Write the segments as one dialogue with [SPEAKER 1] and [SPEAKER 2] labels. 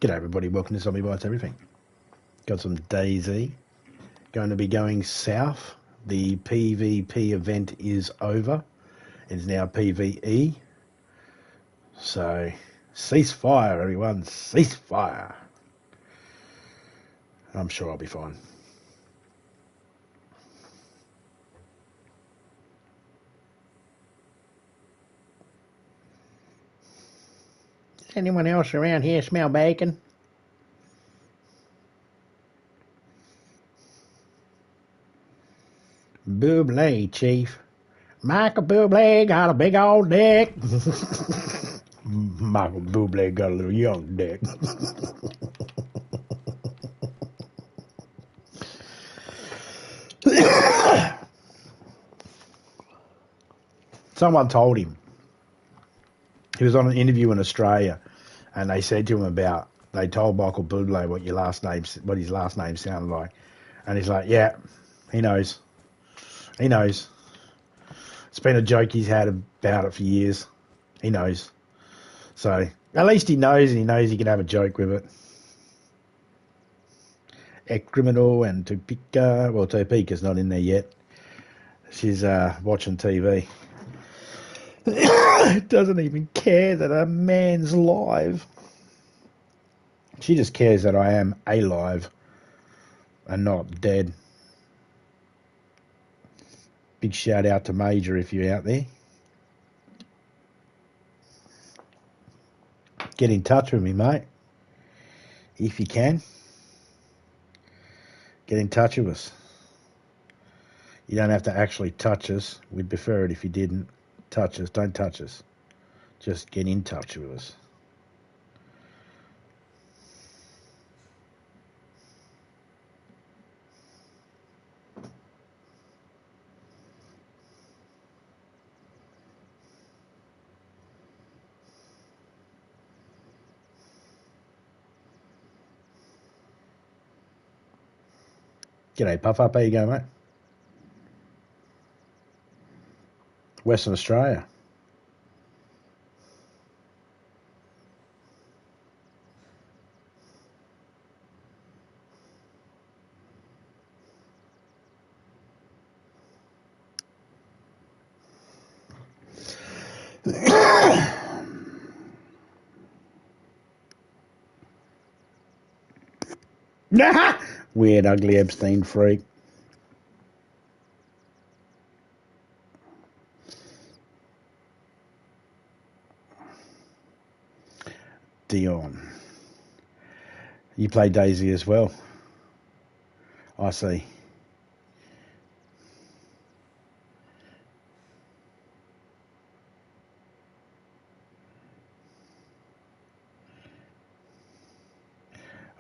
[SPEAKER 1] G'day everybody, welcome to Zombie Bites Everything. Got some Dayz. Going to be going south. The PvP event is over. It's now PvE. So, ceasefire everyone, ceasefire. I'm sure I'll be fine. Does anyone else around here smell bacon? Bublé, Chief. Michael Bublé got a big old dick. Michael Bublé got a little young dick. Someone told him. He was on an interview in Australia, and they said to him they told Michael Bublé what his last name sounded like, and he's like, yeah, he knows. He knows. It's been a joke he's had about it for years. He knows. So at least he knows, and he knows he can have a joke with it. Ex-criminal and Topeka. Well, Topeka's not in there yet. She's watching TV. Doesn't even care that a man's live. She just cares that I am alive and not dead. Big shout out to Major if you're out there. Get in touch with me, mate. If you can. Get in touch with us. You don't have to actually touch us. We'd prefer it if you didn't. Touch us. Don't touch us. Just get in touch with us. G'day, Puff Up. How you going, mate? Western Australia. Weird, ugly Epstein freak. Dion. You play Dayz as well. I see.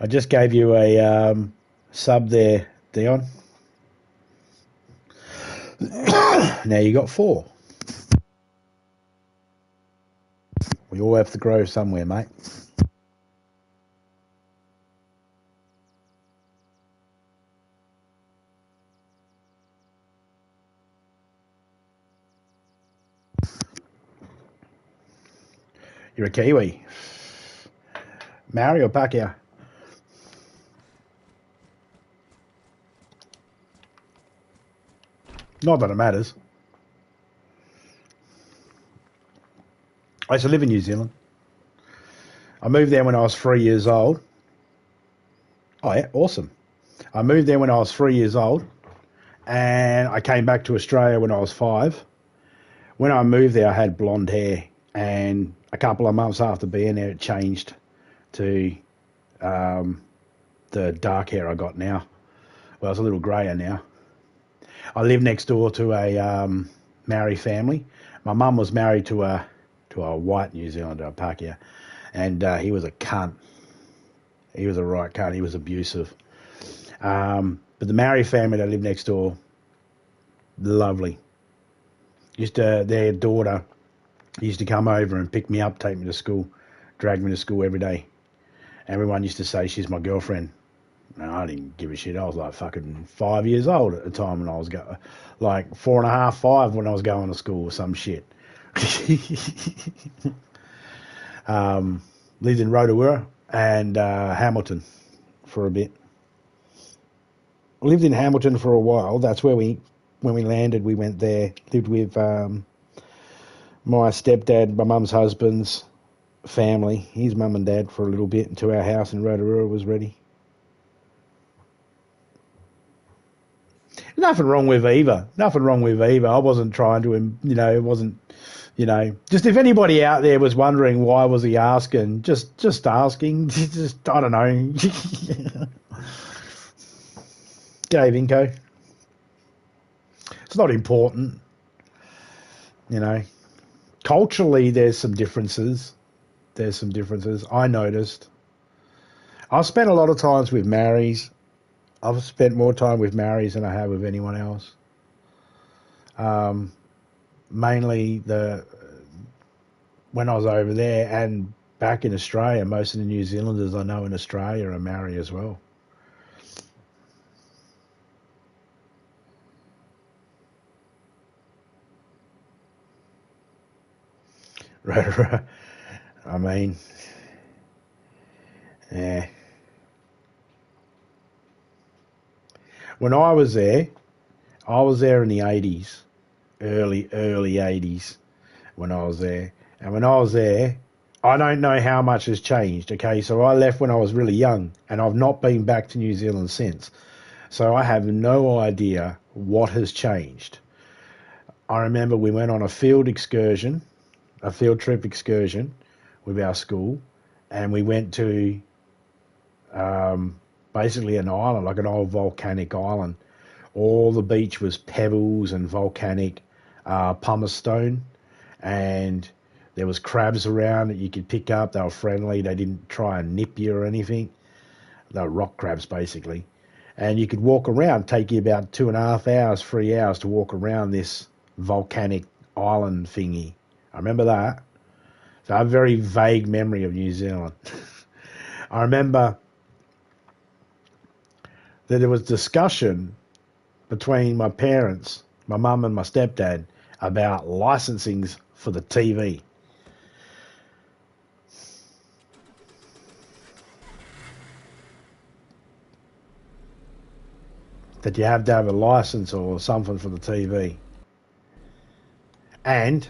[SPEAKER 1] I just gave you a sub there, Dion. Now you got 4. We all have to grow somewhere, mate. You're a Kiwi. Maori or Pacquiao? Not that it matters. I used to live in New Zealand. I moved there when I was 3 years old. Oh yeah, awesome. I moved there when I was 3 years old, and I came back to Australia when I was 5. When I moved there, I had blonde hair, and a couple of months after being there, it changed to the dark hair I got now. Well, it's a little greyer now. I live next door to a Maori family. My mum was married to a white New Zealander, a Pacquiao, and he was a cunt. He was a right cunt. He was abusive. But the Maori family that lived next door, lovely. Their daughter used to come over and pick me up, take me to school, drag me to school every day. Everyone used to say she's my girlfriend. No, I didn't give a shit. I was like fucking 5 years old at the time when I was like 4.5, 5 when I was going to school or some shit. Lived in Rotorua, and Hamilton for a bit. We lived in Hamilton for a while. That's where when we landed, we went there. Lived with my stepdad, my mum's husband's family, his mum and dad, for a little bit until our house in Rotorua was ready. Nothing wrong with either. Nothing wrong with either. I wasn't trying to, it wasn't, just if anybody out there was wondering why was he asking, just asking, just, I don't know. G'day, Vinco. It's not important, Culturally, there's some differences. I noticed. I've spent a lot of times with Maoris. I've spent more time with Maoris than I have with anyone else. Mainly when I was over there and back in Australia, most of the New Zealanders I know in Australia are Maori as well. I mean, yeah. When I was there in the 80s, early 80s when I was there. And when I was there, I don't know how much has changed, okay? So I left when I was really young, and I've not been back to New Zealand since. So I have no idea what has changed. I remember we went on a field trip excursion with our school, and we went to basically an island, like an old volcanic island. All the beach was pebbles and volcanic pumice stone, and there was crabs around that you could pick up. They were friendly. They didn't try and nip you or anything. They were rock crabs, basically. And you could walk around, take you about 2.5 hours, 3 hours to walk around this volcanic island thingy. I remember that. So I have a very vague memory of New Zealand. I remember that there was discussion between my parents, my mum and my stepdad, about licensings for the TV. That you have to have a license or something for the TV. And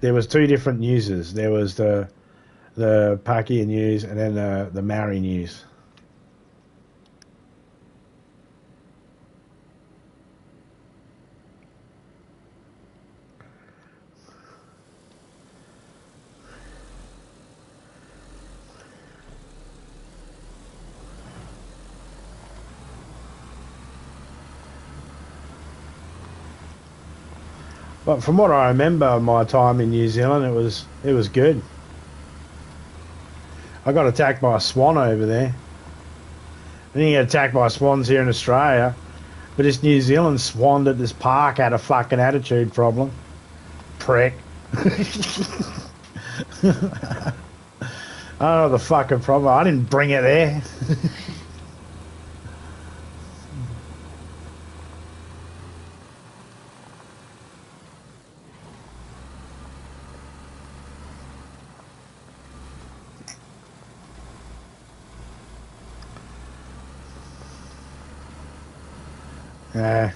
[SPEAKER 1] there was two different newses. There was the Pakeha news and then the Maori news. But from what I remember, my time in New Zealand, it was good. I got attacked by a swan over there. I didn't get attacked by swans here in Australia, but this New Zealand swan at this park had a fucking attitude problem. Prick. I don't know the fucking problem. I didn't bring it there. Yeah.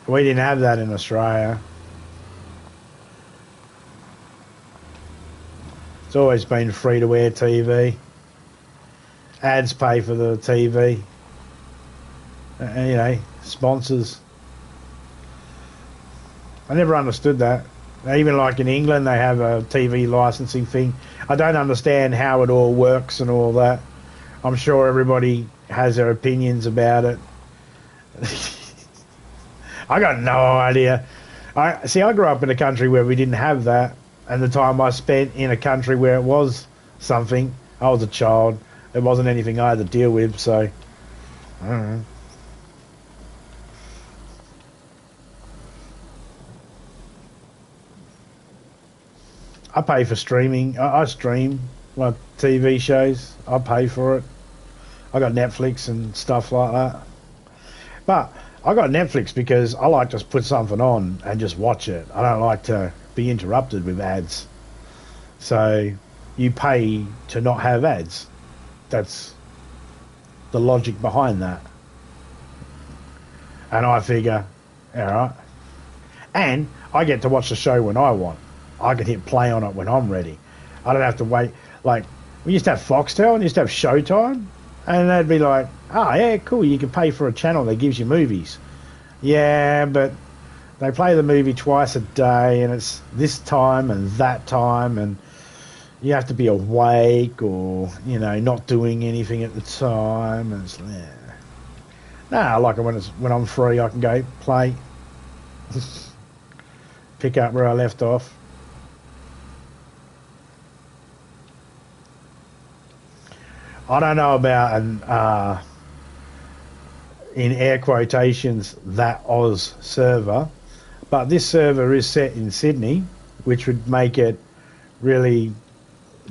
[SPEAKER 1] We didn't have that in Australia. It's always been free-to-air TV. Ads pay for the TV. Sponsors. I never understood that. Even like in England, they have a TV licensing thing. I don't understand how it all works and all that. I'm sure everybody has their opinions about it. I got no idea. I grew up in a country where we didn't have that, and the time I spent in a country where it was something, I was a child. It wasn't anything I had to deal with, so I don't know. I pay for streaming. I stream like TV shows. I pay for it. I got Netflix and stuff like that. But I got Netflix because I like to just put something on and just watch it. I don't like to be interrupted with ads. So you pay to not have ads. That's the logic behind that. And I figure, all right. And I get to watch the show when I want. I can hit play on it when I'm ready. I don't have to wait. Like, we used to have Foxtel and used to have Showtime. And they'd be like, oh, yeah, cool, you can pay for a channel that gives you movies. Yeah, but they play the movie twice a day and it's this time and that time and you have to be awake or, you know, not doing anything at the time. And it's, yeah. No, I like it when I'm free, I can go play, pick up where I left off. I don't know about in air quotations, that Oz server, but this server is set in Sydney, which would make it really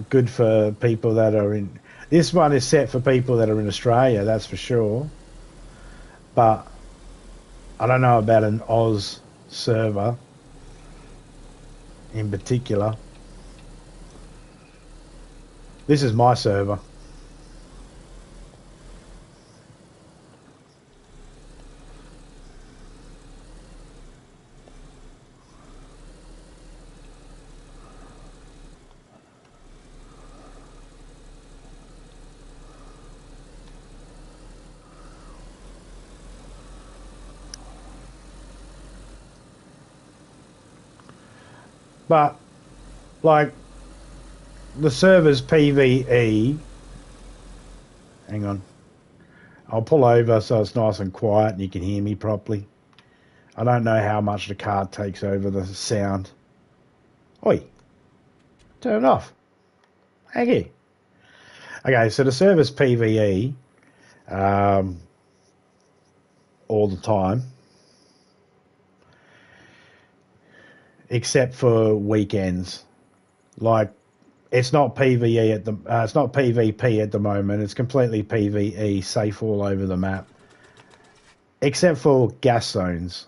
[SPEAKER 1] good for people that are in. This one is set for people that are in Australia, that's for sure. But I don't know about an Oz server in particular. This is my server. But, like, the server's PvE. Hang on. I'll pull over so it's nice and quiet and you can hear me properly. I don't know how much the car takes over the sound. Oi, turn it off. Hey. Okay, so the server's PvE all the time, except for weekends. Like, it's not PvE at the. It's not PvP at the moment. It's completely PvE, safe all over the map, except for gas zones.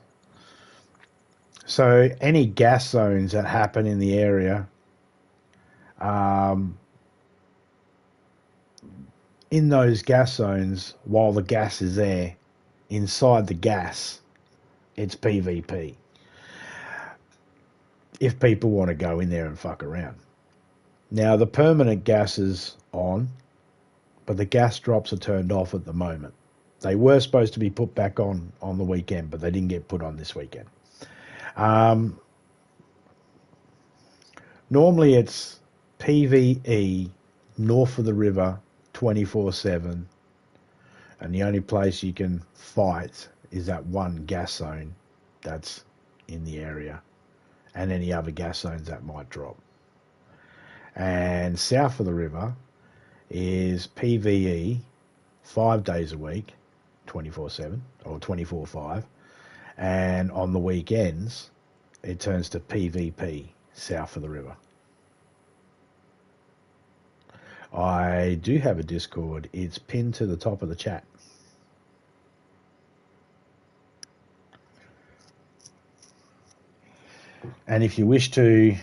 [SPEAKER 1] So any gas zones that happen in the area, in those gas zones, while the gas is there, inside the gas, it's PvP. If people want to go in there and fuck around. Now, the permanent gas is on, but the gas drops are turned off at the moment. They were supposed to be put back on the weekend, but they didn't get put on this weekend. Normally it's PvE north of the river 24/7, and the only place you can fight is that one gas zone that's in the area and any other gas zones that might drop. And south of the river is PvE 5 days a week, 24/7 or 24/5, and on the weekends it turns to PvP south of the river. I do have a Discord. It's pinned to the top of the chat. And if you wish to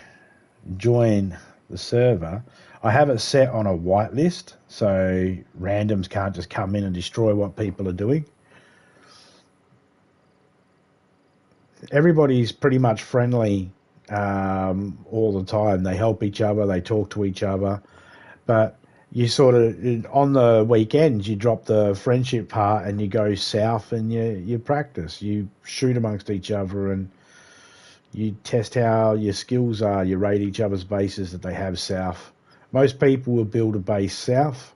[SPEAKER 1] join the server, I have it set on a whitelist, so randoms can't just come in and destroy what people are doing. Everybody's pretty much friendly all the time. They help each other, they talk to each other, but you sort of, on the weekends, you drop the friendship part and you go south and you practice. You shoot amongst each other and you test how your skills are. You raid each other's bases that they have south. Most people will build a base south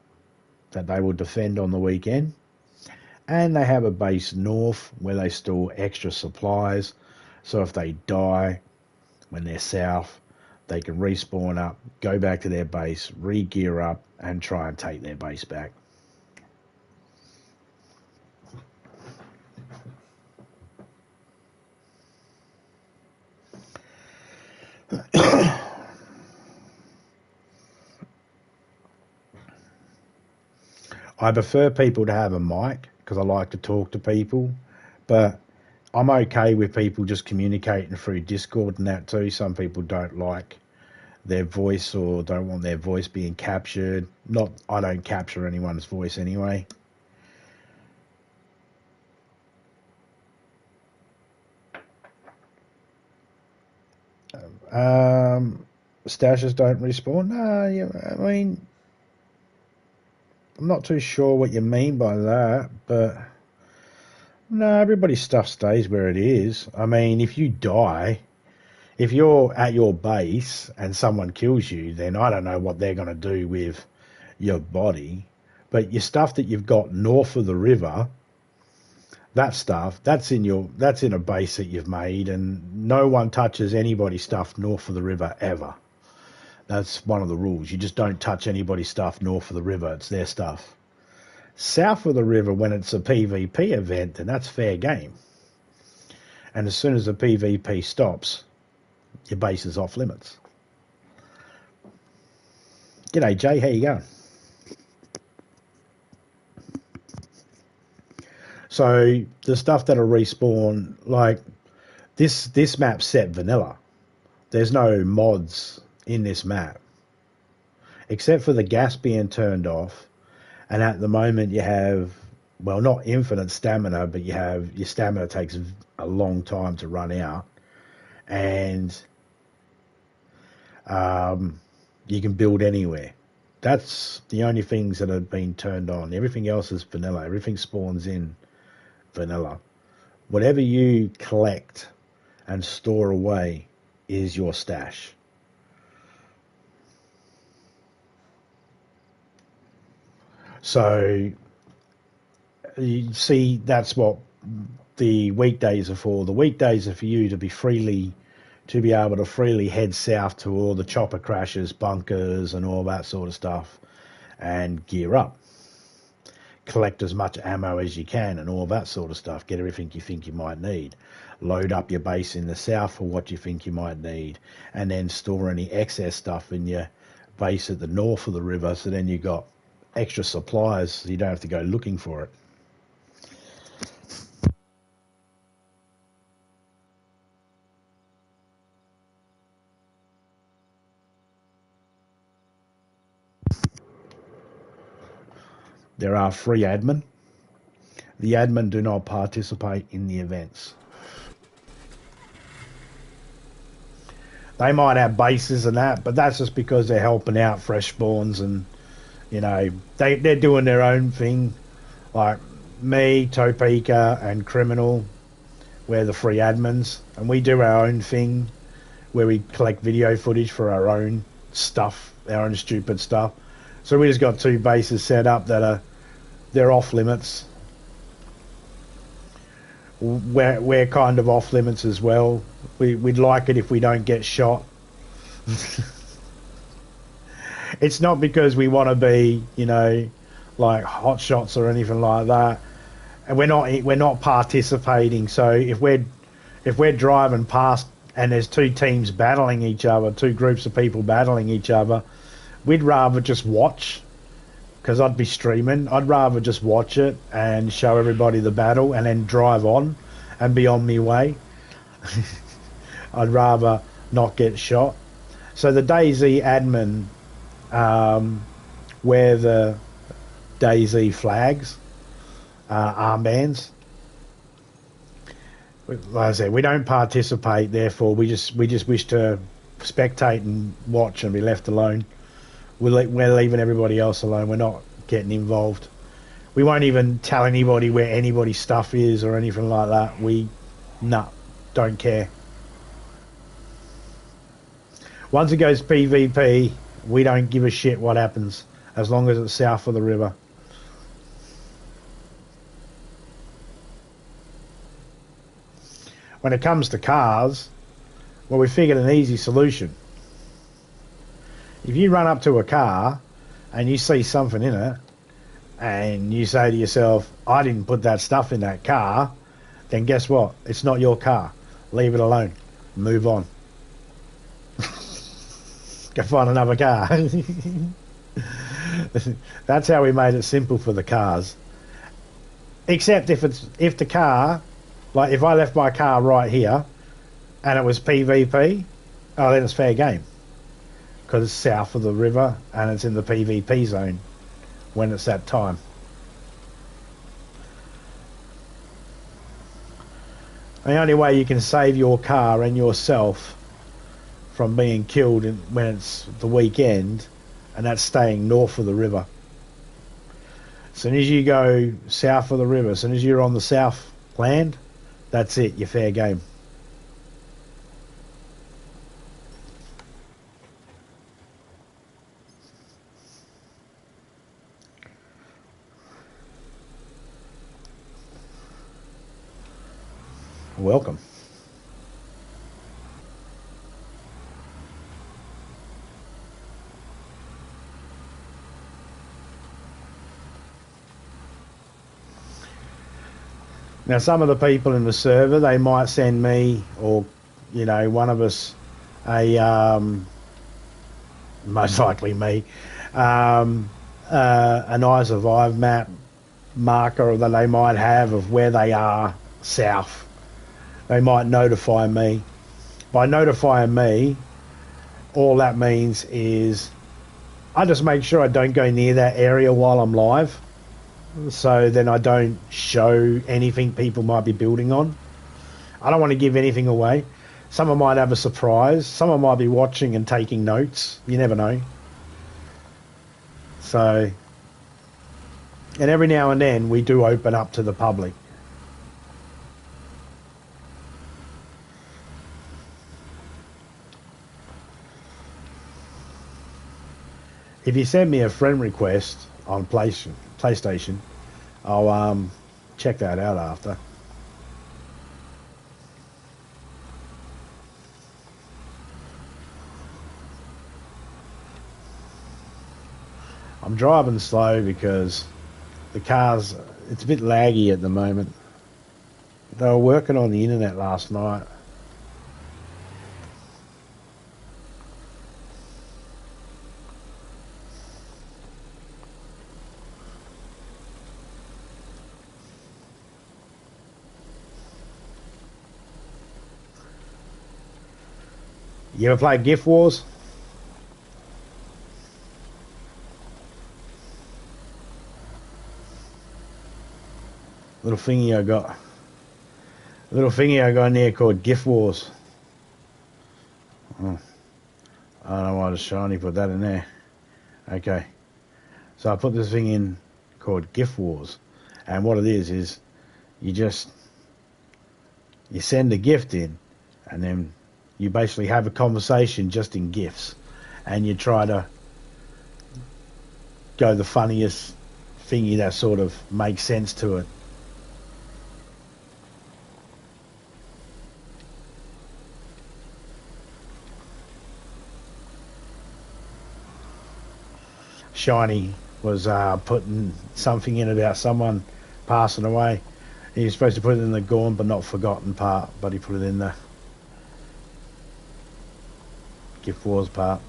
[SPEAKER 1] that they will defend on the weekend. And they have a base north where they store extra supplies. So if they die when they're south, they can respawn up, go back to their base, re-gear up, and try and take their base back. I prefer people to have a mic because I like to talk to people, but I'm okay with people just communicating through Discord and that too. Some people don't like their voice or don't want their voice being captured. Not, I don't capture anyone's voice anyway. Stashes don't respawn? No, I mean, I'm not too sure what you mean by that, but no, everybody's stuff stays where it is. I mean, if you die, if you're at your base and someone kills you, then I don't know what they're going to do with your body. But your stuff that you've got north of the river, that stuff, that's in a base that you've made, and no one touches anybody's stuff north of the river ever. That's one of the rules. You just don't touch anybody's stuff north of the river. It's their stuff. South of the river, when it's a PvP event, then that's fair game. And as soon as the PvP stops, your base is off limits. G'day, Jay. How you going? So the stuff that'll respawn, like this map's set vanilla. There's no mods in this map, except for the gas being turned off. And at the moment you have, well, not infinite stamina, but you have, your stamina takes a long time to run out. And you can build anywhere. That's the only things that have been turned on. Everything else is vanilla. Everything spawns in vanilla. Whatever you collect and store away is your stash. So you see, that's what the weekdays are for. The weekdays are for you to be able to freely head south to all the chopper crashes, bunkers, and all that sort of stuff, and gear up. Collect as much ammo as you can and all that sort of stuff. Get everything you think you might need. Load up your base in the south for what you think you might need, and then store any excess stuff in your base at the north of the river, so then you got extra supplies so you don't have to go looking for it. There are free admin. The admin do not participate in the events. They might have bases and that, but that's just because they're helping out fresh spawns, and you know, they're doing their own thing. Like me, Topeka, and Criminal, we're the free admins, and we do our own thing where we collect video footage for our own stuff, our own stupid stuff. So we just got two bases set up that they're off limits. We're kind of off limits as well. We'd like it if we don't get shot. It's not because we want to be, you know, like hot shots or anything like that. And we're not participating. So if we're driving past and there's two teams battling each other, two groups of people battling each other, we'd rather just watch, because I'd be streaming. I'd rather just watch it and show everybody the battle and then drive on and be on my way. I'd rather not get shot. So the Dayz admin wear the Dayz flags, armbands. Like I said, we don't participate, therefore we just wish to spectate and watch and be left alone. We're leaving everybody else alone. We're not getting involved. We won't even tell anybody where anybody's stuff is or anything like that. Don't care. Once it goes PvP, we don't give a shit what happens, as long as it's south of the river. When it comes to cars, well, we figured an easy solution. If you run up to a car and you see something in it and you say to yourself, I didn't put that stuff in that car, then guess what? It's not your car. Leave it alone. Move on. Go find another car. That's how we made it simple for the cars. Except if the car, like if I left my car right here and it was PvP, oh, then it's fair game. Because it's south of the river and it's in the PvP zone when it's that time. The only way you can save your car and yourself from being killed when it's the weekend, and that's staying north of the river. As soon as you go south of the river, as soon as you're on the south land, that's it, you're fair game. Welcome. Now, some of the people in the server, they might send me, or, you know, one of us, most likely me, an I Survive map marker that they might have of where they are south. They might notify me. By notifying me, all that means is I just make sure I don't go near that area while I'm live. So then I don't show anything people might be building on. I don't want to give anything away. Someone might have a surprise. Someone might be watching and taking notes. You never know. So, and every now and then we do open up to the public. If you send me a friend request on PlayStation, I'll check that out after. I'm driving slow because the car's, it's a bit laggy at the moment. They were working on the internet last night. You ever play Gift Wars? Little thingy I got. A little thingy I got in there called Gift Wars. Oh, I don't know why the shiny put that in there. Okay. So I put this thing in called Gift Wars. And what it is you send a gift in and then you basically have a conversation just in GIFs, and you try to go the funniest thingy that sort of makes sense to it. Shiny was putting something in about someone passing away. He was supposed to put it in the gone but not forgotten part, but he put it in the Gift Wars part.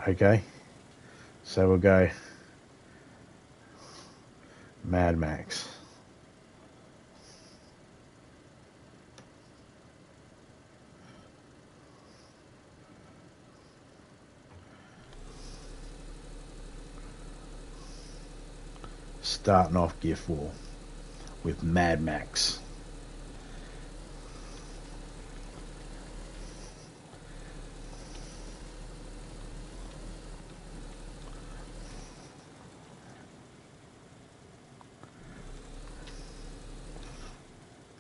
[SPEAKER 1] Okay, so we'll go Mad Max. Starting off Gift War with Mad Max.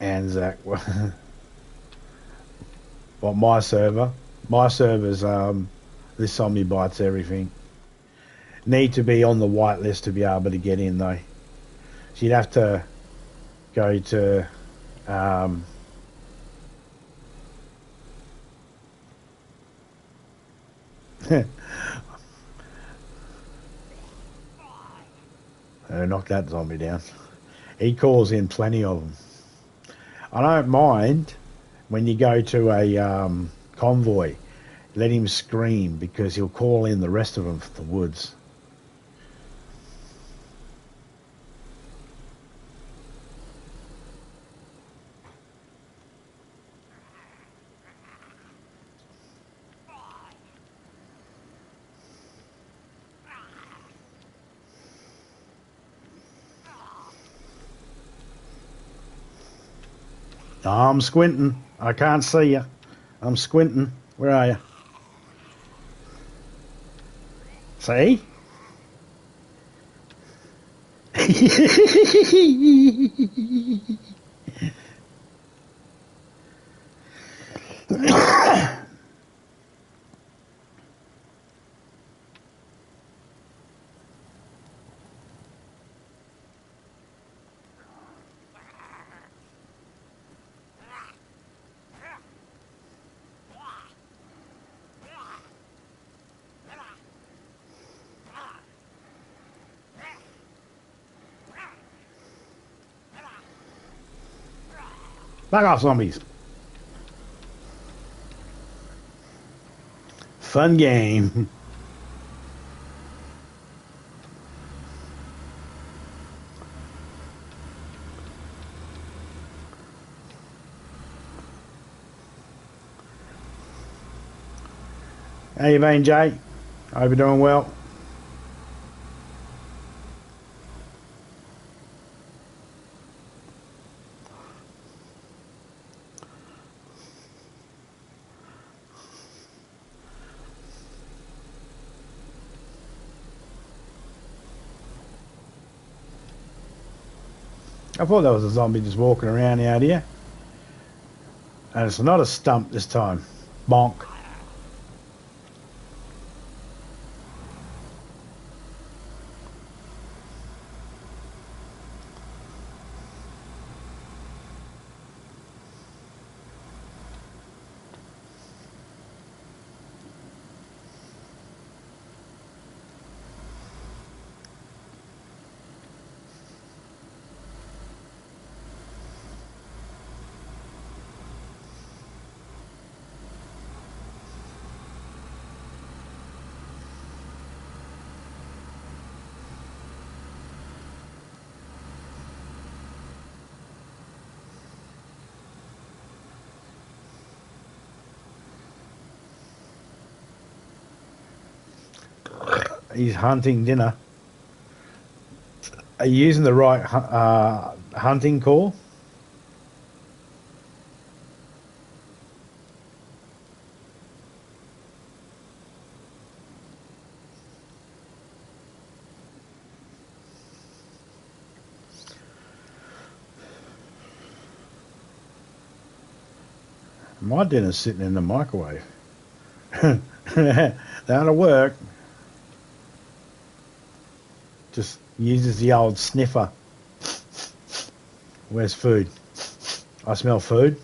[SPEAKER 1] And Zach, well, my server's this zombie bites everything. Need to be on the whitelist to be able to get in though. So you'd have to go to knock that zombie down. He calls in plenty of them. I don't mind when you go to a convoy. Let him scream, because he'll call in the rest of them for the woods. Oh, I'm squinting. I can't see you. I'm squinting. Where are you? See? Back off, zombies. Fun game. How you been, Jay? I hope you're doing well. I thought that was a zombie just walking around out here. And it's not a stump this time. Bonk. He's hunting dinner. Are you using the right hunting call? My dinner's sitting in the microwave. That'll work. Just uses the old sniffer. Where's food? I smell food.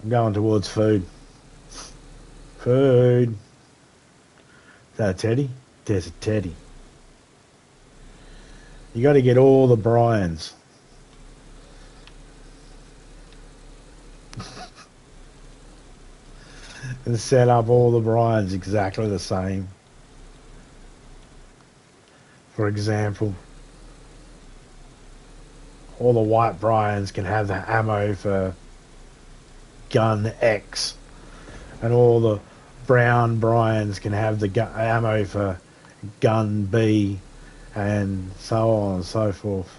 [SPEAKER 1] I'm going towards food. Food. Is that a teddy? There's a teddy. You got to get all the Bryans. And set up all the Bryans exactly the same. For example, all the white Bryans can have the ammo for gun X, and all the brown Bryans can have the ammo for gun B, and so on and so forth,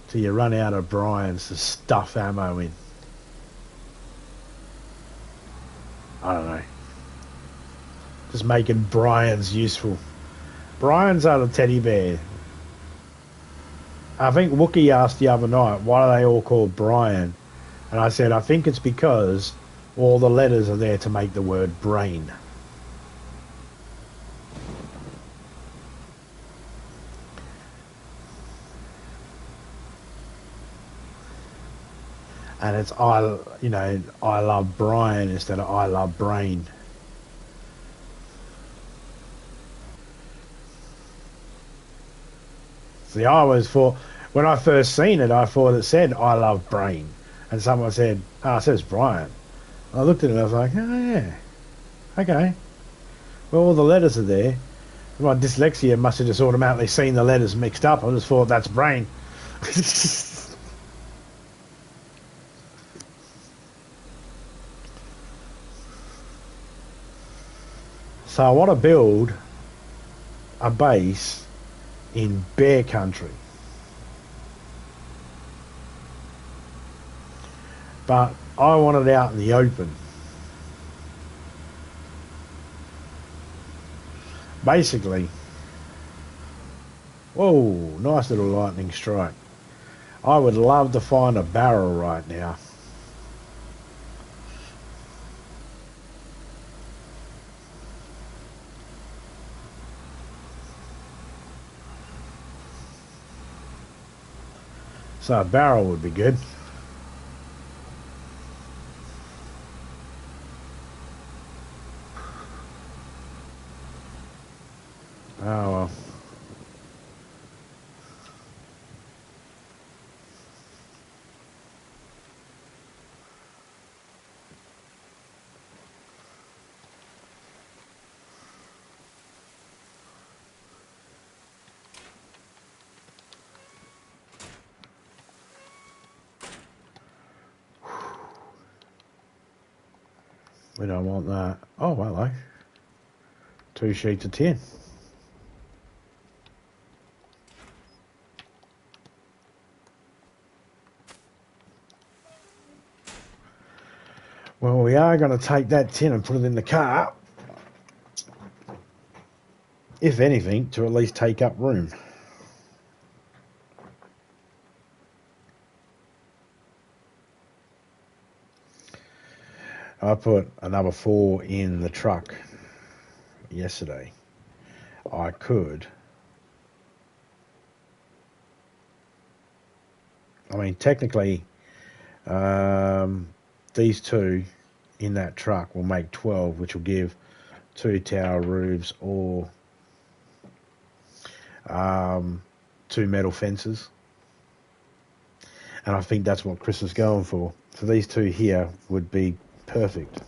[SPEAKER 1] till you run out of Bryans to stuff ammo in. I don't know. Just making Bryans useful. Bryans are the teddy bear. I think Wookie asked the other night, why are they all called Brian? And I said, I think it's because all the letters are there to make the word brain. And it's I love Brian instead of I love brain. See, I always thought, when I first seen it, I thought it said I love brain, and someone said, "Oh, it says Brian." I looked at it and I was like, "Oh yeah." Okay. Well, all the letters are there. My dyslexia must have just automatically seen the letters mixed up. I just thought that's brain. So I want to build a base in bear country. But I want it out in the open. Basically, whoa, nice little lightning strike. I would love to find a barrel right now. So a barrel would be good. Oh well. We don't want that. Oh, hello. 2 sheets of tin. Well, we are going to take that tin and put it in the car. If anything, to at least take up room. I put another 4 in the truck yesterday. I could. I mean, technically, these 2 in that truck will make 12, which will give 2 tower roofs or 2 metal fences. And I think that's what Chris is going for. So these 2 here would be perfect.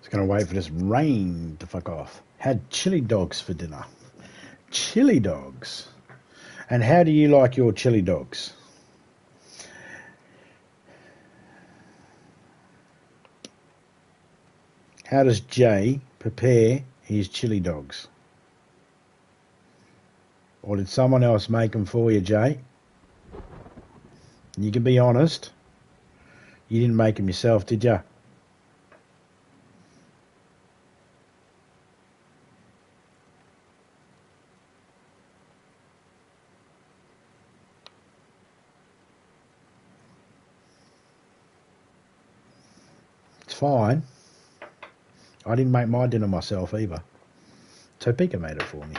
[SPEAKER 1] Just going to wait for this rain to fuck off. Had chili dogs for dinner. Chili dogs. And how do you like your chili dogs? How does Jay prepare his chili dogs? Or did someone else make them for you, Jay? You can be honest. You didn't make them yourself, did you? It's fine. I didn't make my dinner myself either. Topeka made it for me.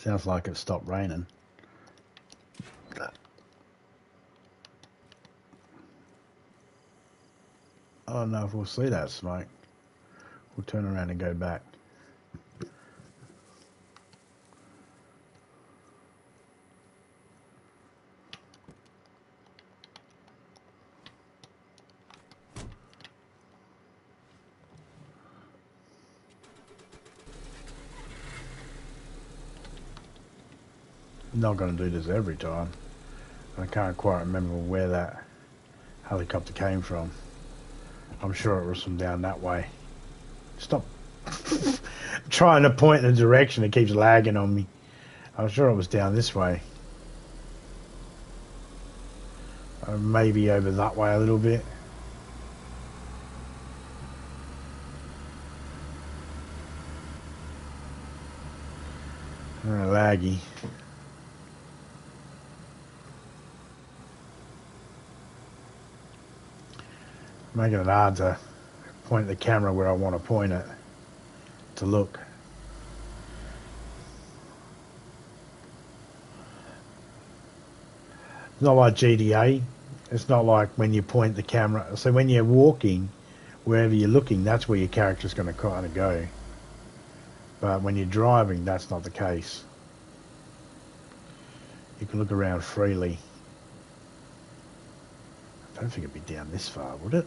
[SPEAKER 1] Sounds like it stopped raining. I don't know if we'll see that smoke. We'll turn around and go back. I'm not going to do this every time. I can't quite remember where that helicopter came from. I'm sure it was from down that way. Stop trying to point in a direction. It keeps lagging on me. I'm sure it was down this way. Maybe over that way a little bit. Laggy. Making it hard to point the camera where I want to point it to look. It's not like GTA. It's not like when you point the camera. So when you're walking, wherever you're looking, that's where your character's going to kind of go. But when you're driving, that's not the case. You can look around freely. I don't think it'd be down this far, would it?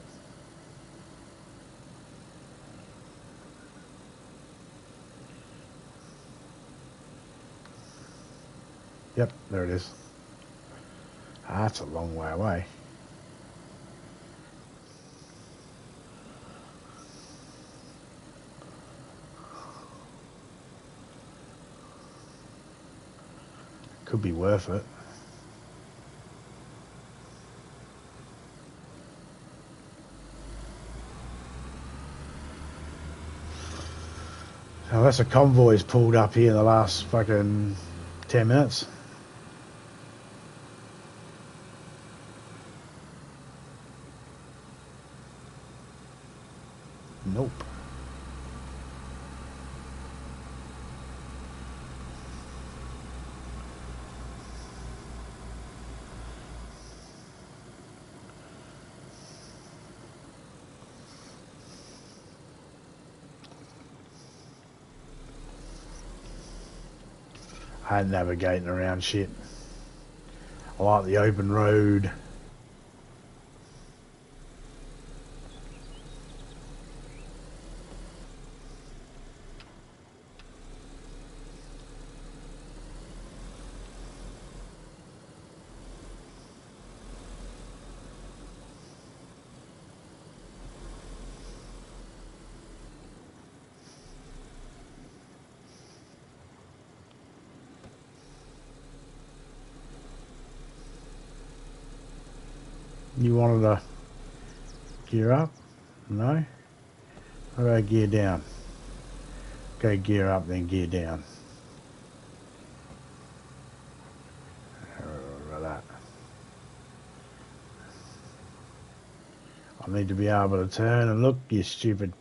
[SPEAKER 1] Yep, there it is. Ah, that's a long way away. Could be worth it. Unless a convoy's pulled up here in the last fucking 10 minutes. Nope. I hate navigating around shit. I like the open road. You wanted to gear up? No? How about gear down? Go gear up, then gear down. About that. I need to be able to turn and look, you stupid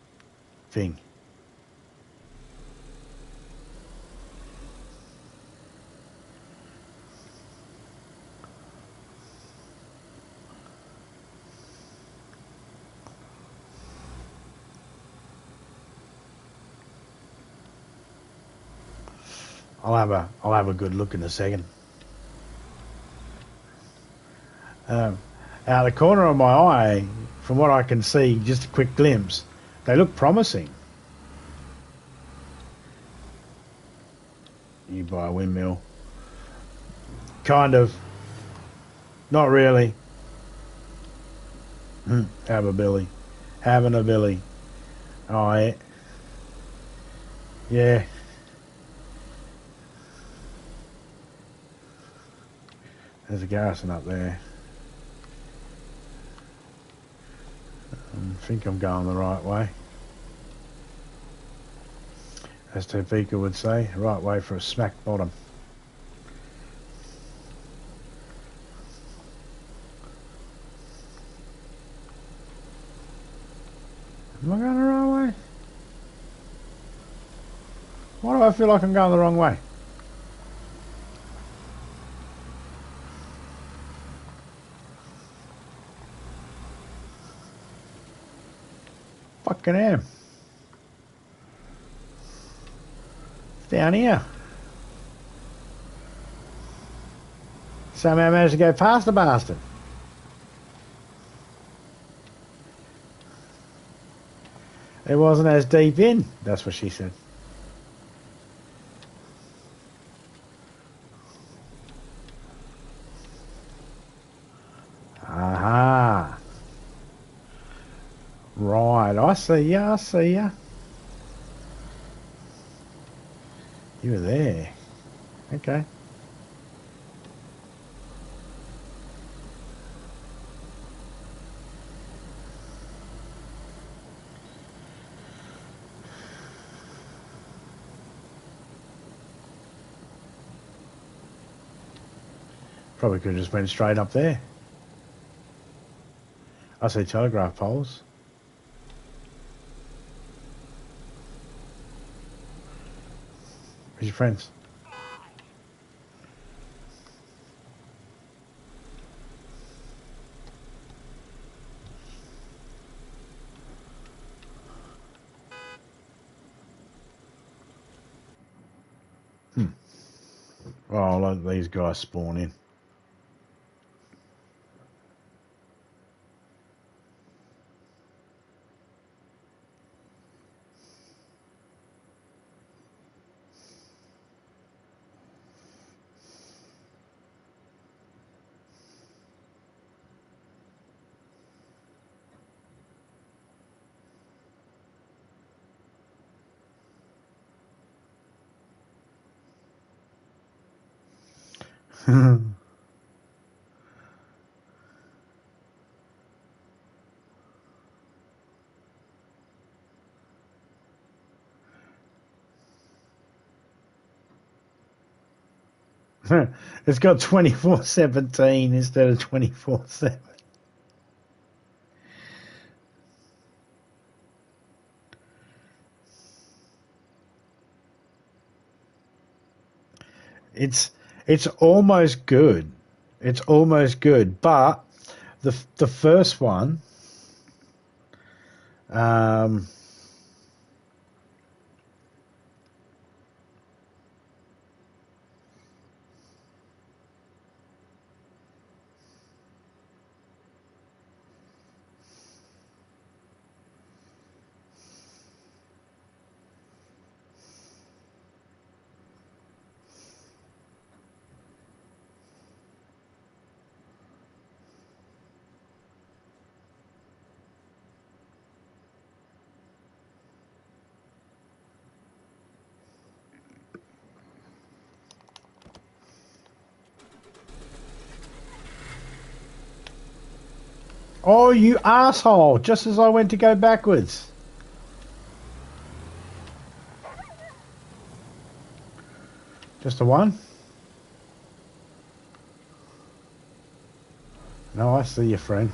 [SPEAKER 1] thing. I'll have a good look in a second. Out of the corner of my eye, from what I can see, just a quick glimpse, they look promising. You buy a windmill. Kind of. Not really. Have a billy. Having a billy. Oh, yeah. Yeah. There's a garrison up there. I think I'm going the right way. As Topeka would say, right way for a smack bottom. Am I going the right way? Why do I feel like I'm going the wrong way? Fucking am. It's down here. Somehow I managed to go past the bastard. It wasn't as deep in. That's what she said. Aha. Right, I see ya, I see ya. You were there. Okay. Probably could have just went straight up there. I see telegraph poles. Where's your friends? Oh, let these guys spawn in. It's got 24/17 instead of 24/7. It's almost good. It's almost good, but the first one, um, Oh, you asshole! Just as I went to go backwards. Just the one? No, I see you, friend.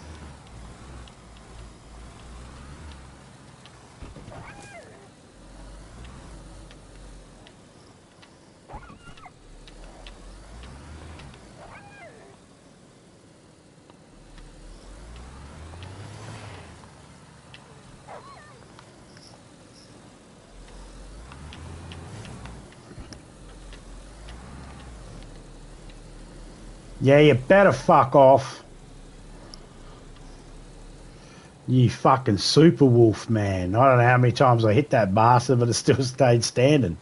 [SPEAKER 1] Yeah, you better fuck off. You fucking super wolf, man. I don't know how many times I hit that bastard, but it still stayed standing.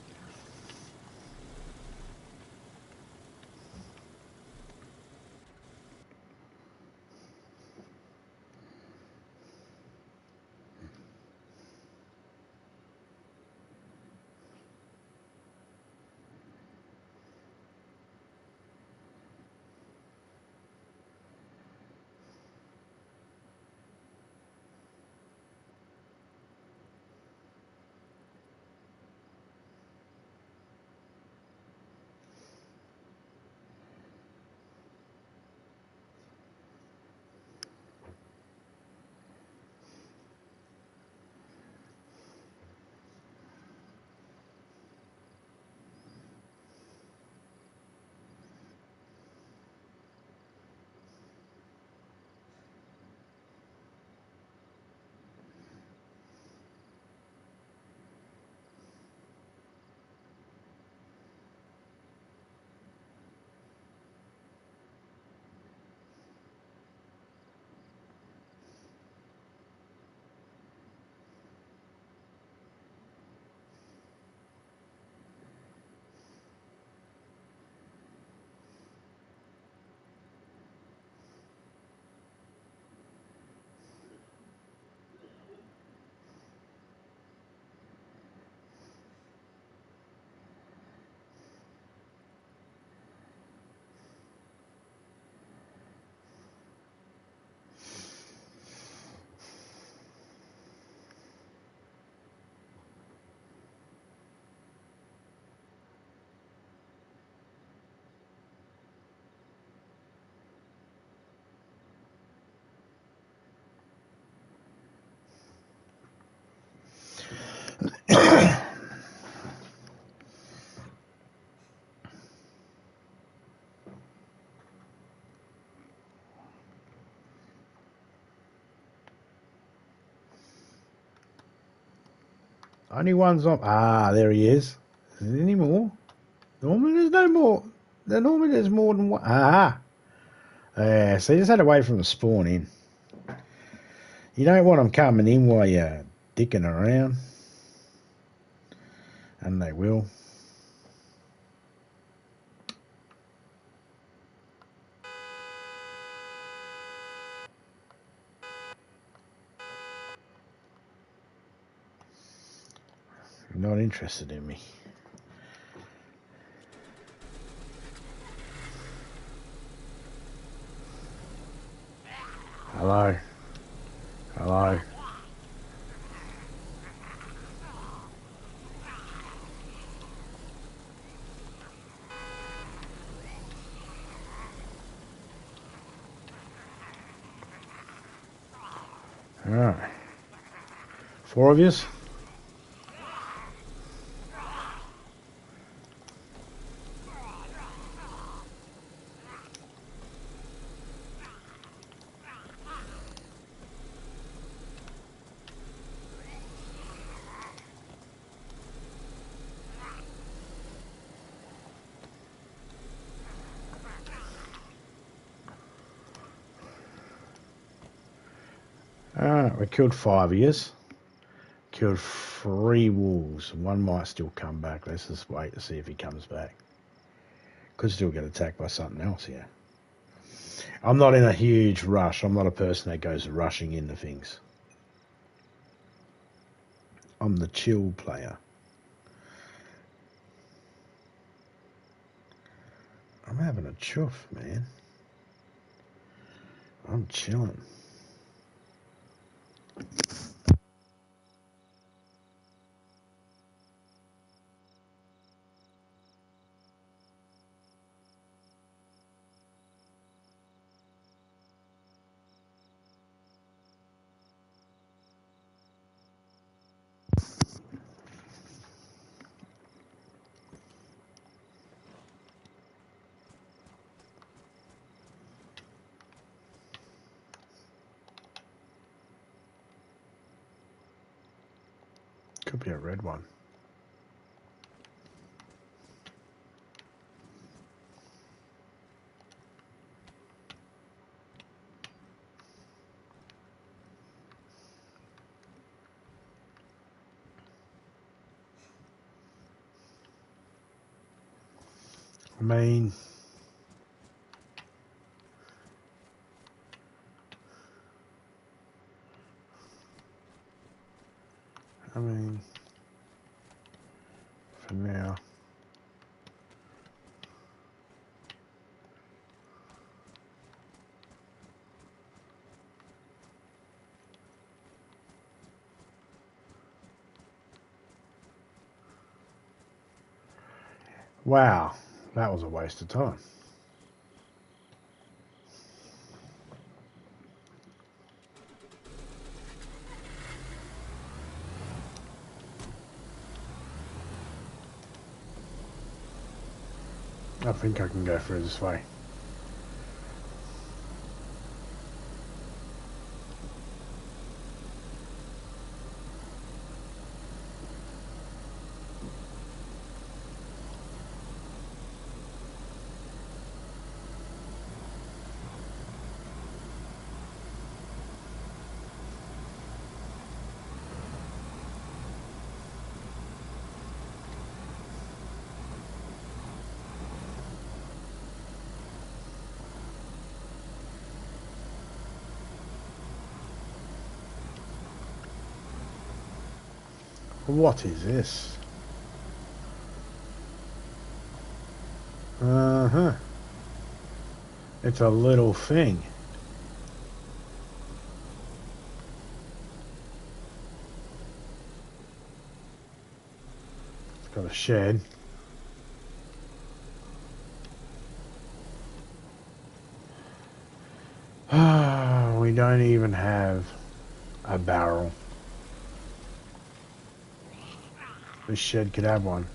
[SPEAKER 1] Only one's on. Ah, there he is. Is there any more? Normally there's no more. Normally there's more than one. Ah. Yeah, so you just had to wait for them to spawn in. You don't want them coming in while you're dicking around. And they will. Not interested in me. Hello. Hello. Alright. 4 of yous? Alright, we killed 5 of yous. Killed 3 wolves. One might still come back. Let's just wait to see if he comes back. Could still get attacked by something else here. I'm not in a huge rush. I'm not a person that goes rushing into things. I'm the chill player. I'm having a chuff, man. I'm chilling. Could be a red one. I mean, for now. Wow, that was a waste of time. I think I can go through this way. What is this? Uh-huh. It's a little thing. It's got a shed. We don't even have a barrel. This shed could have one.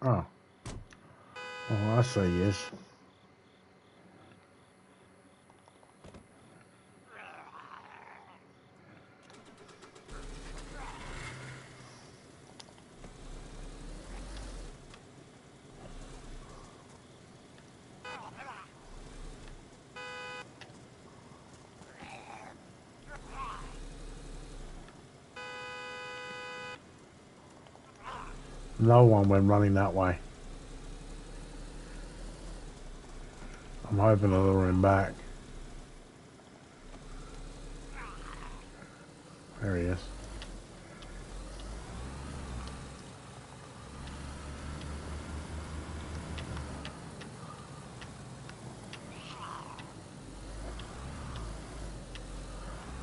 [SPEAKER 1] Oh. Oh, I see, yes. No one went running that way. I'm hoping to lure him back. There he is.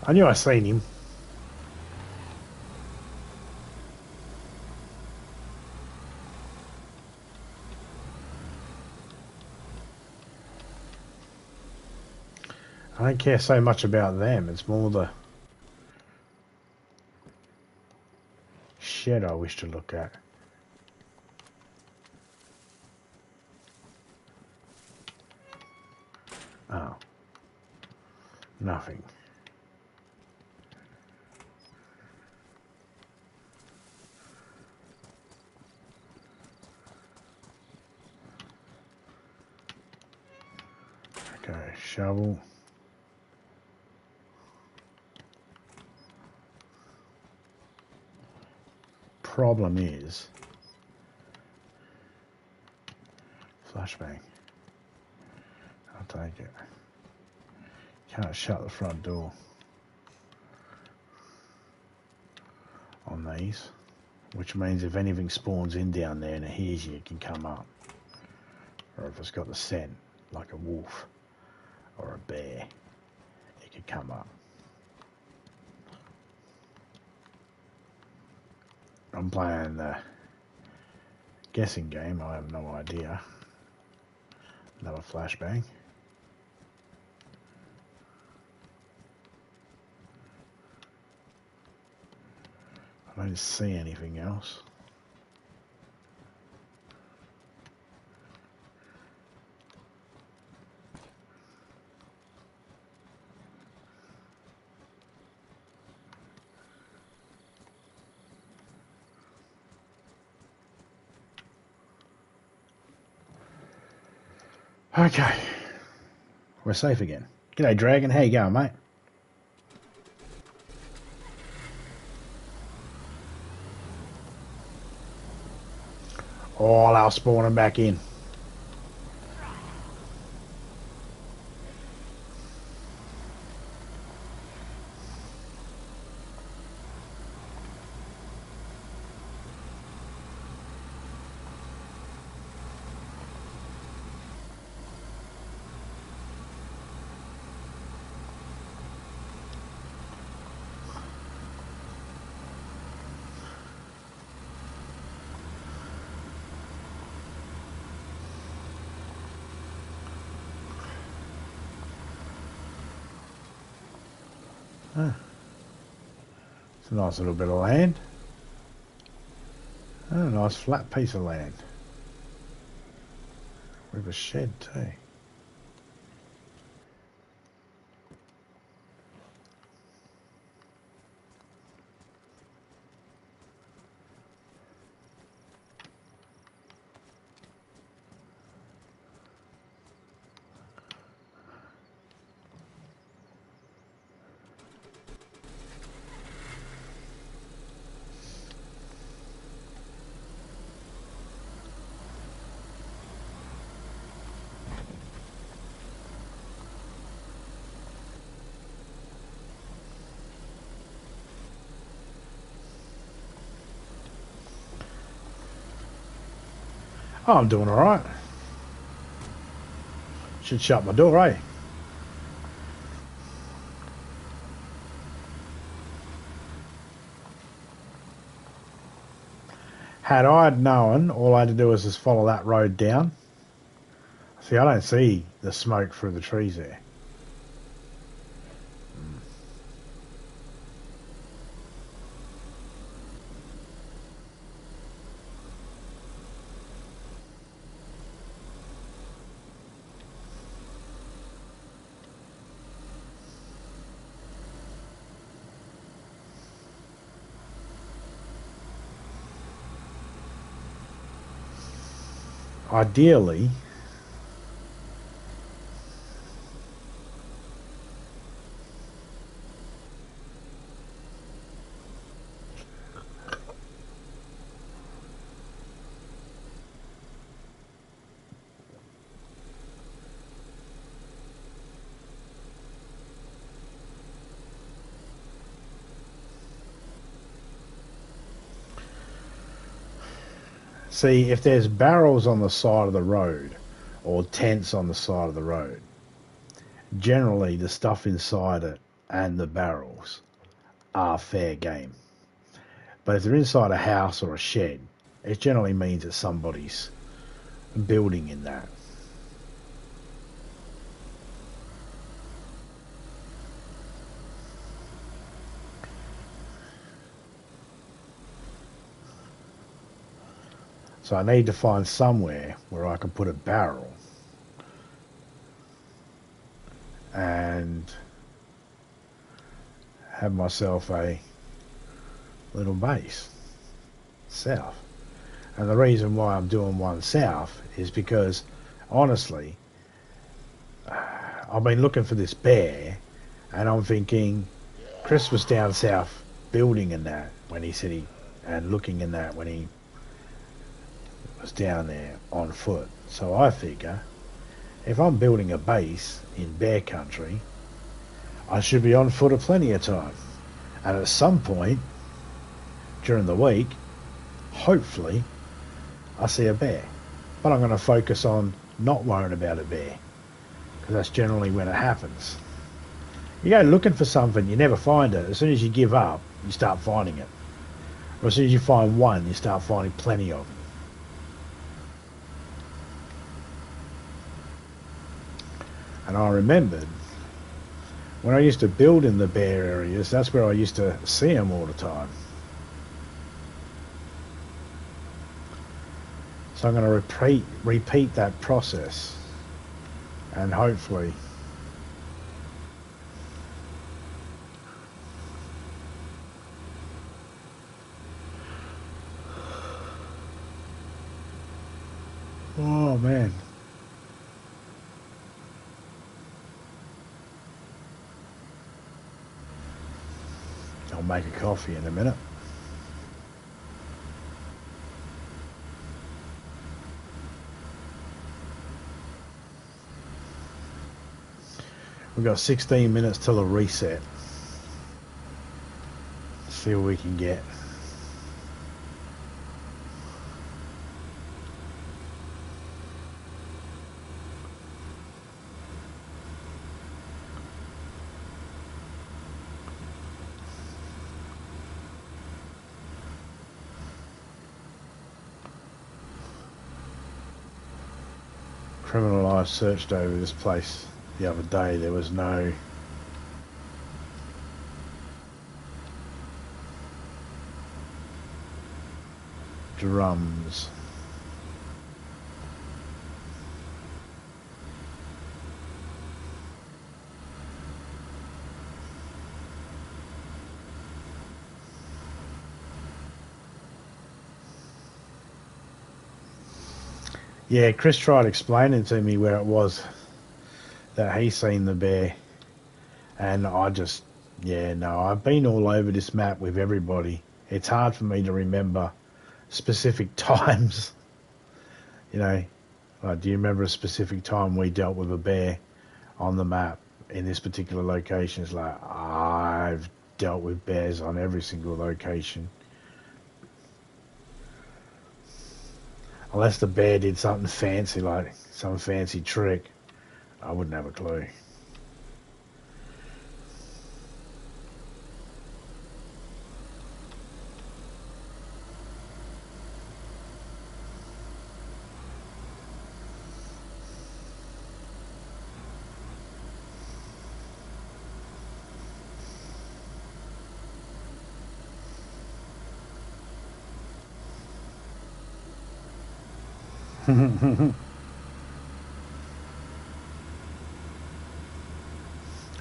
[SPEAKER 1] I knew I seen him. I don't care so much about them. It's more the shed I wish to look at. Oh. Nothing. Okay, shovel. Problem is, Flashbang. I'll take it. Can't shut the front door on these, which means if anything spawns in down there and it hears you, it can come up. Or if it's got the scent, like a wolf or a bear, it could come up. I'm playing the guessing game, I have no idea. Another flashbang. I don't see anything else. Okay, we're safe again. G'day, Dragon. How you going, mate? Oh, I'll spawn them back in. Oh. It's a nice little bit of land. Oh, a nice flat piece of land. With a shed too. Oh, I'm doing alright. Should shut my door, eh? Had I known, all I had to do was just follow that road down. See, I don't see the smoke through the trees there. Ideally, see, if there's barrels on the side of the road or tents on the side of the road, generally the stuff inside it and the barrels are fair game. But if they're inside a house or a shed, it generally means that somebody's building in that. So I need to find somewhere where I can put a barrel and have myself a little base south. And the reason why I'm doing one south is because, honestly, I've been looking for this bear, and I'm thinking Chris was down south building in that when he said and looking in that when he was down there on foot. So I figure if I'm building a base in bear country, I should be on foot a plenty of time. And at some point during the week, hopefully, I see a bear. But I'm going to focus on not worrying about a bear, because that's generally when it happens. You go looking for something, you never find it. As soon as you give up, you start finding it. Or as soon as you find one, you start finding plenty of them. And I remembered when I used to build in the bear areas, that's where I used to see them all the time. So I'm going to repeat that process, and hopefully oh man, I'll make a coffee in a minute. We've got 16 minutes till the reset. Let's see what we can get. Criminal, I searched over this place the other day. There was no drums. Yeah, Chris tried explaining to me where it was that he seen the bear, and I just, yeah, no, I've been all over this map with everybody. It's hard for me to remember specific times. You know, like, do you remember a specific time we dealt with a bear on the map in this particular location? It's like, I've dealt with bears on every single location. Unless the bear did something fancy, like some fancy trick, I wouldn't have a clue.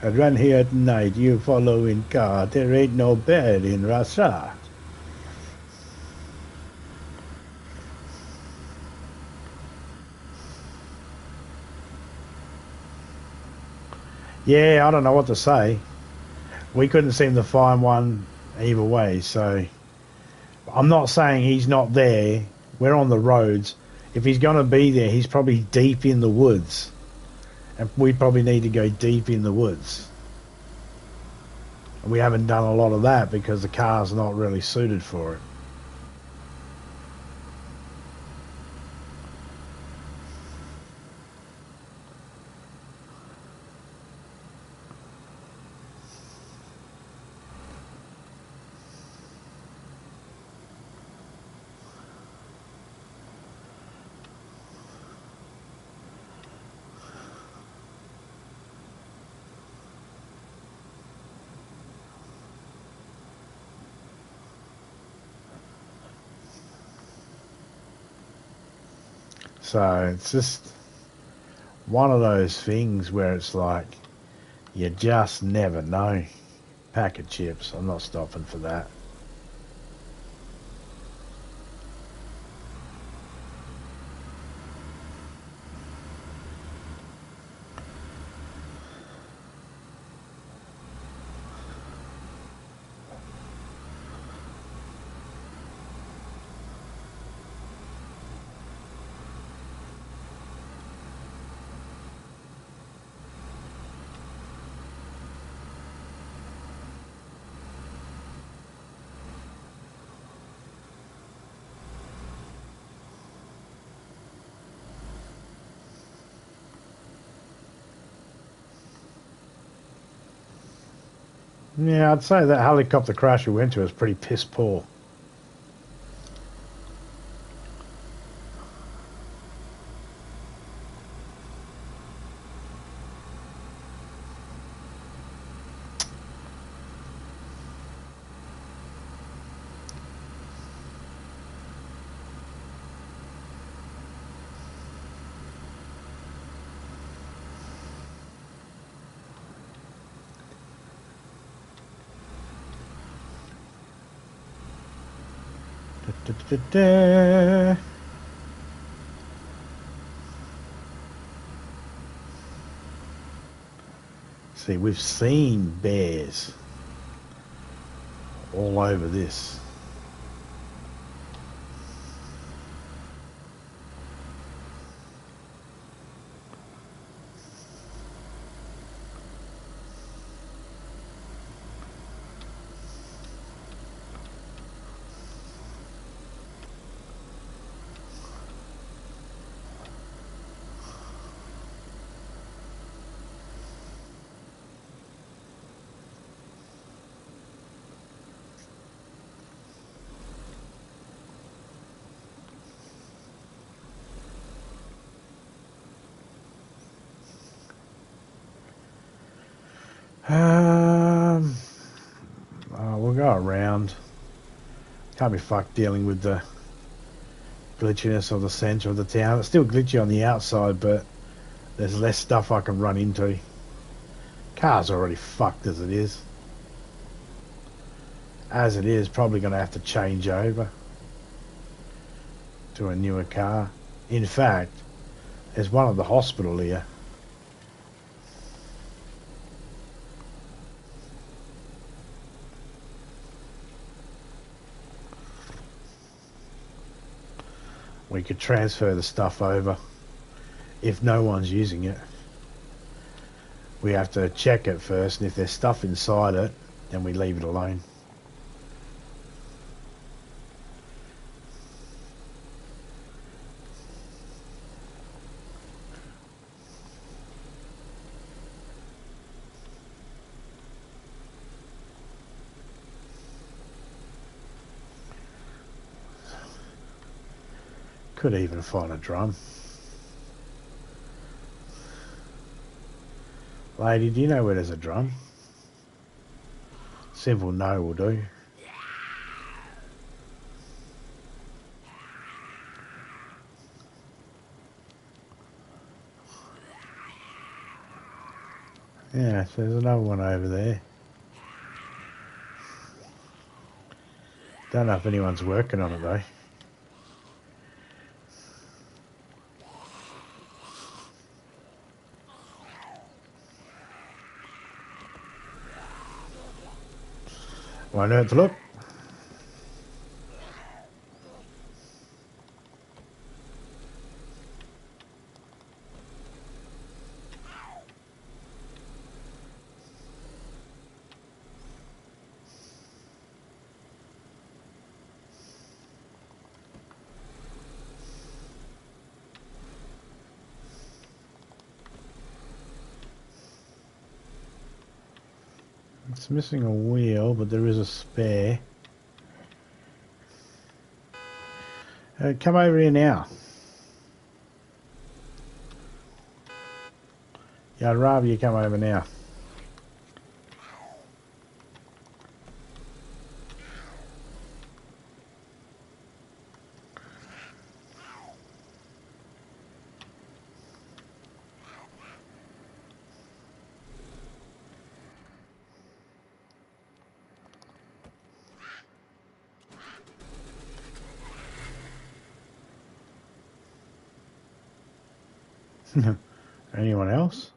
[SPEAKER 1] I run here at night, you follow in car. There ain't no bed in Russia. Yeah, I don't know what to say. We couldn't seem to find one either way, so I'm not saying he's not there. We're on the roads. If he's going to be there, he's probably deep in the woods. And we probably need to go deep in the woods. And we haven't done a lot of that because the car's not really suited for it. So it's just one of those things where it's like, you just never know. Pack of chips, I'm not stopping for that. Yeah, I'd say that helicopter crash we went to was pretty piss poor. Da, da, da, da. See, we've seen bears all over this. We'll go around. Can't be fucked dealing with the glitchiness of the centre of the town. It's still glitchy on the outside, but there's less stuff I can run into. Car's already fucked as it is. As it is, probably going to have to change over to a newer car. In fact, there's one at the hospital here. We could transfer the stuff over if no one's using it. We have to check it first, and if there's stuff inside it, then we leave it alone. Could even find a drum. Lady, do you know where there's a drum? Simple no will do. Yeah, so there's another one over there. Don't know if anyone's working on it though. Won't hurt to look. It's missing a wheel, but there is a spare. Come over here now. Yeah, I'd rather you come over now. Anyone else?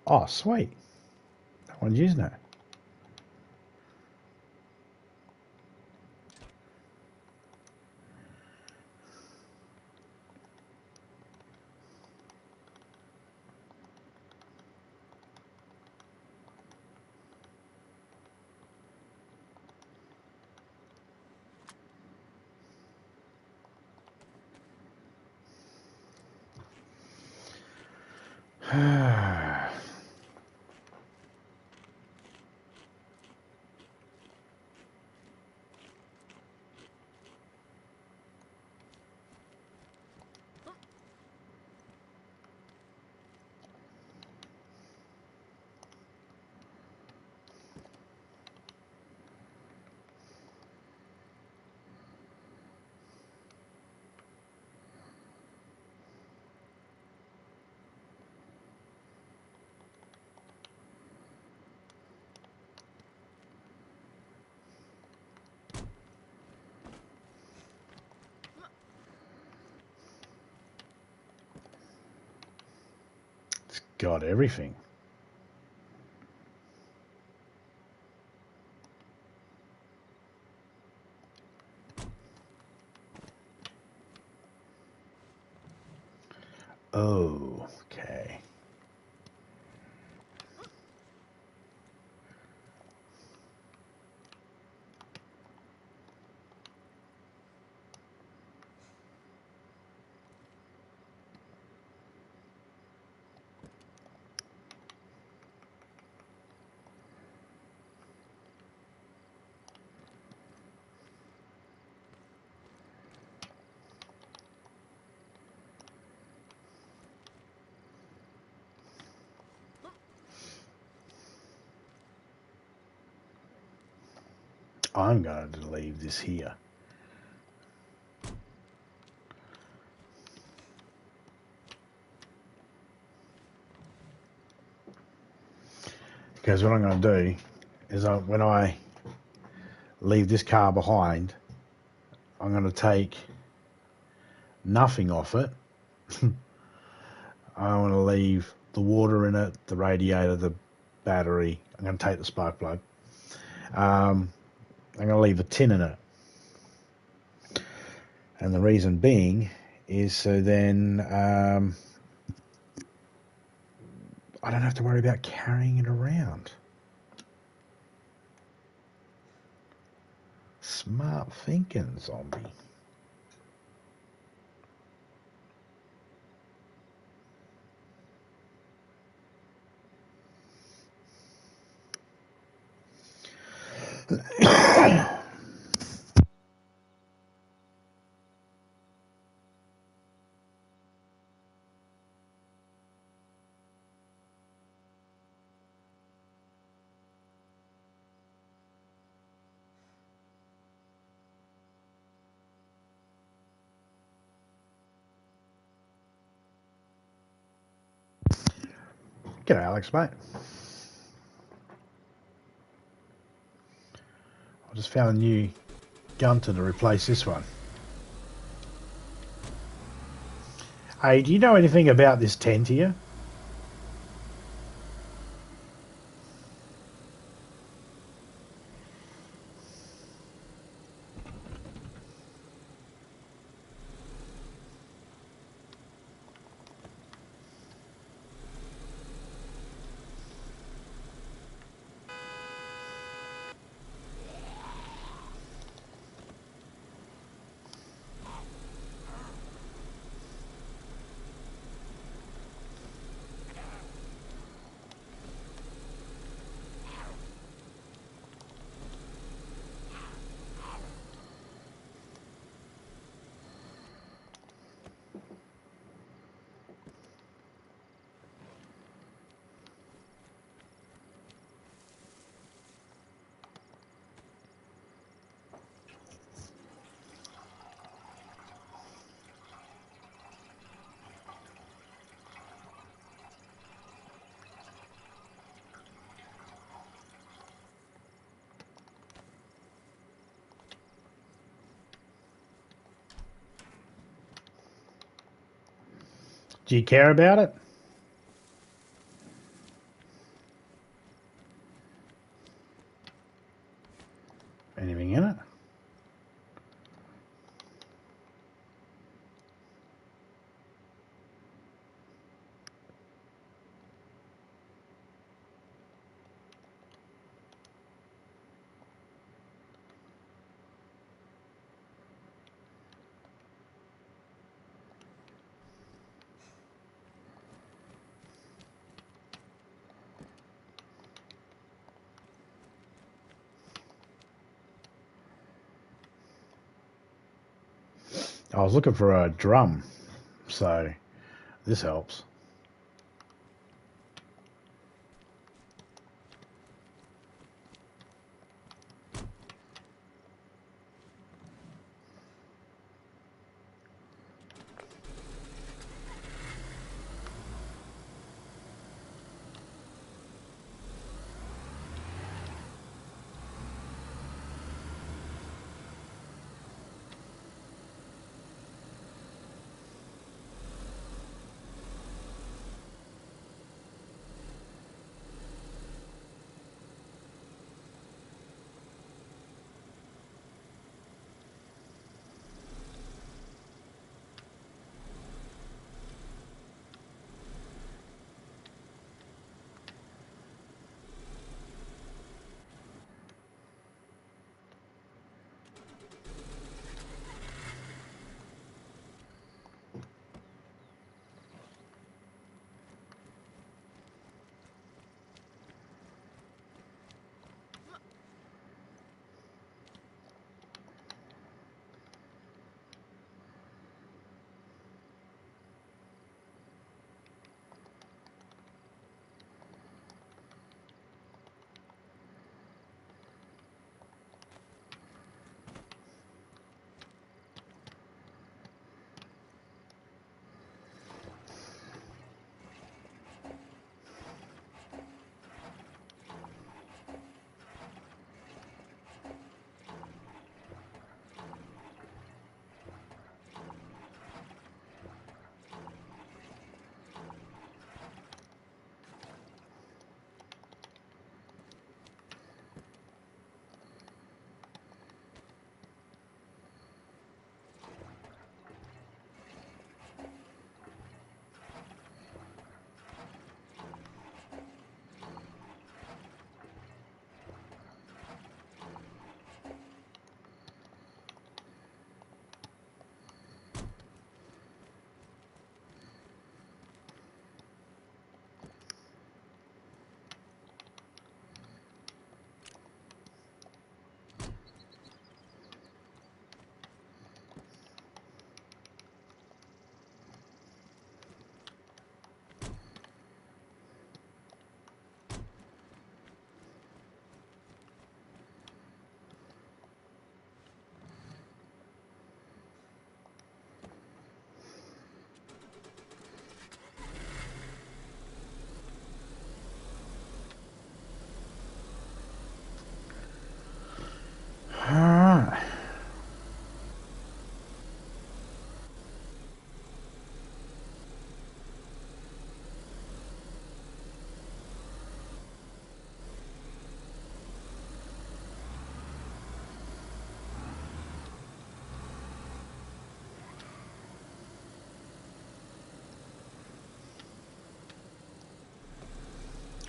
[SPEAKER 1] Oh, sweet. No one's using it. It's got everything. Oh, okay. I'm going to leave this here. Because what I'm going to do is when I leave this car behind, I'm going to take nothing off it. I want to leave the water in it, the radiator, the battery. I'm going to take the spark plug. I'm going to leave a tin in it. And the reason being is so then I don't have to worry about carrying it around. Smart thinking, zombie. G'day, Alex, mate. I just found a new gunter to replace this one. Hey, do you know anything about this tent here? Do you care about it? Anything in it? I was looking for a drum, so this helps. Alright.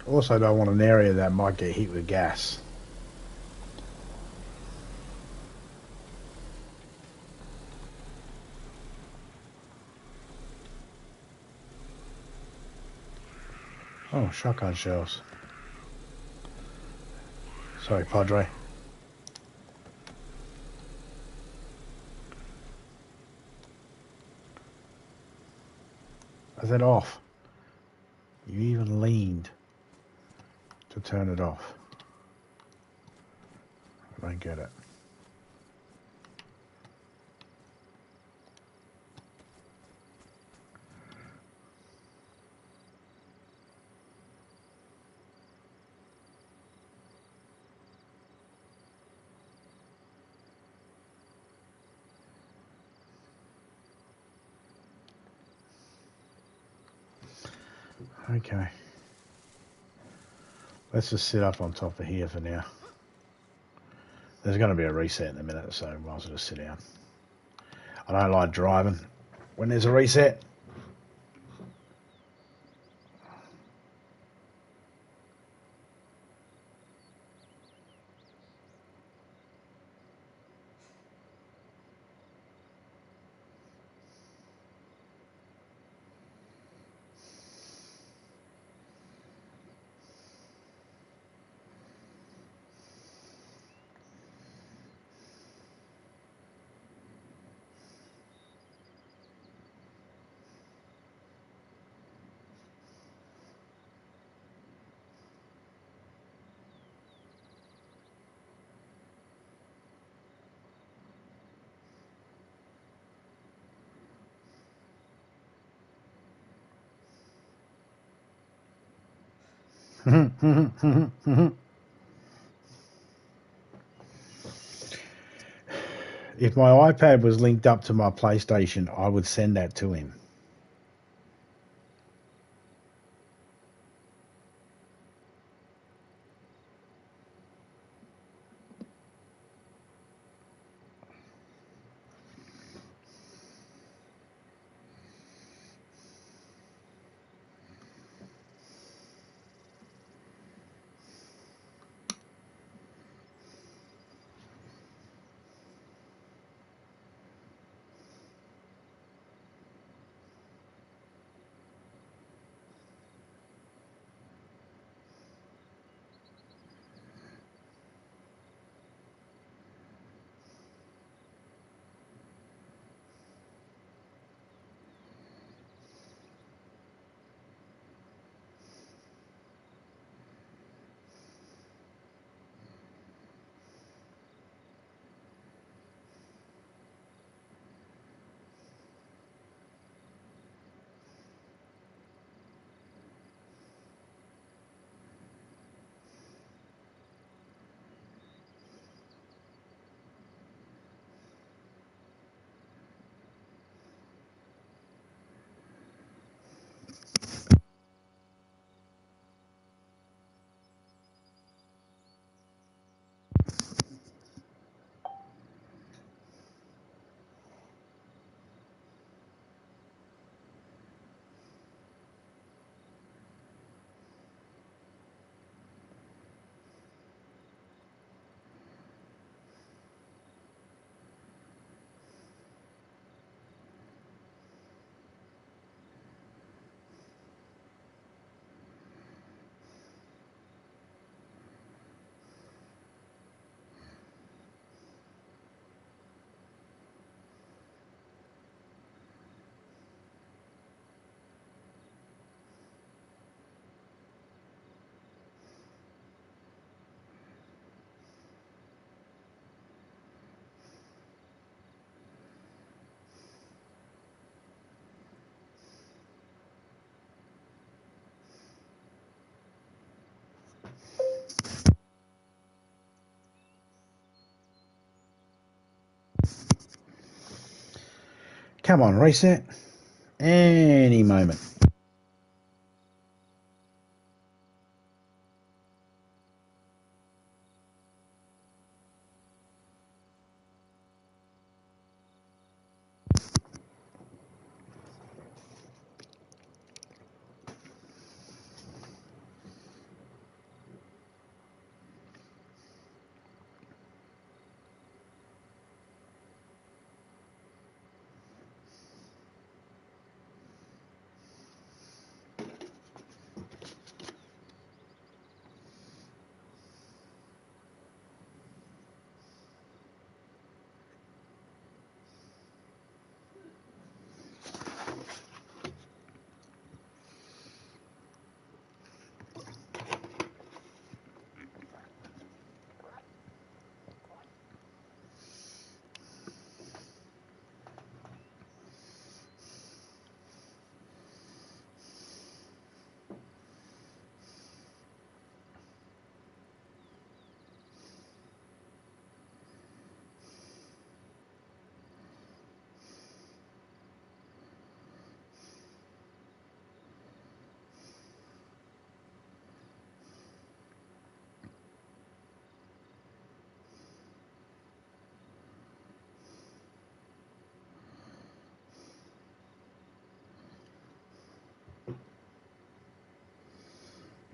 [SPEAKER 1] Also don't want an area that might get hit with gas. Oh, shotgun shells. Sorry, Padre. Is that off? You even leaned to turn it off. I don't get it. Okay. Let's just sit up on top of here for now. There's going to be a reset in a minute, so might as well just sit down. I don't like driving when there's a reset. If my iPad was linked up to my PlayStation, I would send that to him. Come on, reset. Any moment.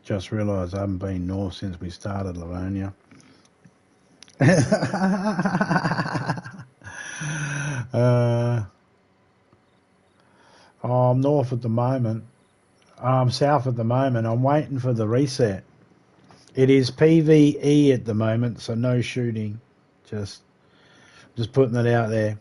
[SPEAKER 1] Just realised I haven't been north since we started Livonia. I'm north at the moment. I'm south at the moment. I'm waiting for the reset. It is PvE at the moment, so no shooting. Just putting it out there.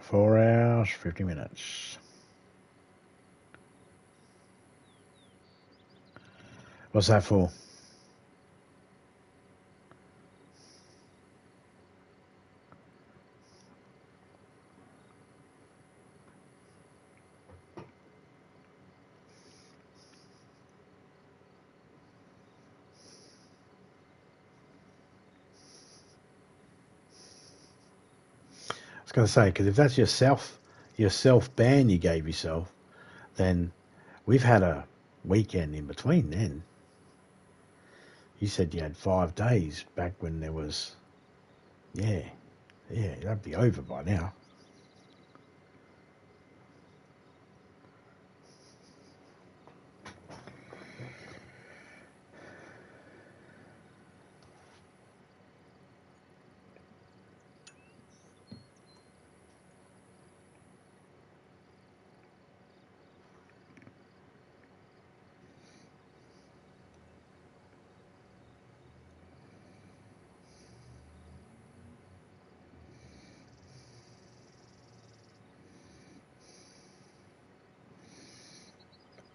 [SPEAKER 1] 4 hours, 50 minutes. What's that for? I was going to say, because if that's your self ban you gave yourself, then we've had a weekend in between then. You said you had 5 days back when there was, yeah, that'd be over by now.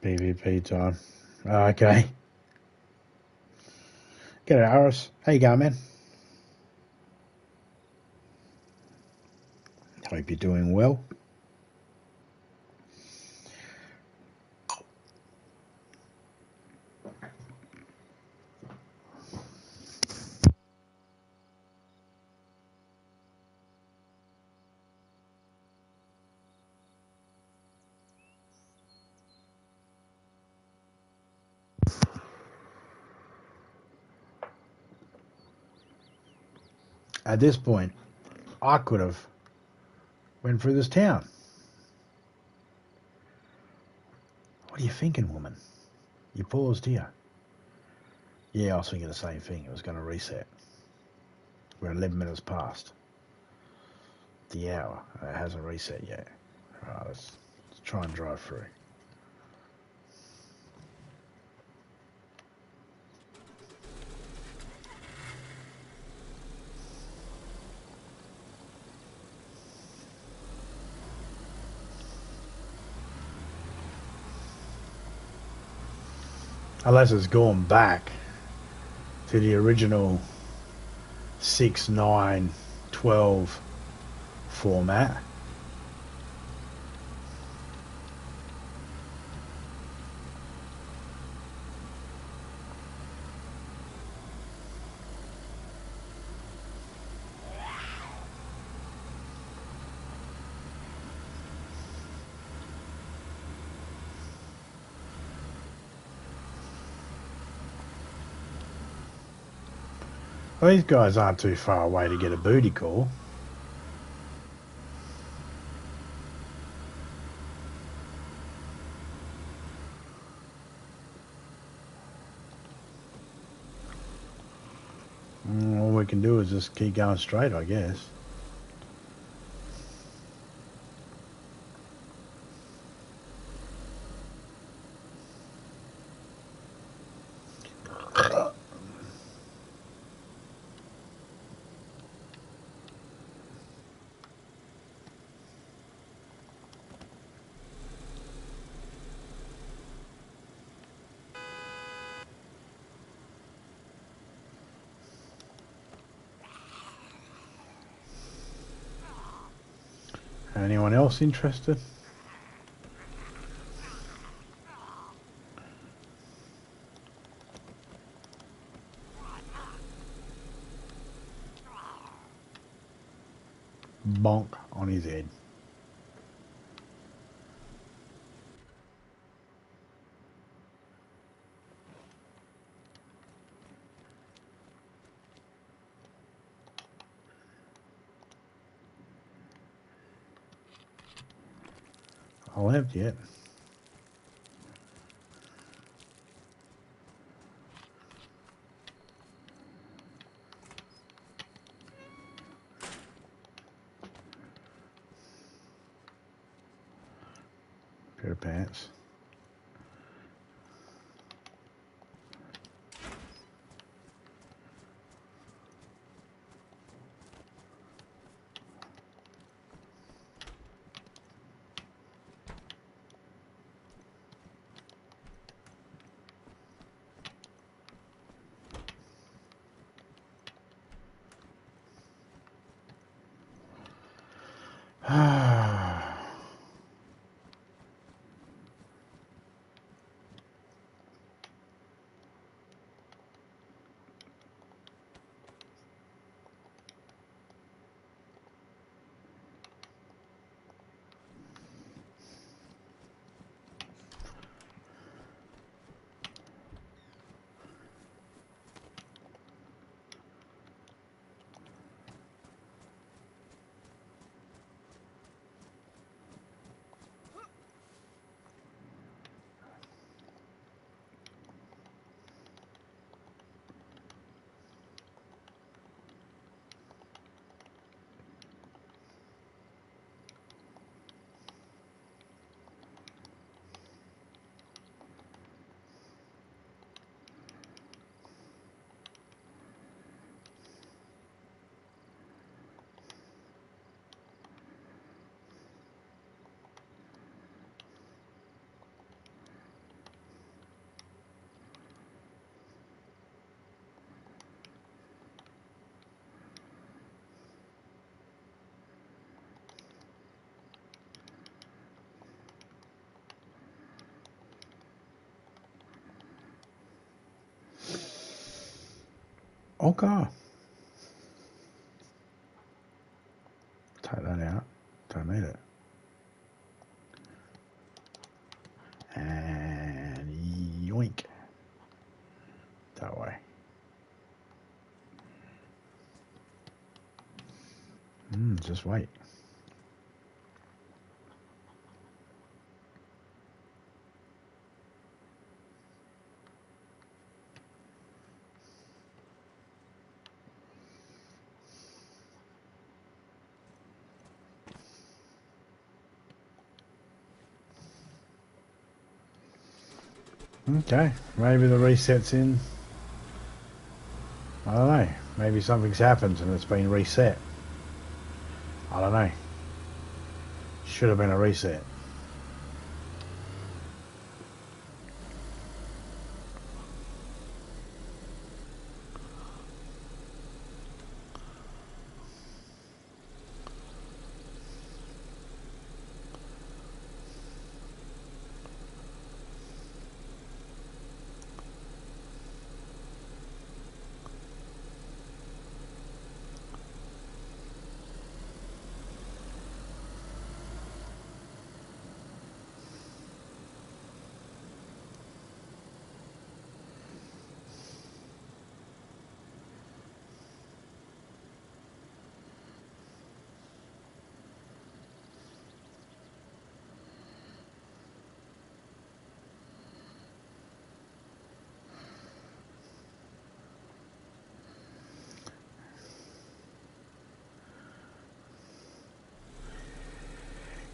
[SPEAKER 1] PvP time. Oh, okay. G'day, Aris. How you going, man? Hope you're doing well. At this point, I could have went through this town. What are you thinking, woman? You paused here. Yeah, I was thinking the same thing. It was going to reset. We're 11 minutes past the hour. It hasn't reset yet. All right, let's try and drive through. Unless it's gone back to the original 6, 9, 12 format. Well, these guys aren't too far away to get a booty call. All we can do is just keep going straight, I guess. Anyone else interested? Bonk on his head. I left yet. Pair of pants. Okay. Take that out. Don't need it. And yoink. That way. Just wait. Okay, maybe the reset's in. I don't know. Maybe something's happened and it's been reset. I don't know. Should have been a reset.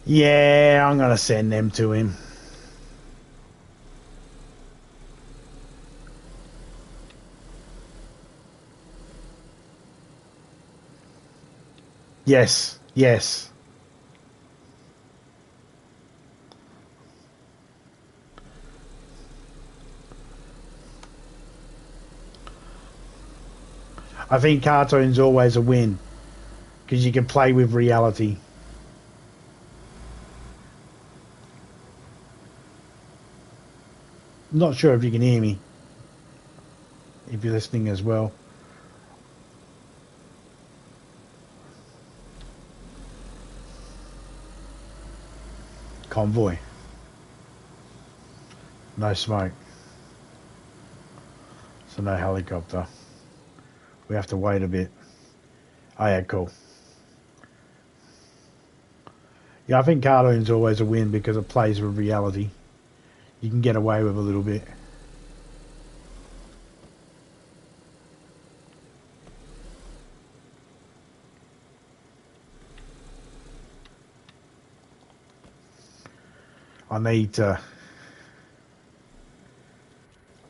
[SPEAKER 1] Yeah, I'm going to send them to him. Yes, yes. I think cartoon's always a win because you can play with reality. Not sure if you can hear me, if you're listening as well. Convoy. No smoke. So no helicopter. We have to wait a bit. Oh yeah, cool. Yeah, I think cartoon's always a win because it plays with reality. You can get away with a little bit. I need to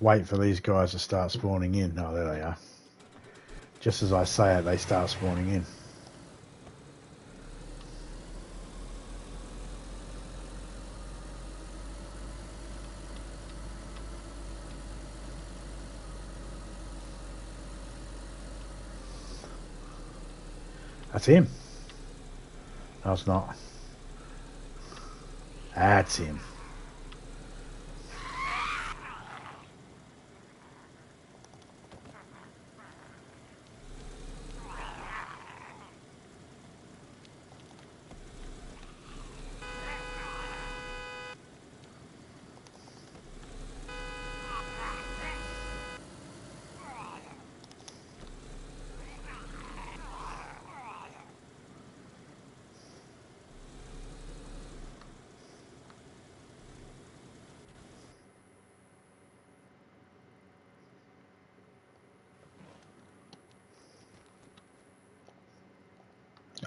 [SPEAKER 1] wait for these guys to start spawning in. Oh, there they are. Just as I say it, they start spawning in. That's him. No, it's not. That's him.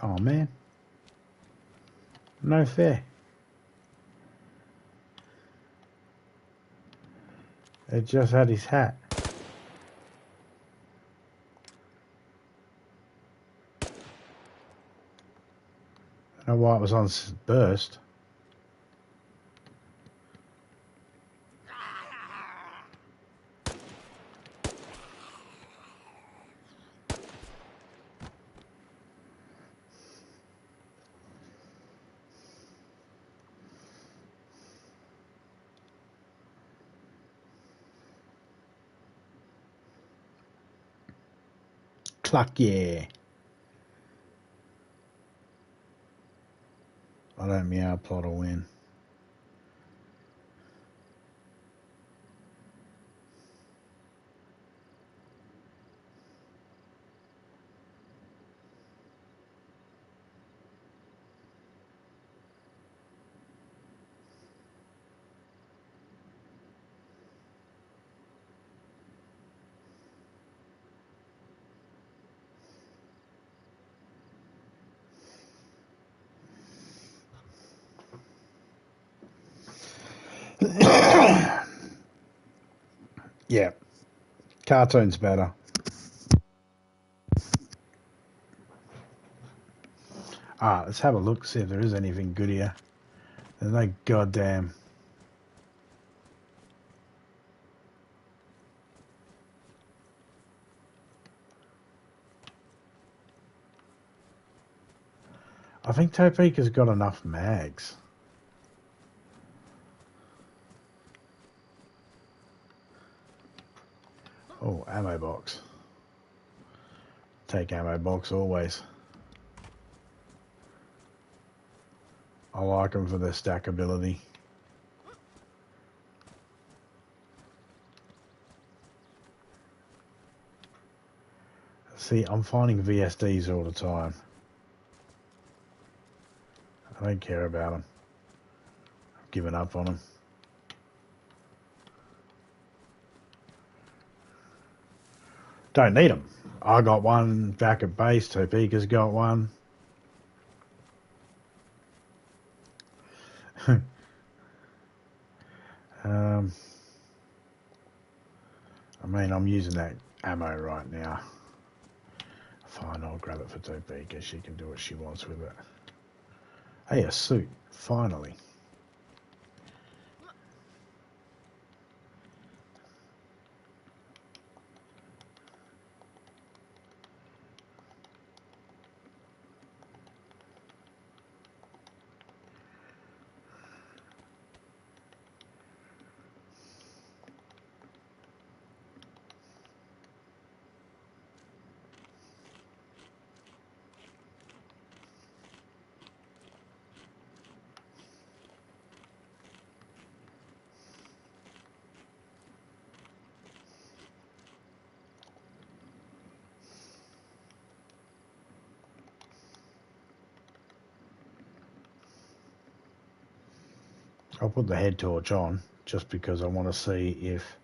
[SPEAKER 1] Oh man. No fair. It just had his hat. I don't know why it was on burst. Cluck, yeah. I don't meow plot or win. Yeah, cartoon's better. Let's have a look, see if there is anything good here. There's no goddamn... I think Topeka's got enough mags. Oh, ammo box. Take ammo box always. I like them for their stackability. See, I'm finding VSDs all the time. I don't care about them. I've given up on them. Don't need them. I got one back at base. Topeka's got one. I mean, I'm using that ammo right now. Fine, I'll grab it for Topeka. She can do what she wants with it. Hey, a suit. Finally. I'll put the head torch on just because I want to see if,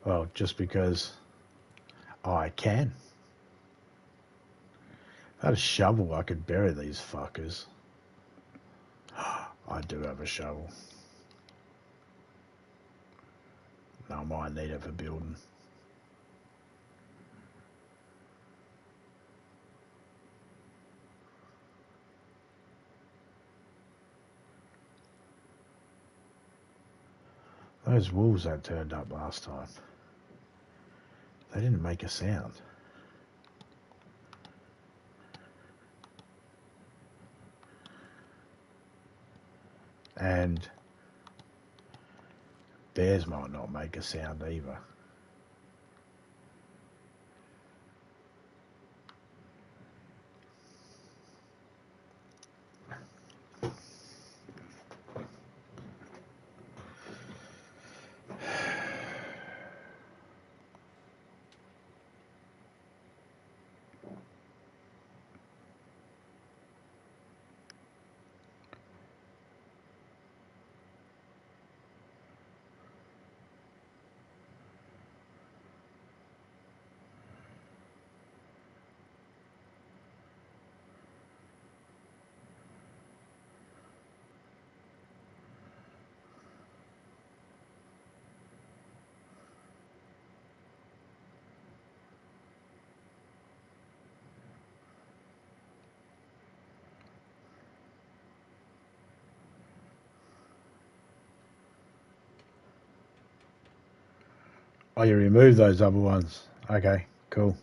[SPEAKER 1] well, just because I can. If I had a shovel, I could bury these fuckers. I do have a shovel. No, I might need it for building. Those wolves that turned up last time, they didn't make a sound. And bears might not make a sound either. Oh, you removed those other ones. Okay, cool.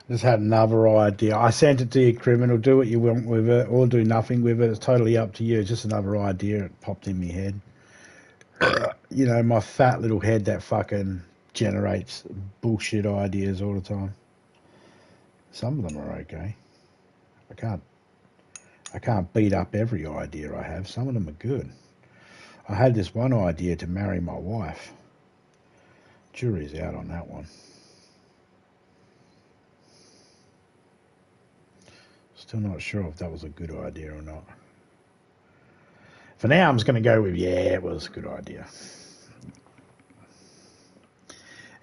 [SPEAKER 1] Just had another idea. I sent it to you, criminal. Do what you want with it, or do nothing with it. It's totally up to you. It's just another idea. It popped in my head. You know, my fat little head that fucking generates bullshit ideas all the time. Some of them are okay. I can't beat up every idea I have. Some of them are good. I had this one idea to marry my wife. Jury's out on that one. Still not sure if that was a good idea or not. For now, I'm just going to go with, yeah, it was a good idea.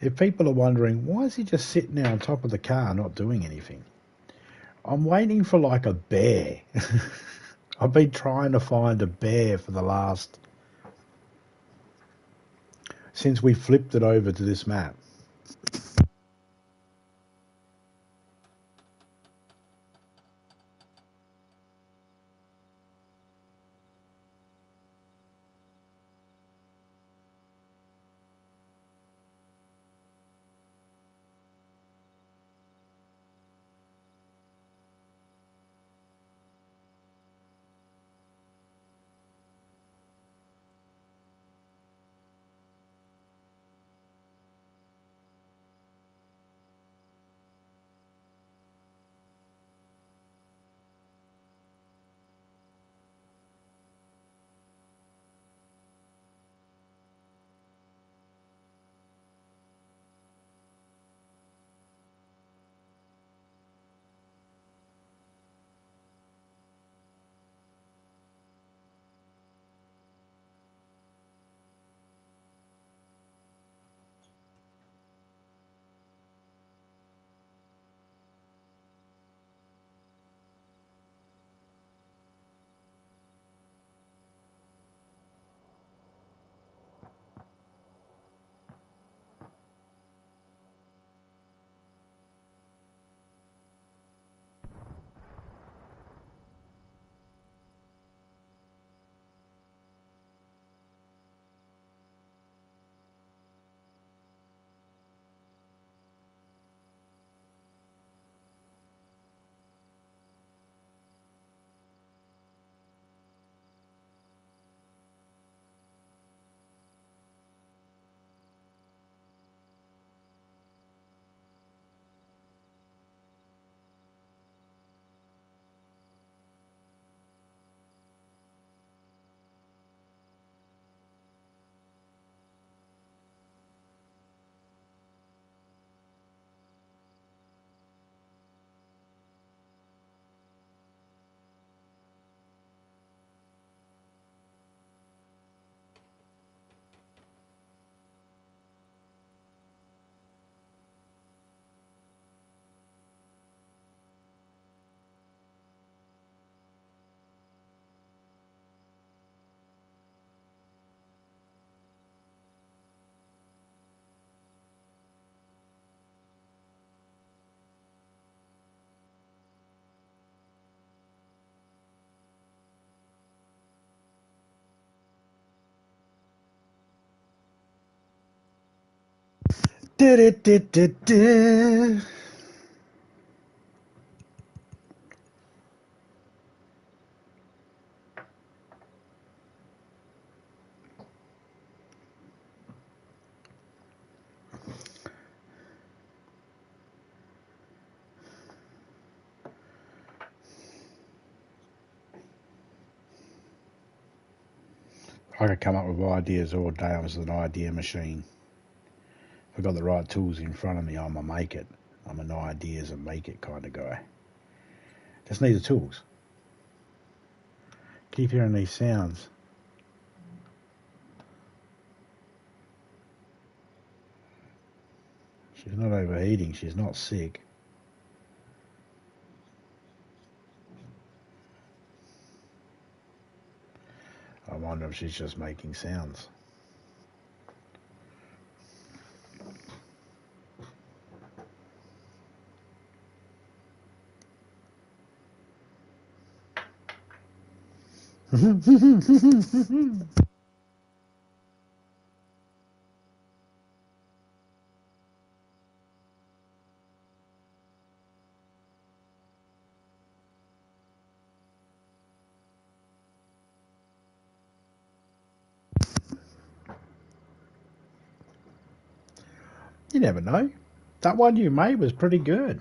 [SPEAKER 1] If people are wondering, why is he just sitting there on top of the car not doing anything? I'm waiting for like a bear. I've been trying to find a bear for the last... since we flipped it over to this map. I could come up with ideas all day. I was an idea machine. If I got the right tools in front of me, I'm a make it. I'm an ideas and make it kind of guy. Just need the tools. Keep hearing these sounds. She's not overheating. She's not sick. I wonder if she's just making sounds. You never know. That one you made was pretty good.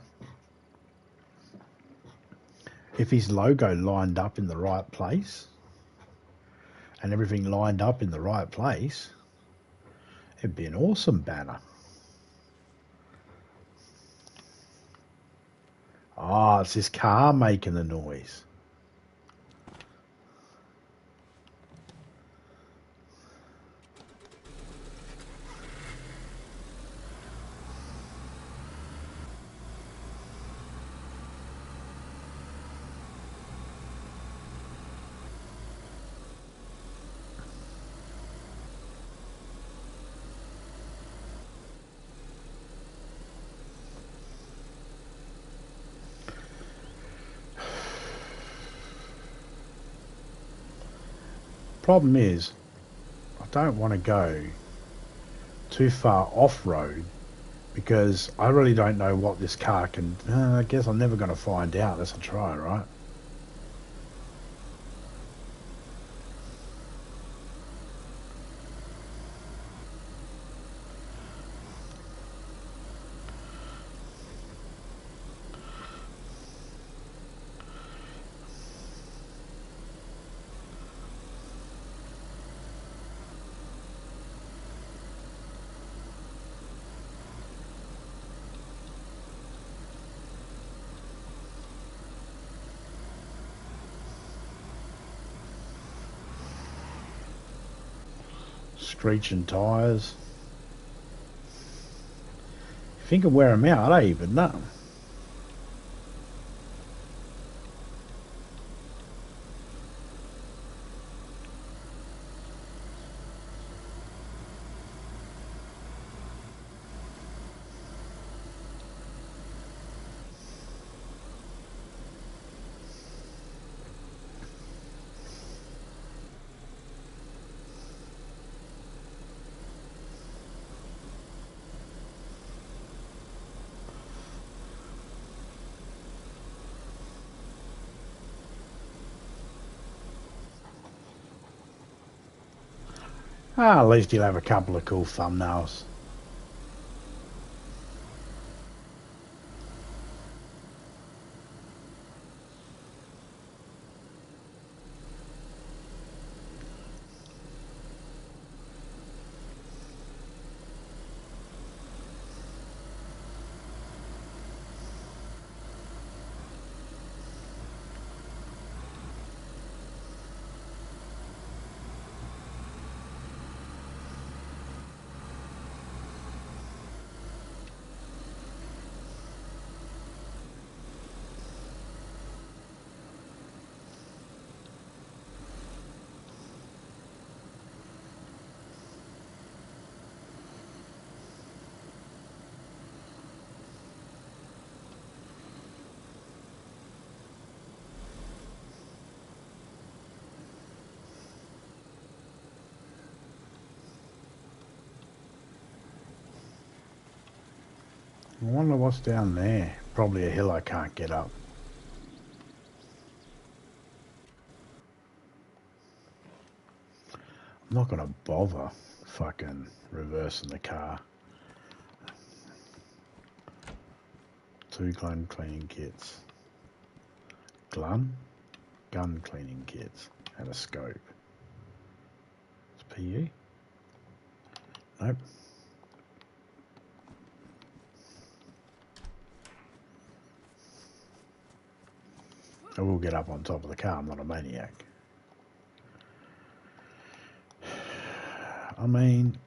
[SPEAKER 1] If his logo lined up in the right place and everything lined up in the right place, it'd be an awesome banner. Ah, it's this car making the noise. Problem is, I don't want to go too far off-road because I really don't know what this car can... I guess I'm never going to find out unless I try, right? Screeching tyres. If you can wear them out, I even know. Ah, at least you'll have a couple of cool thumbnails. I wonder what's down there. Probably a hill I can't get up. I'm not going to bother fucking reversing the car. 2 gun cleaning kits. Gun cleaning kits. And a scope. It's PE? Nope. I will get up on top of the car. I'm not a maniac. I mean...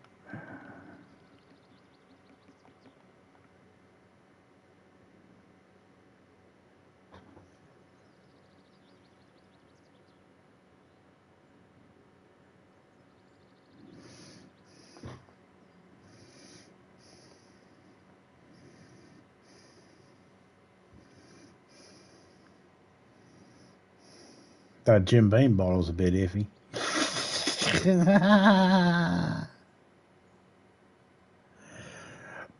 [SPEAKER 1] That Jim Beam bottle's a bit iffy.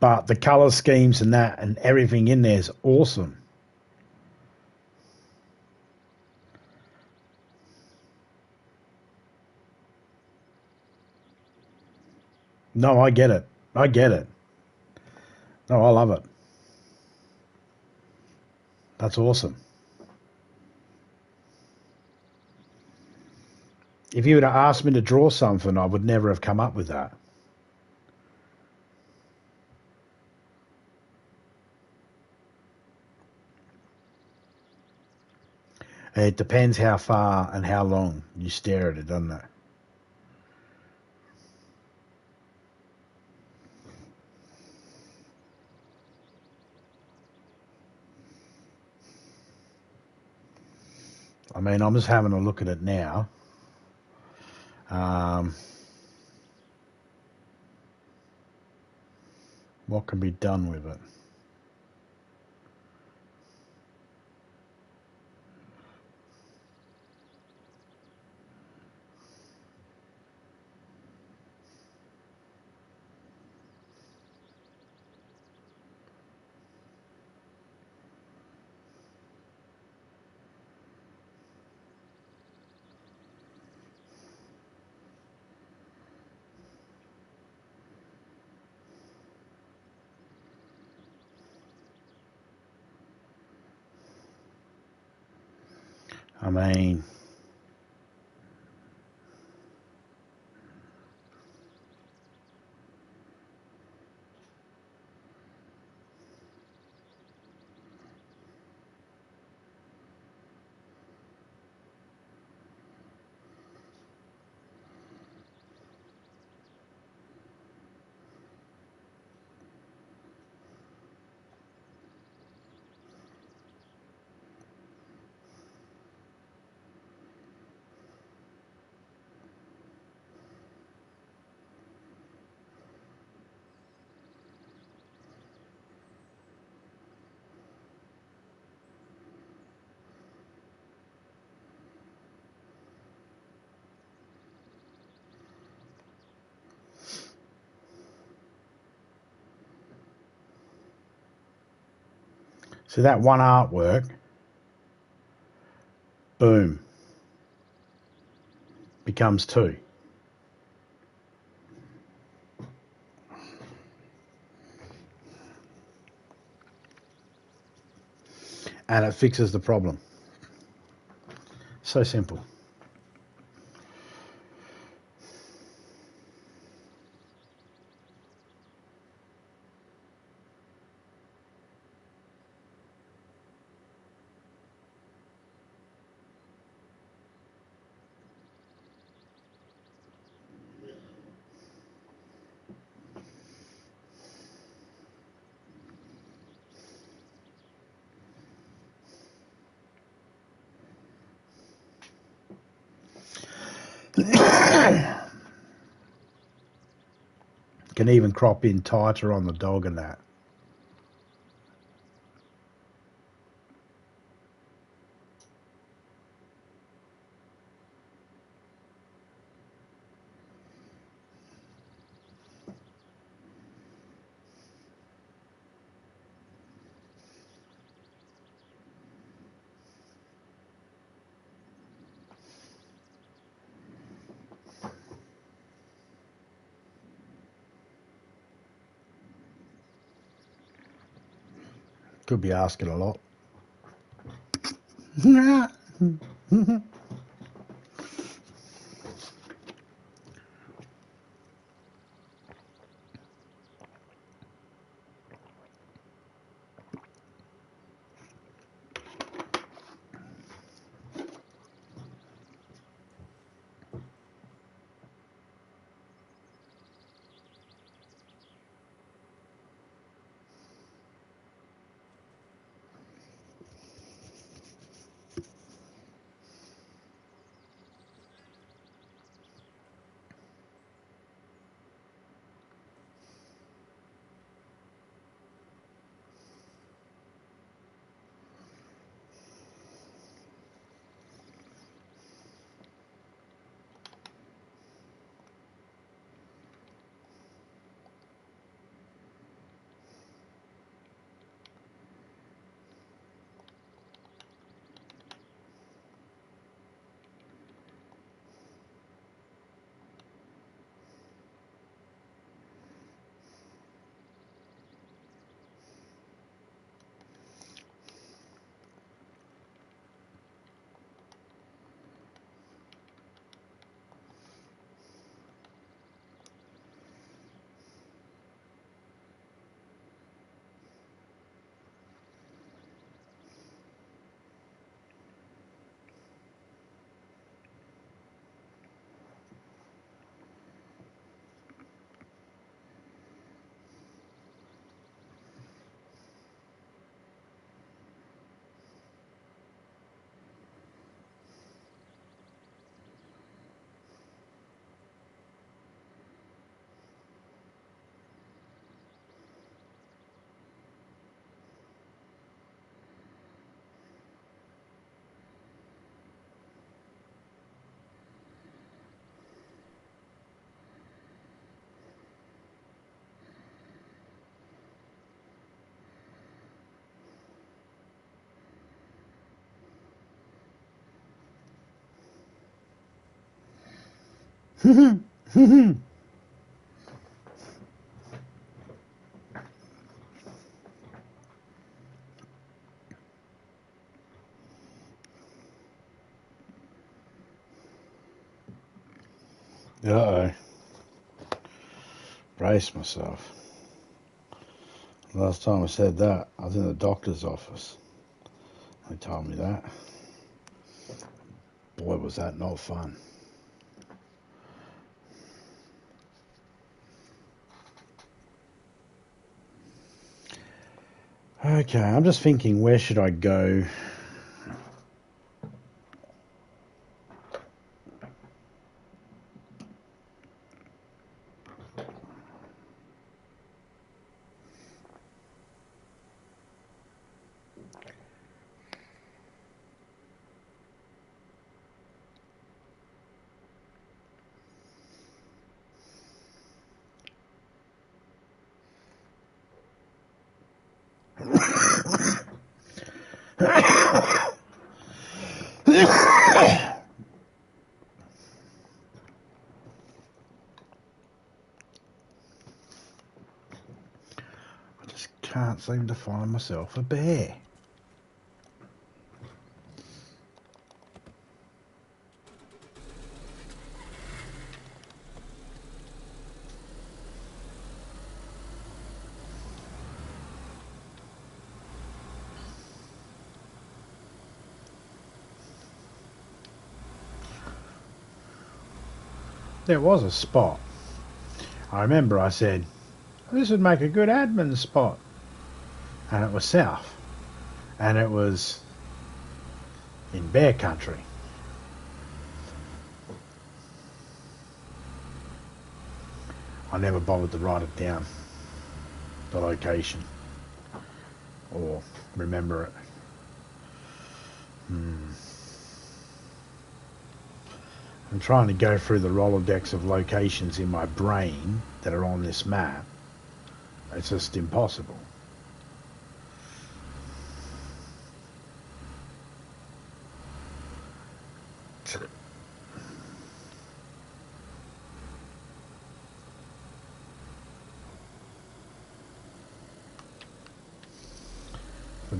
[SPEAKER 1] But the colour schemes and that and everything in there is awesome. No, I get it. I get it. No, I love it. That's awesome. If you would have asked me to draw something, I would never have come up with that. It depends how far and how long you stare at it, doesn't it? I mean, I'm just having a look at it now. What can be done with it? I mean, so that one artwork, boom, becomes 2. And it fixes the problem. So simple. Can even crop in tighter on the dog and that. Could be asking a lot. Uh-oh. Brace myself. Last time I said that, I was in the doctor's office. They told me that. Boy, was that not fun. Okay, I'm just thinking, where should I go? Can't seem to find myself a bear. There was a spot. I remember I said, this would make a good admin spot. And it was south. And it was in bear country. I never bothered to write it down, the location, or remember it. I'm trying to go through the Rolodex of locations in my brain that are on this map. It's just impossible.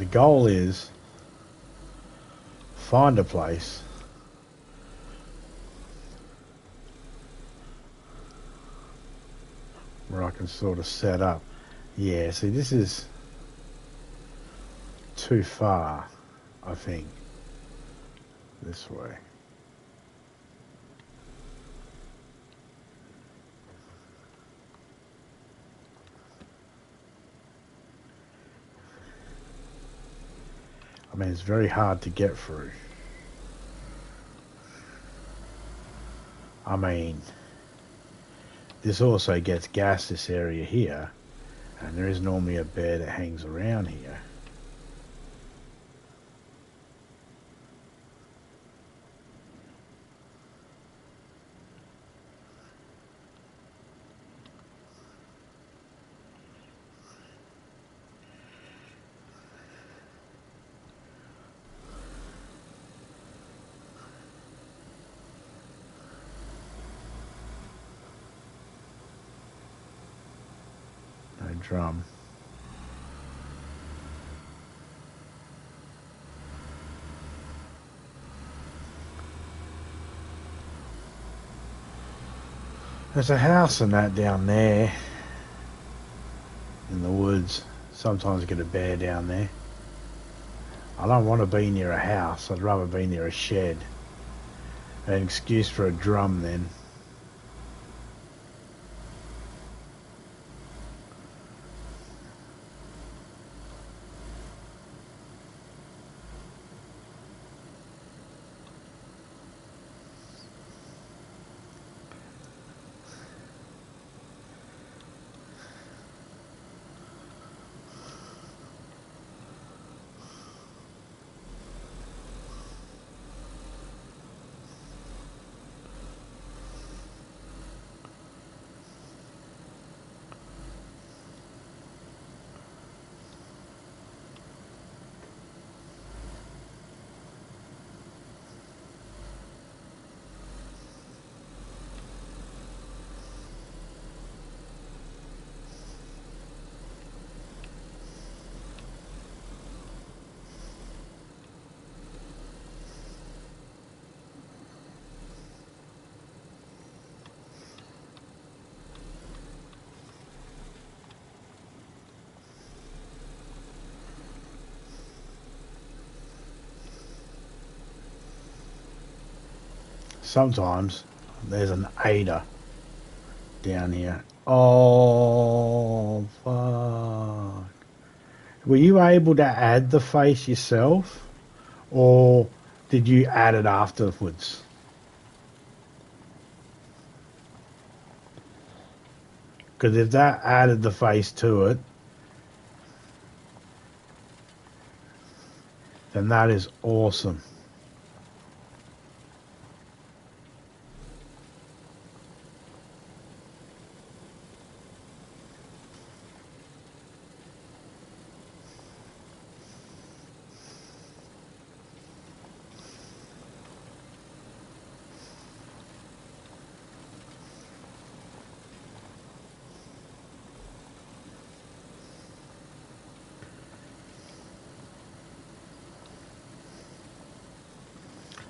[SPEAKER 1] goal is find a place where I can sort of set up. Yeah, see, this is too far, I think, this way. I mean, it's very hard to get through. I mean, this also gets gas, this area here, and there is normally a bear that hangs around here. No drum. There's a house and that down there in the woods. Sometimes I get a bear down there. I don't want to be near a house. I'd rather be near a shed. An excuse for a drum then. Sometimes there's an aider down here. Oh, fuck. Were you able to add the face yourself? Or did you add it afterwards? Because if that added the face to it, then that is awesome.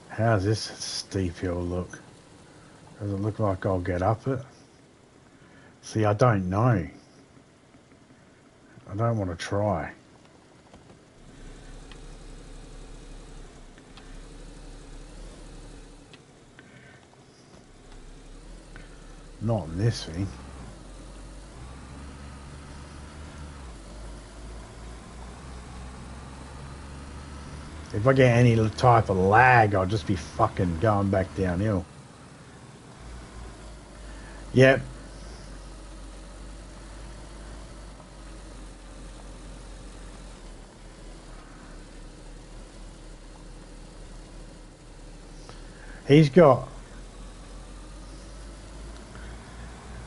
[SPEAKER 1] How's this steep hill look? Does it look like I'll get up it? See, I don't know. I don't want to try. Not in this thing. If I get any type of lag, I'll just be fucking going back downhill. Yep. He's got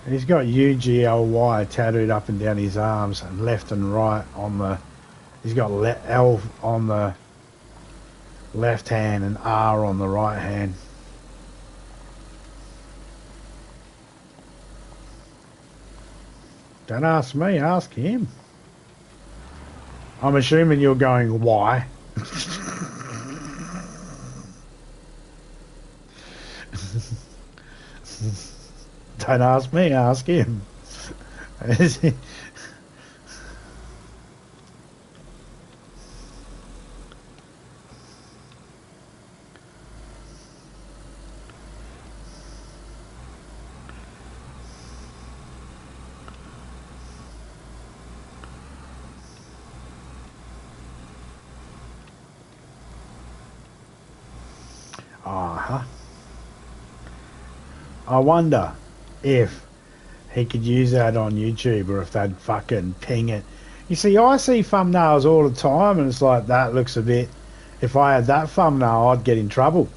[SPEAKER 1] UGLY tattooed up and down his arms and left and right on the. He's got L on the left hand and R on the right hand. Don't ask me, ask him. I'm assuming you're going, why? Don't ask me, ask him. Uh-huh. I wonder if he could use that on YouTube or if they'd fucking ping it. You see, I see thumbnails all the time and it's like, that looks a bit... If I had that thumbnail, I'd get in trouble.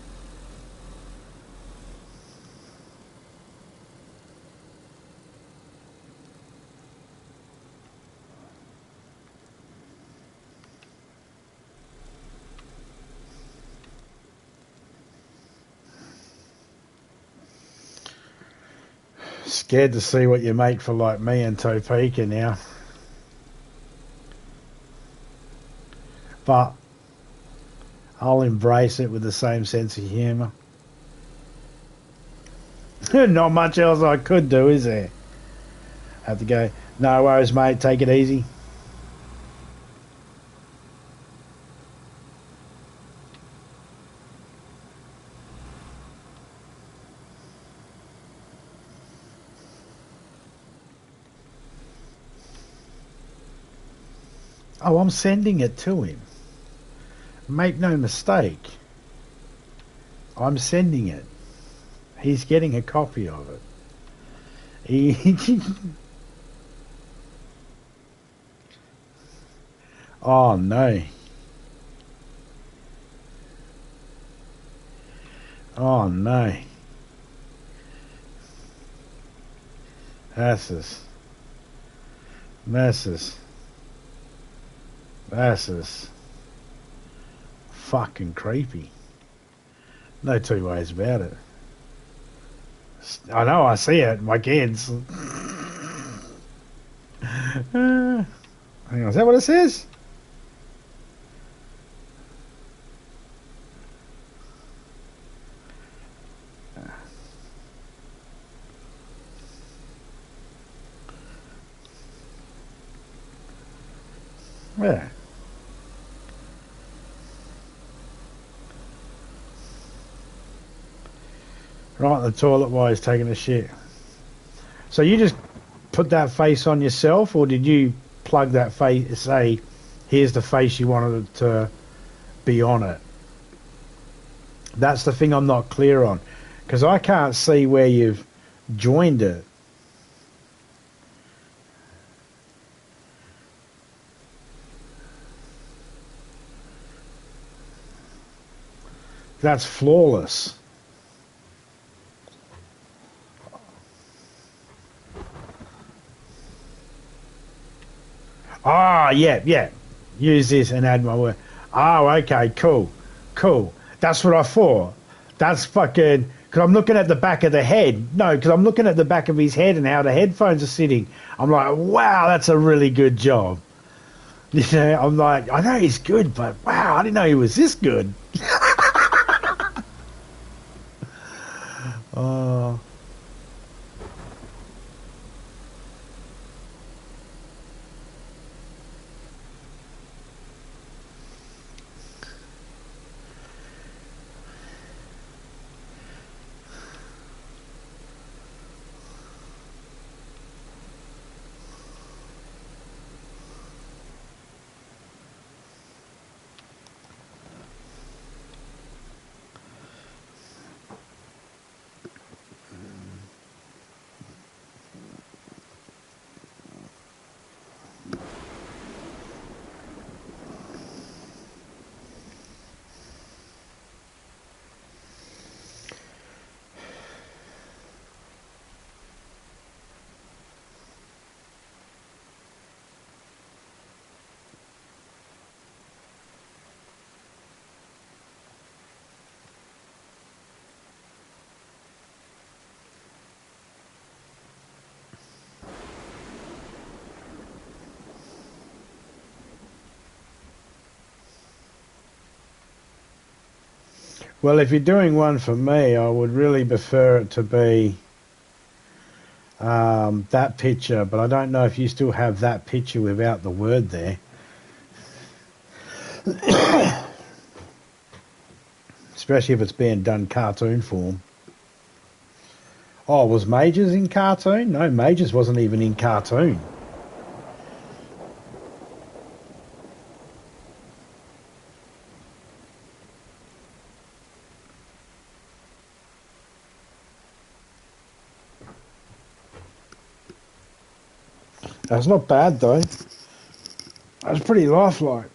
[SPEAKER 1] Scared to see what you make for like me and Topeka now. But I'll embrace it with the same sense of humour. Not much else I could do, is there? Have to go, no worries, mate, take it easy. Oh, I'm sending it to him. Make no mistake. I'm sending it. He's getting a copy of it. Oh, no. Oh, no. This is fucking creepy. No two ways about it. I know, I see it, my kids. Hang on, is that what it says? Yeah. Right in the toilet while he's taking a shit. So you just put that face on yourself, or did you plug that face, say, here's the face you wanted it to be on it? That's the thing I'm not clear on, because I can't see where you've joined it. That's flawless. Ah, yeah. Use this and add my word. Oh, okay, cool. That's what I thought. That's fucking... Because I'm looking at the back of the head. No, because I'm looking at the back of his head and how the headphones are sitting. I'm like, wow, that's a really good job. You know, I'm like, I know he's good, but wow, I didn't know he was this good. Oh... Well, if you're doing one for me, I would really prefer it to be that picture, but I don't know if you still have that picture without the word there. Especially if it's being done cartoon form. Oh, was Majors in cartoon? No, Majors wasn't even in cartoon. That's not bad though. That's pretty lifelike.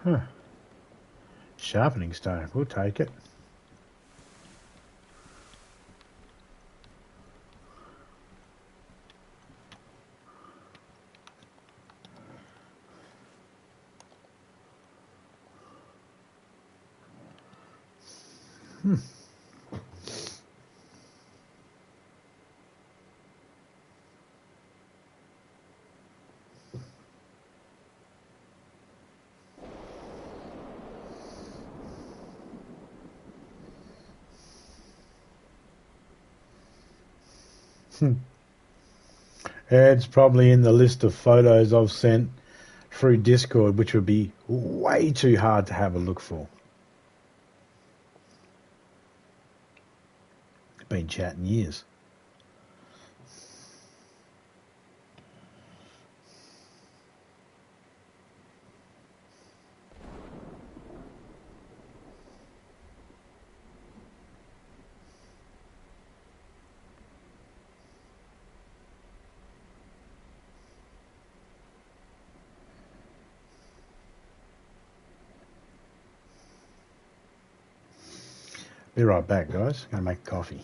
[SPEAKER 1] Huh. Sharpening stone. We'll take it. It's probably in the list of photos I've sent through Discord, which would be way too hard to have a look for. Been chatting years. Be right back, guys. Gonna make coffee.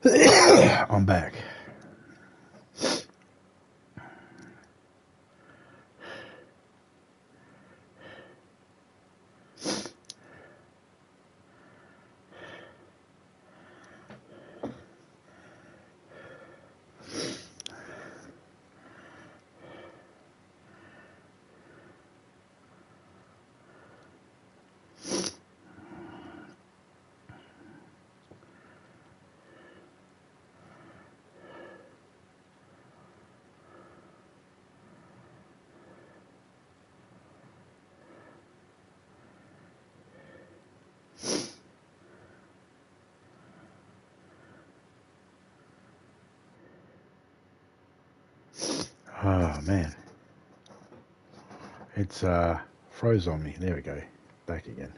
[SPEAKER 1] I'm back. Oh man, it's froze on me. There we go, back again.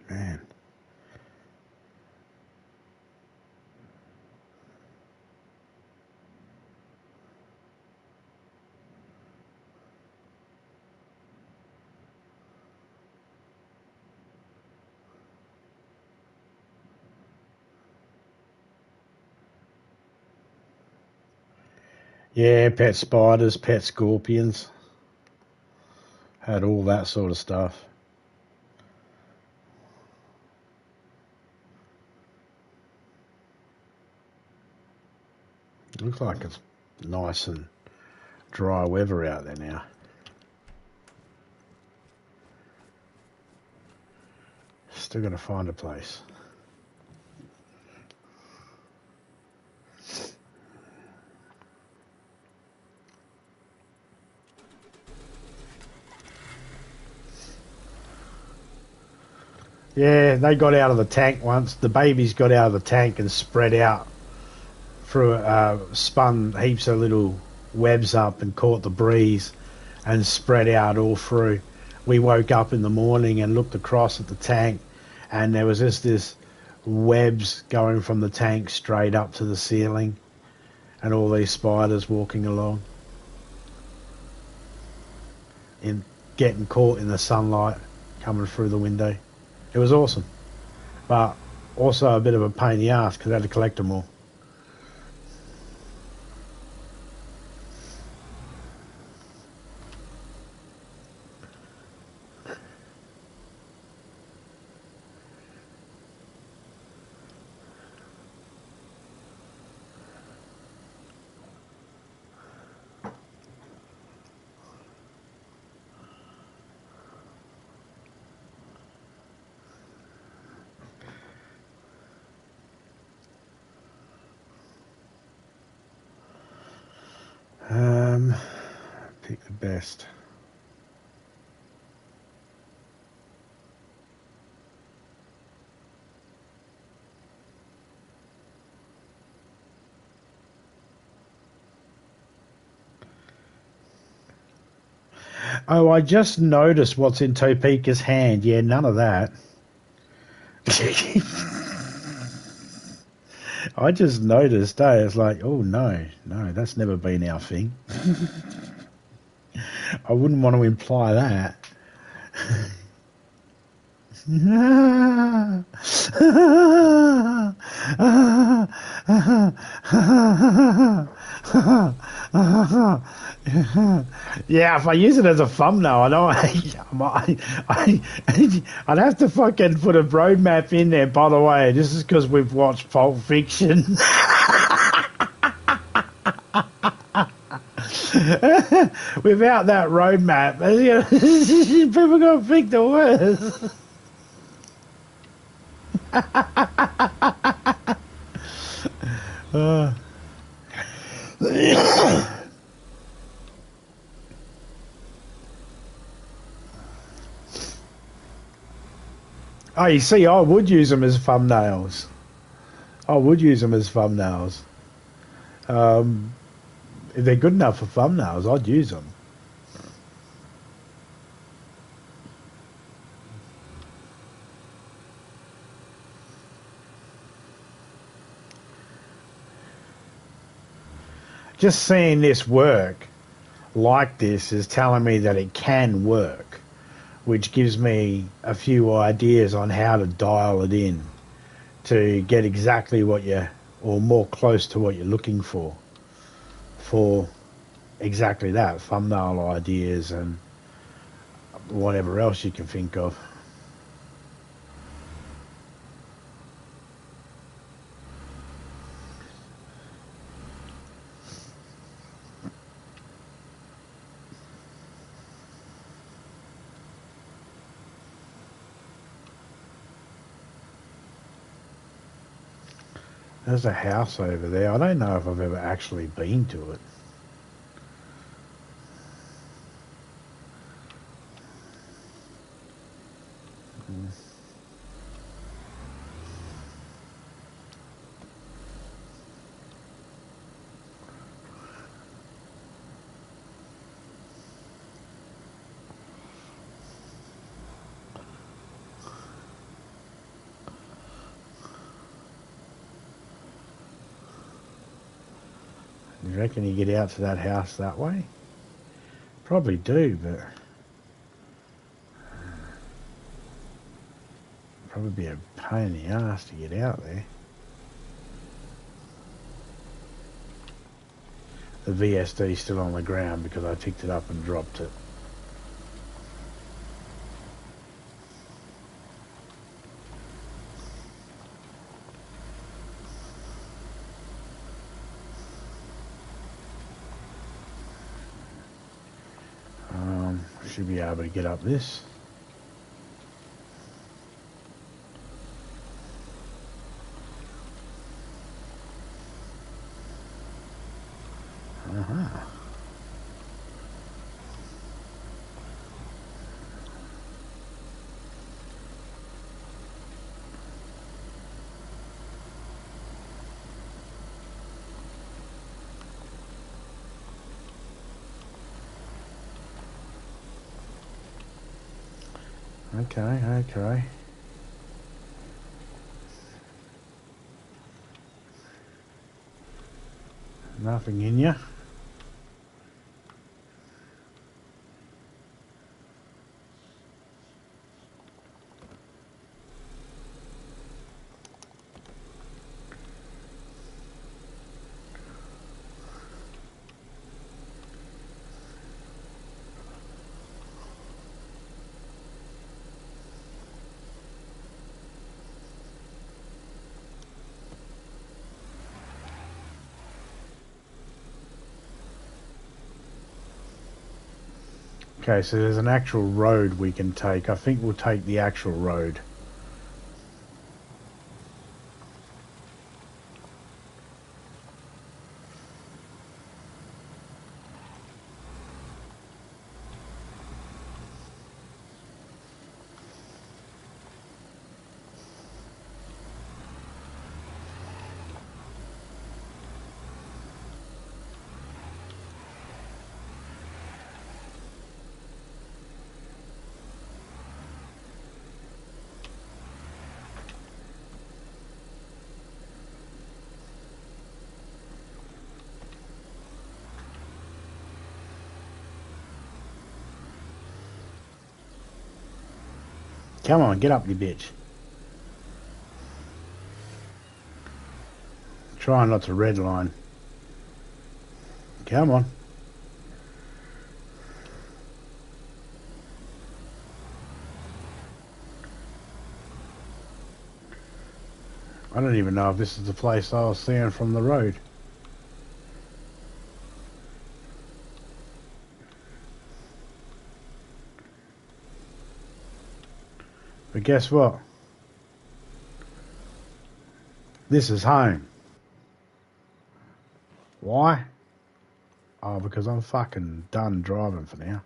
[SPEAKER 1] Man. Yeah, pet spiders, pet scorpions, had all that sort of stuff. Looks like it's nice and dry weather out there now. Still got to find a place. Yeah, they got out of the tank once. The babies got out of the tank and spread out through, spun heaps of little webs up and caught the breeze and spread out all through. We woke up in the morning and looked across at the tank, and there was just this webs going from the tank straight up to the ceiling, and all these spiders walking along, in getting caught in the sunlight coming through the window. It was awesome, but also a bit of a pain in the ass because I had to collect them all. best. Oh, I just noticed what's in Topeka's hand. Yeah, none of that. I just noticed, it's like, oh no, that's never been our thing. I wouldn't want to imply that. Yeah, if I use it as a thumbnail, I know I'd have to fucking put a roadmap in there. By the way, this is because we've watched Pulp Fiction. Without that roadmap, people gonna think the worst. Oh, you see, I would use them as thumbnails. If they're good enough for thumbnails, I'd use them. Just seeing this work like this is telling me that it can work, which gives me a few ideas on how to dial it in to get exactly what or more close to what you're looking for exactly that, thumbnail ideas and whatever else you can think of. There's a house over there. I don't know if I've ever actually been to it. You reckon you get out to that house that way? Probably do, but probably be a pain in the ass to get out there. The VSD's still on the ground because I picked it up and dropped it. Should be able to get up this. Okay. Nothing in you. Okay, so there's an actual road we can take. I think we'll take the actual road. Come on, get up, you bitch. Try not to redline. Come on. I don't even know if this is the place I was seeing from the road. But guess what? This is home. Why? Oh, because I'm fucking done driving for now.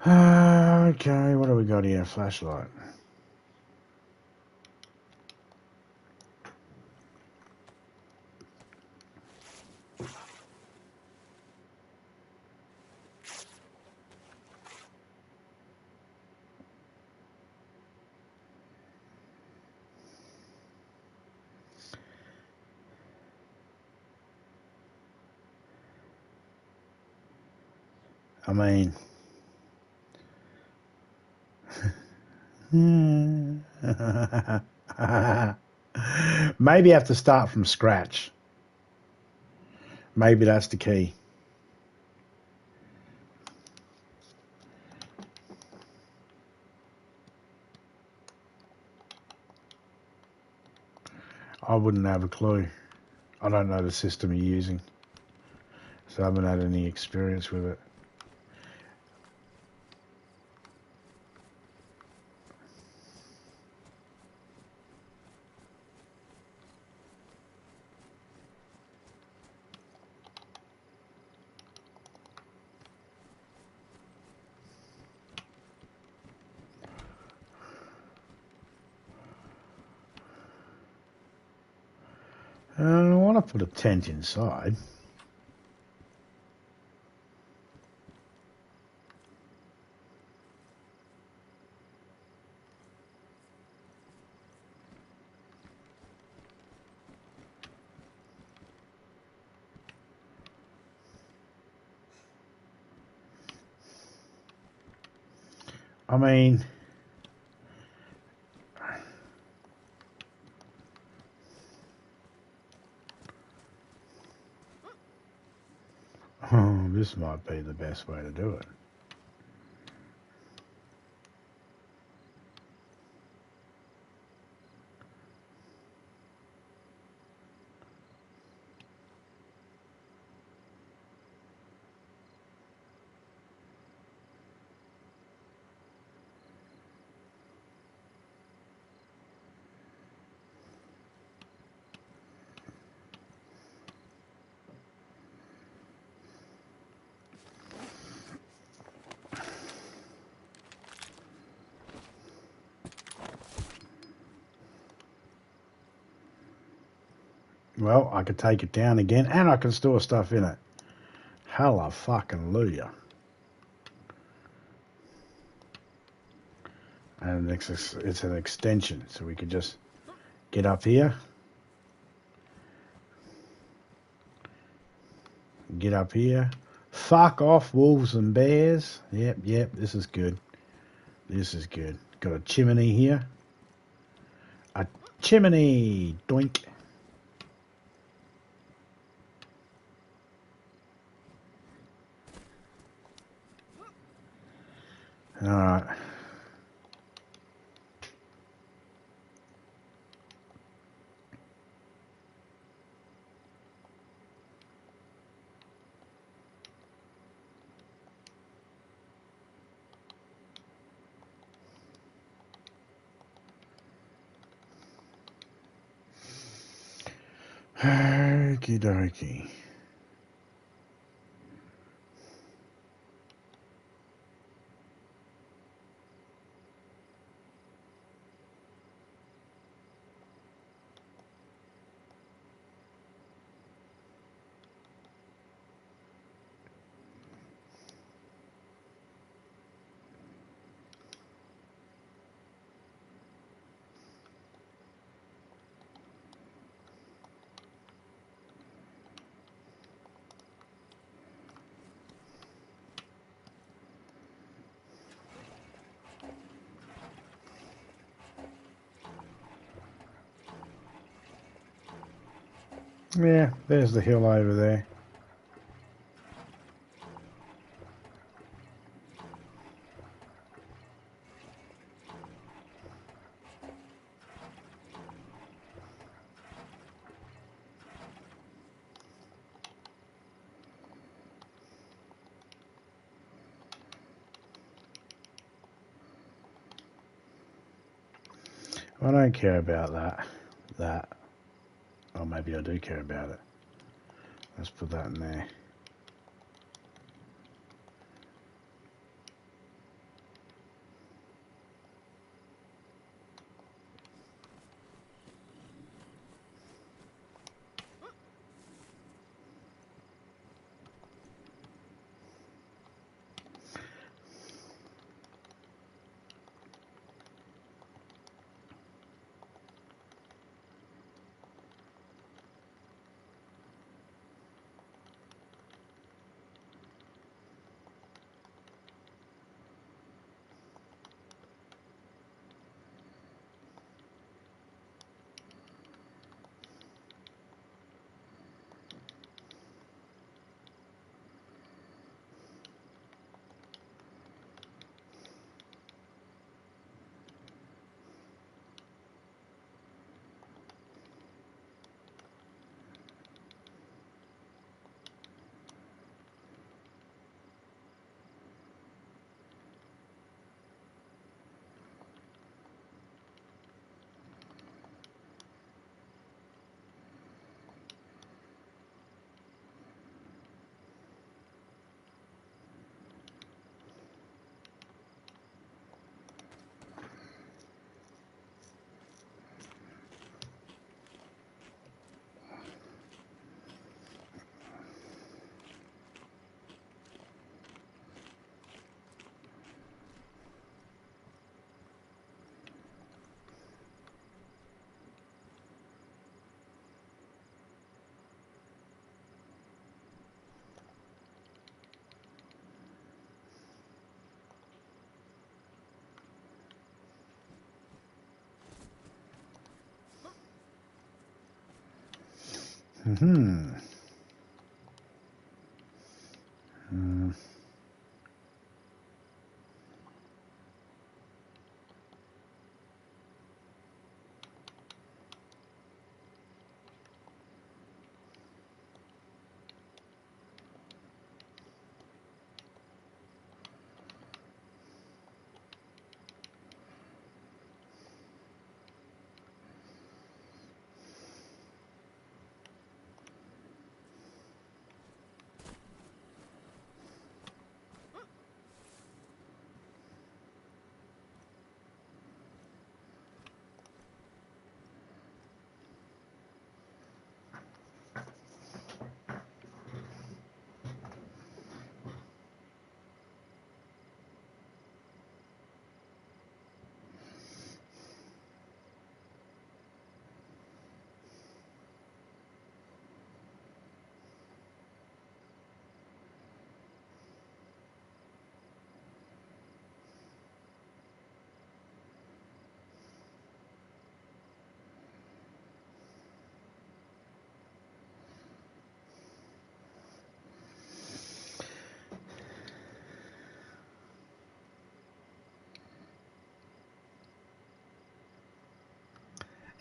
[SPEAKER 1] Okay, what do we got here? Flashlight. I mean... Maybe I have to start from scratch. Maybe that's the key. I wouldn't have a clue. I don't know the system you're using, so I haven't had any experience with it. I want to put a tent inside. I mean... Oh, this might be the best way to do it. Well, I could take it down again, and I can store stuff in it. Hallelujah. And it's an extension, so we could just get up here. Get up here. Fuck off, wolves and bears. Yep, this is good. This is good. Got a chimney here. A chimney! Doink. Alright. Okie dokie. Yeah, there's the hill over there. I don't care about that. Or maybe I do care about it. Let's put that in there. Hmm.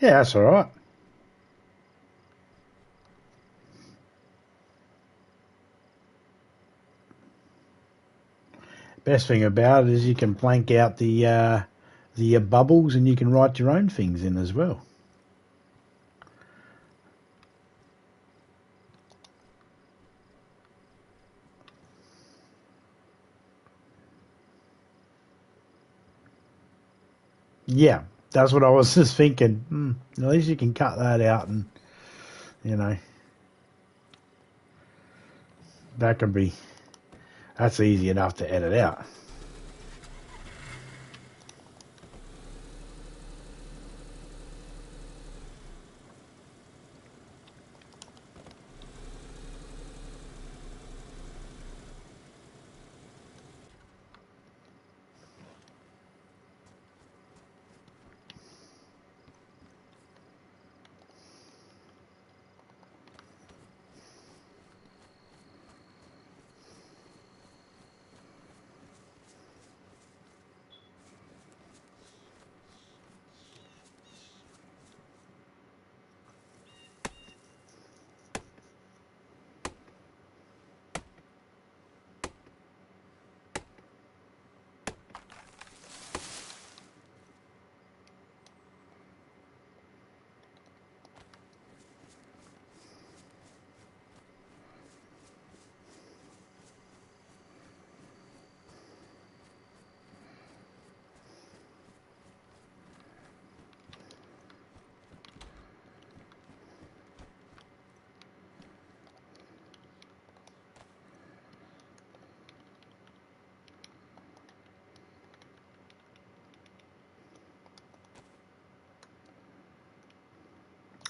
[SPEAKER 1] Yeah, that's all right. Best thing about it is you can plank out the bubbles and you can write your own things in as well. Yeah, that's what I was just thinking. At least you can cut that out, and you know that can be that's easy enough to edit out.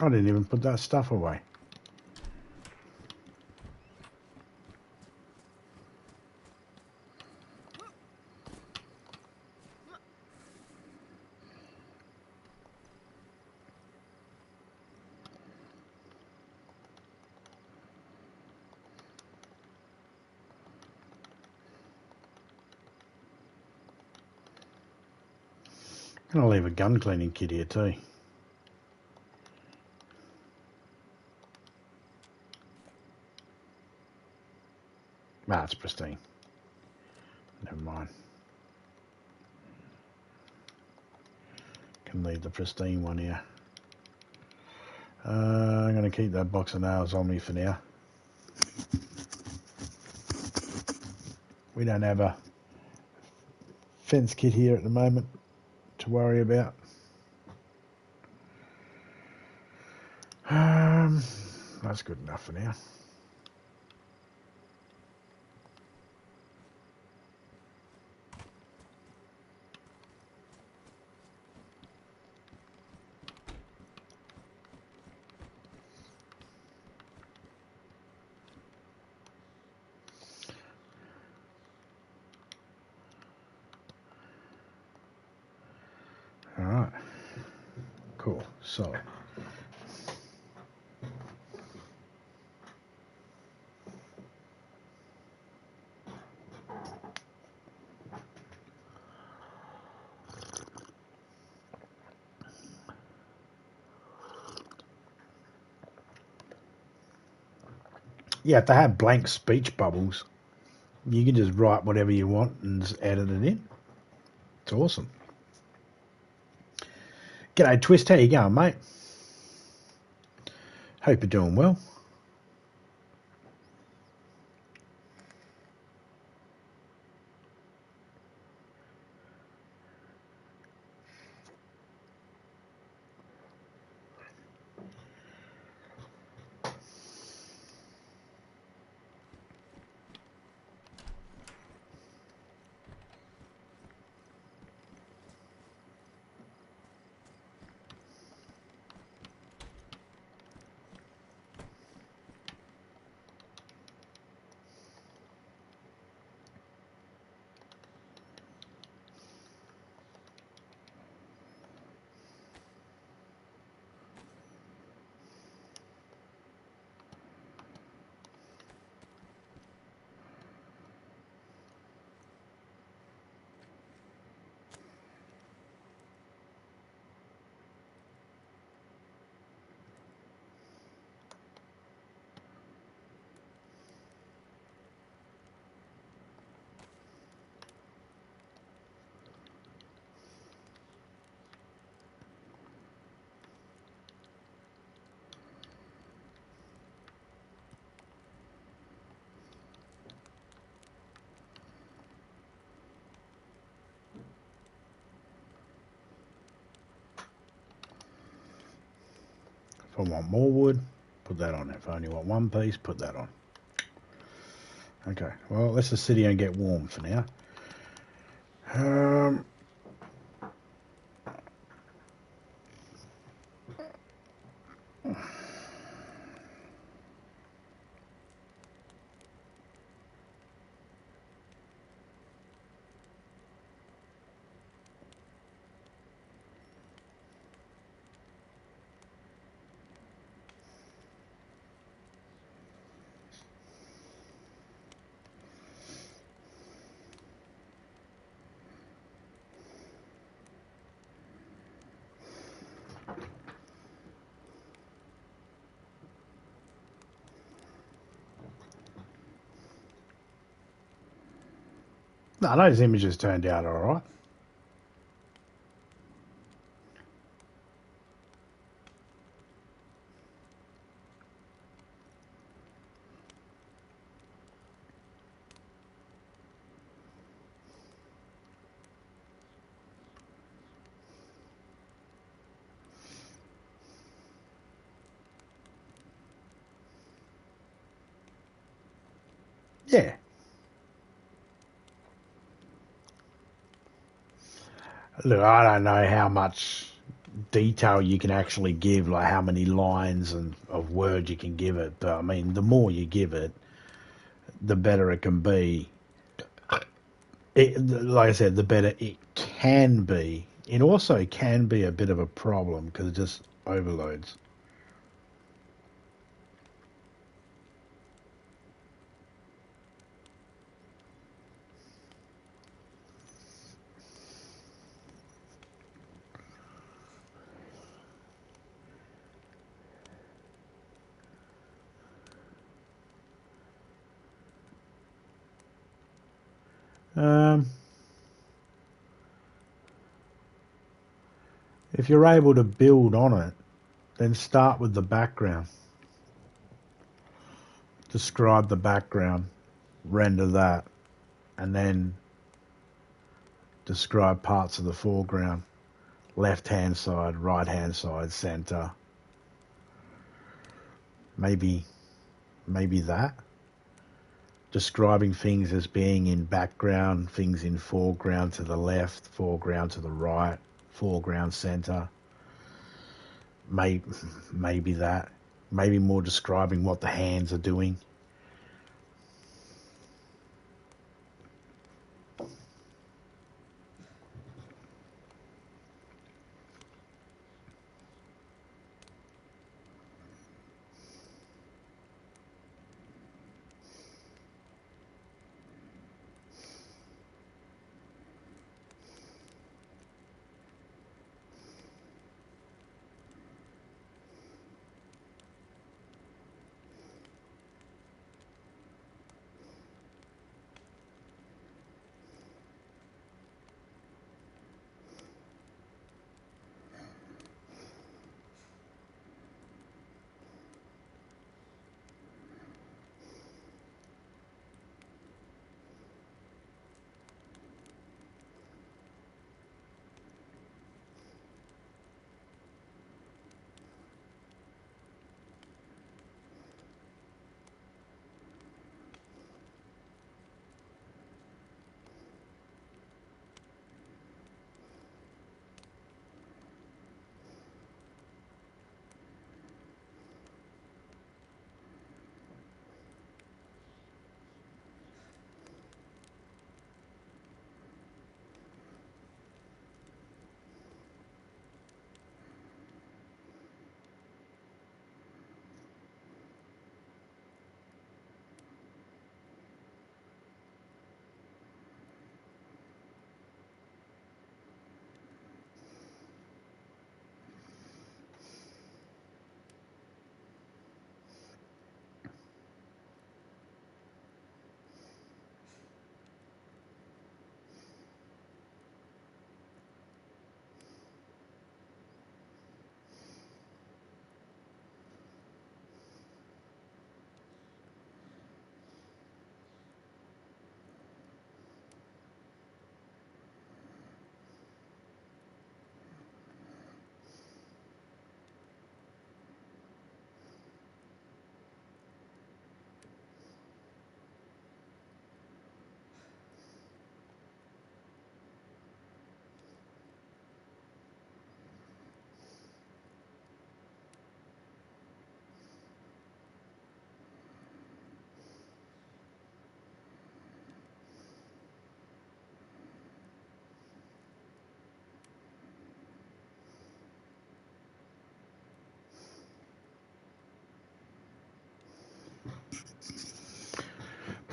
[SPEAKER 1] I didn't even put that stuff away. I'm going to leave a gun cleaning kit here too. Ah, it's pristine. Never mind. Can leave the pristine one here. I'm going to keep that box of nails on me for now. We don't have a fence kit here at the moment to worry about. That's good enough for now. All right, cool. So yeah, if they have blank speech bubbles, you can just write whatever you want and just edit it in. It's awesome. G'day, Twist. How you going, mate? Hope you're doing well. If I want more wood, put that on. If I only want one piece, put that on. Okay, well, let's just sit here and get warm for now. No, those images turned out all right. Yeah. Look, I don't know how much detail you can actually give, like how many lines and of words you can give it. But I mean, the more you give it, the better it can be. Like I said, the better it can be. It also can be a bit of a problem because it just overloads. Um, if you're able to build on it, then start with the background. Describe the background, render that, and then describe parts of the foreground. Left hand side, right hand side, center. Maybe that. Describing things as being in background, things in foreground to the left, foreground to the right, foreground center. Maybe that. Maybe more describing what the hands are doing.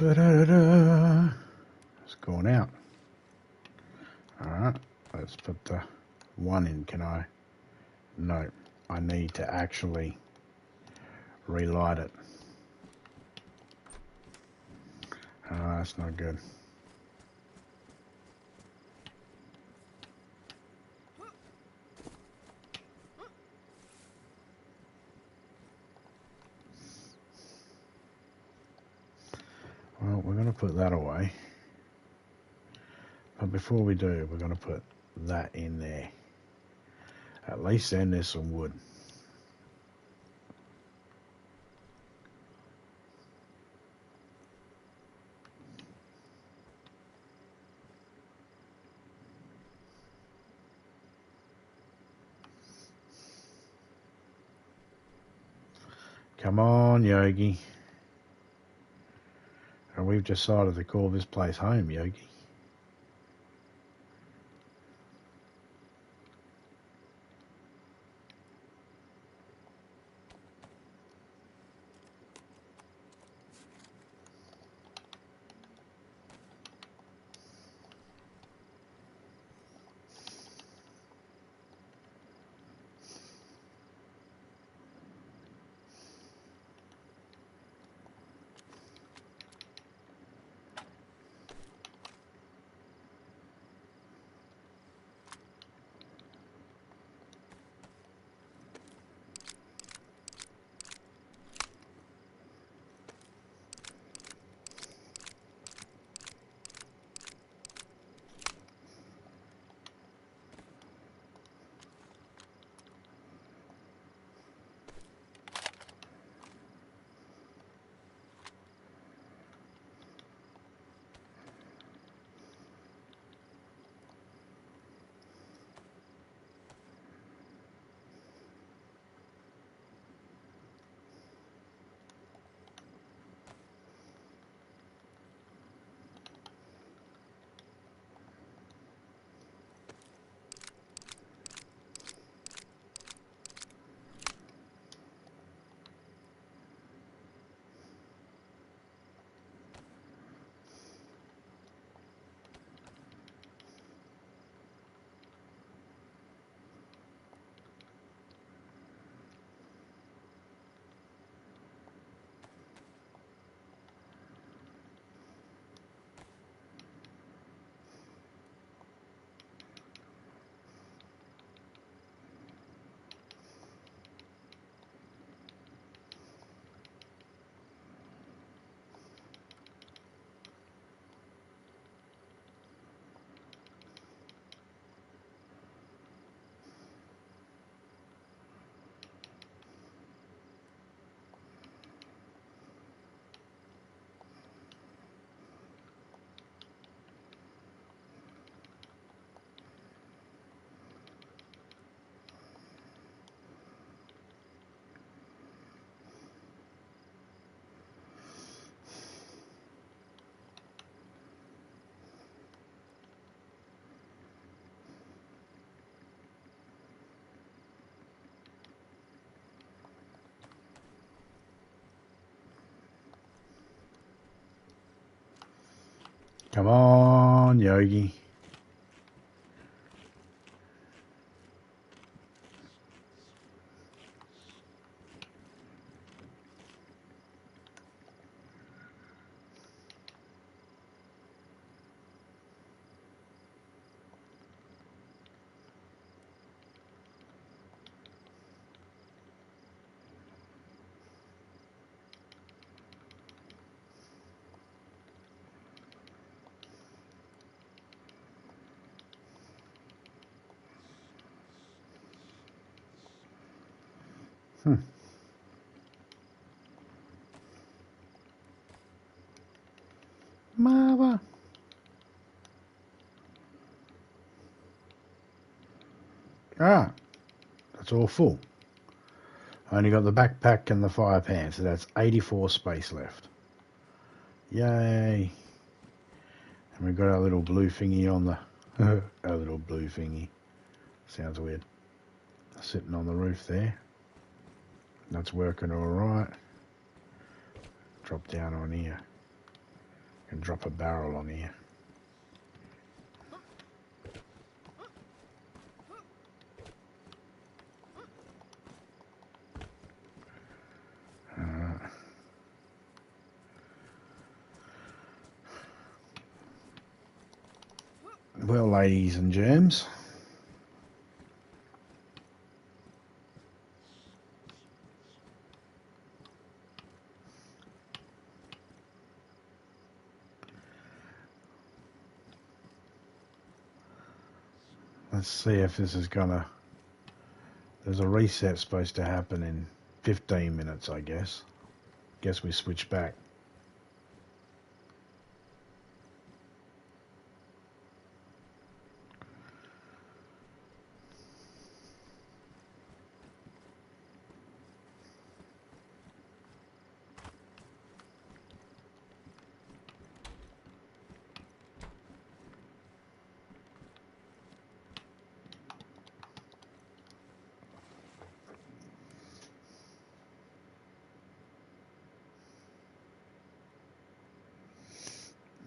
[SPEAKER 1] It's going out. Alright, let's put the one in, can I? No, I need to actually relight it. That's not good. Well, we're going to put that away. But before we do, we're going to put that in there. At least then there's some wood. Come on, Yogi. And we've decided to call this place home, Yogi. Come on, Yogi. Mother. Ah, that's all full. I only got the backpack and the fire pan, so that's 84 space left. Yay. And we've got our little blue thingy on the... our little blue thingy. Sounds weird. Sitting on the roof there. That's working alright. Drop down on here. And drop a barrel on here. Well, ladies and germs, let's see if this is gonna... There's a reset supposed to happen in 15 minutes, I guess. Guess we switch back.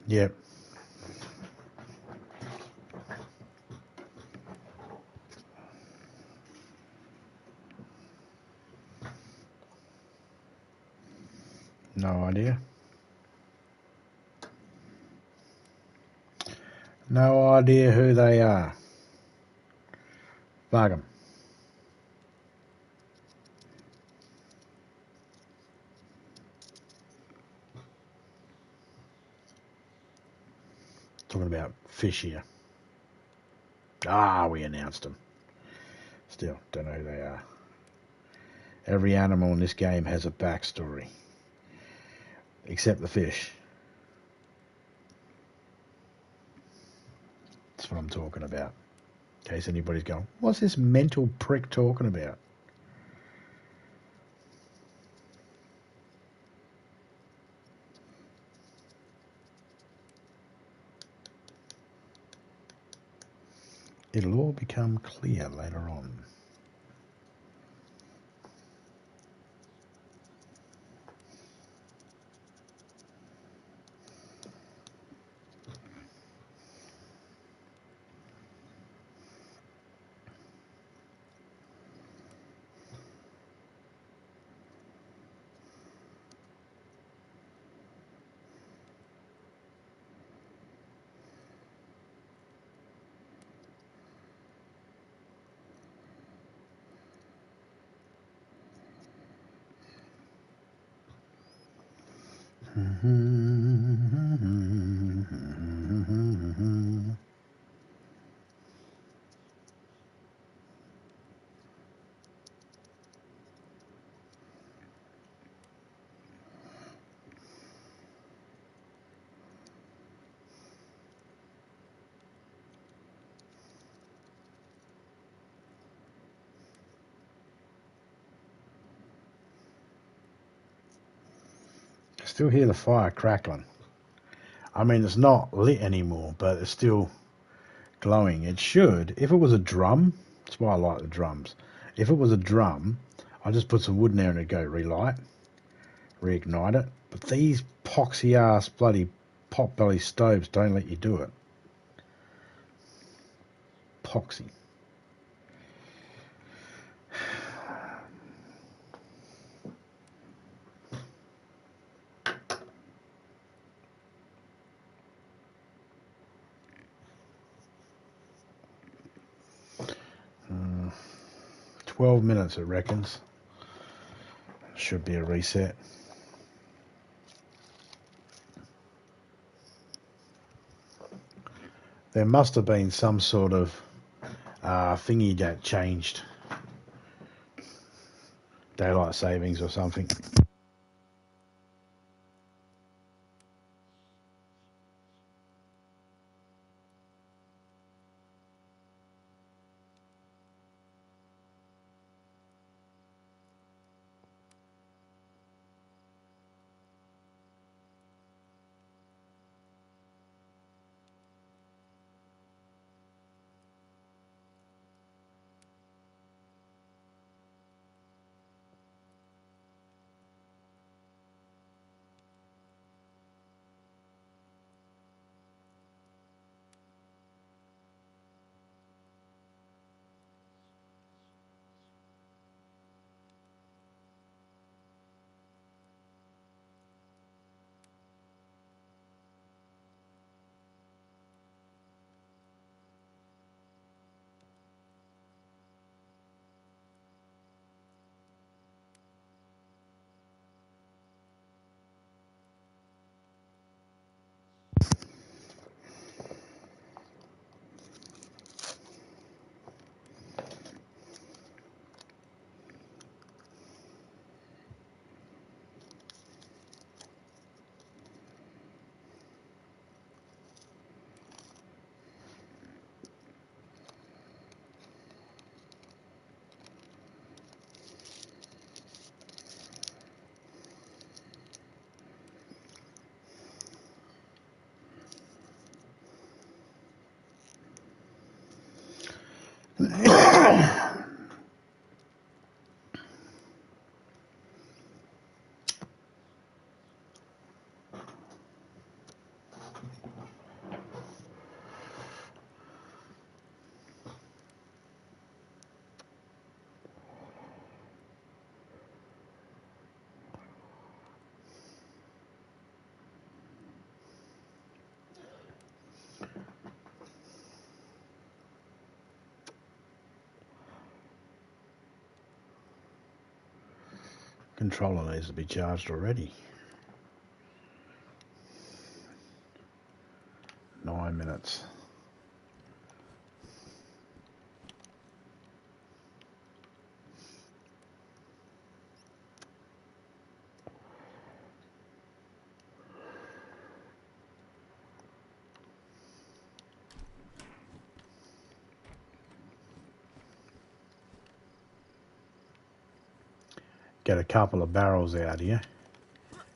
[SPEAKER 1] Yep. No idea. No idea who they are. Bug 'em. Talking about fish here. Ah, we announced them. Still, don't know who they are. Every animal in this game has a backstory. Except the fish. That's what I'm talking about. In case anybody's going, what's this mental prick talking about? It'll all become clear later on. I still hear the fire crackling. I mean, it's not lit anymore, but it's still glowing. It should. If it was a drum, that's why I like the drums. If it was a drum, I just put some wood in there and it'd go relight, reignite it. But these poxy ass bloody potbelly stoves don't let you do it. Poxy. Uh, 12 minutes, it reckons. Should be a reset. There must have been some sort of thingy that changed. Daylight savings or something. Controller needs to be charged already. 9 minutes. Get a couple of barrels out here.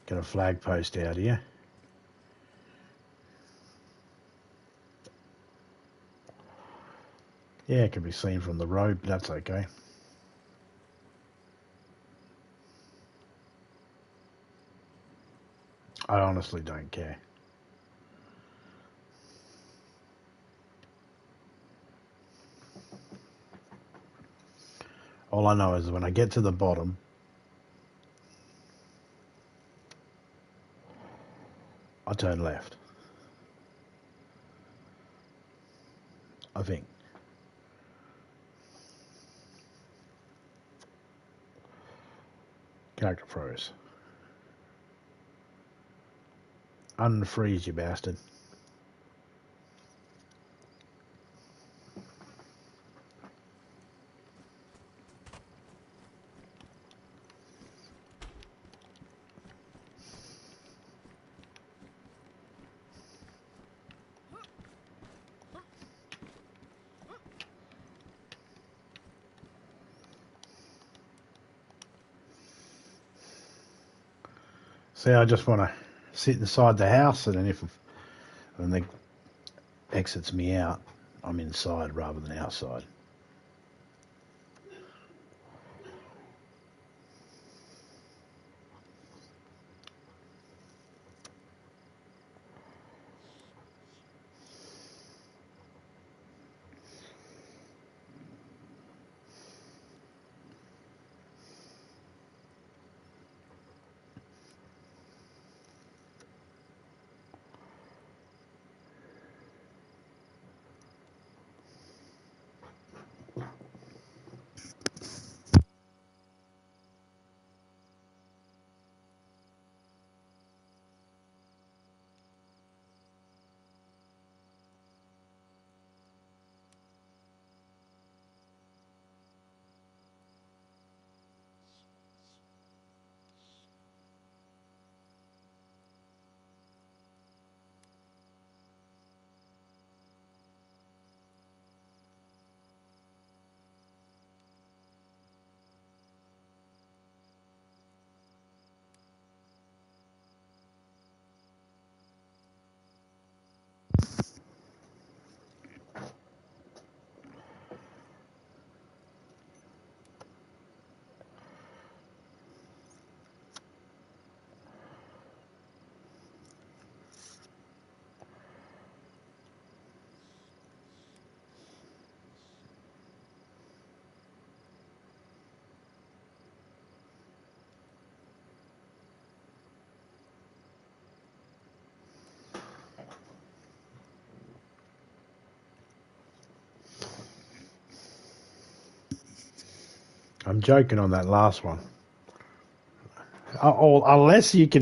[SPEAKER 1] Get a flag post out here. Yeah, it can be seen from the road, but that's okay. I honestly don't care. All I know is when I get to the bottom, I turn left. I think. Character froze. Unfreeze, you bastard. See, I just want to sit inside the house, and then when they exits me out, I'm inside rather than outside. I'm joking on that last one. Oh, unless it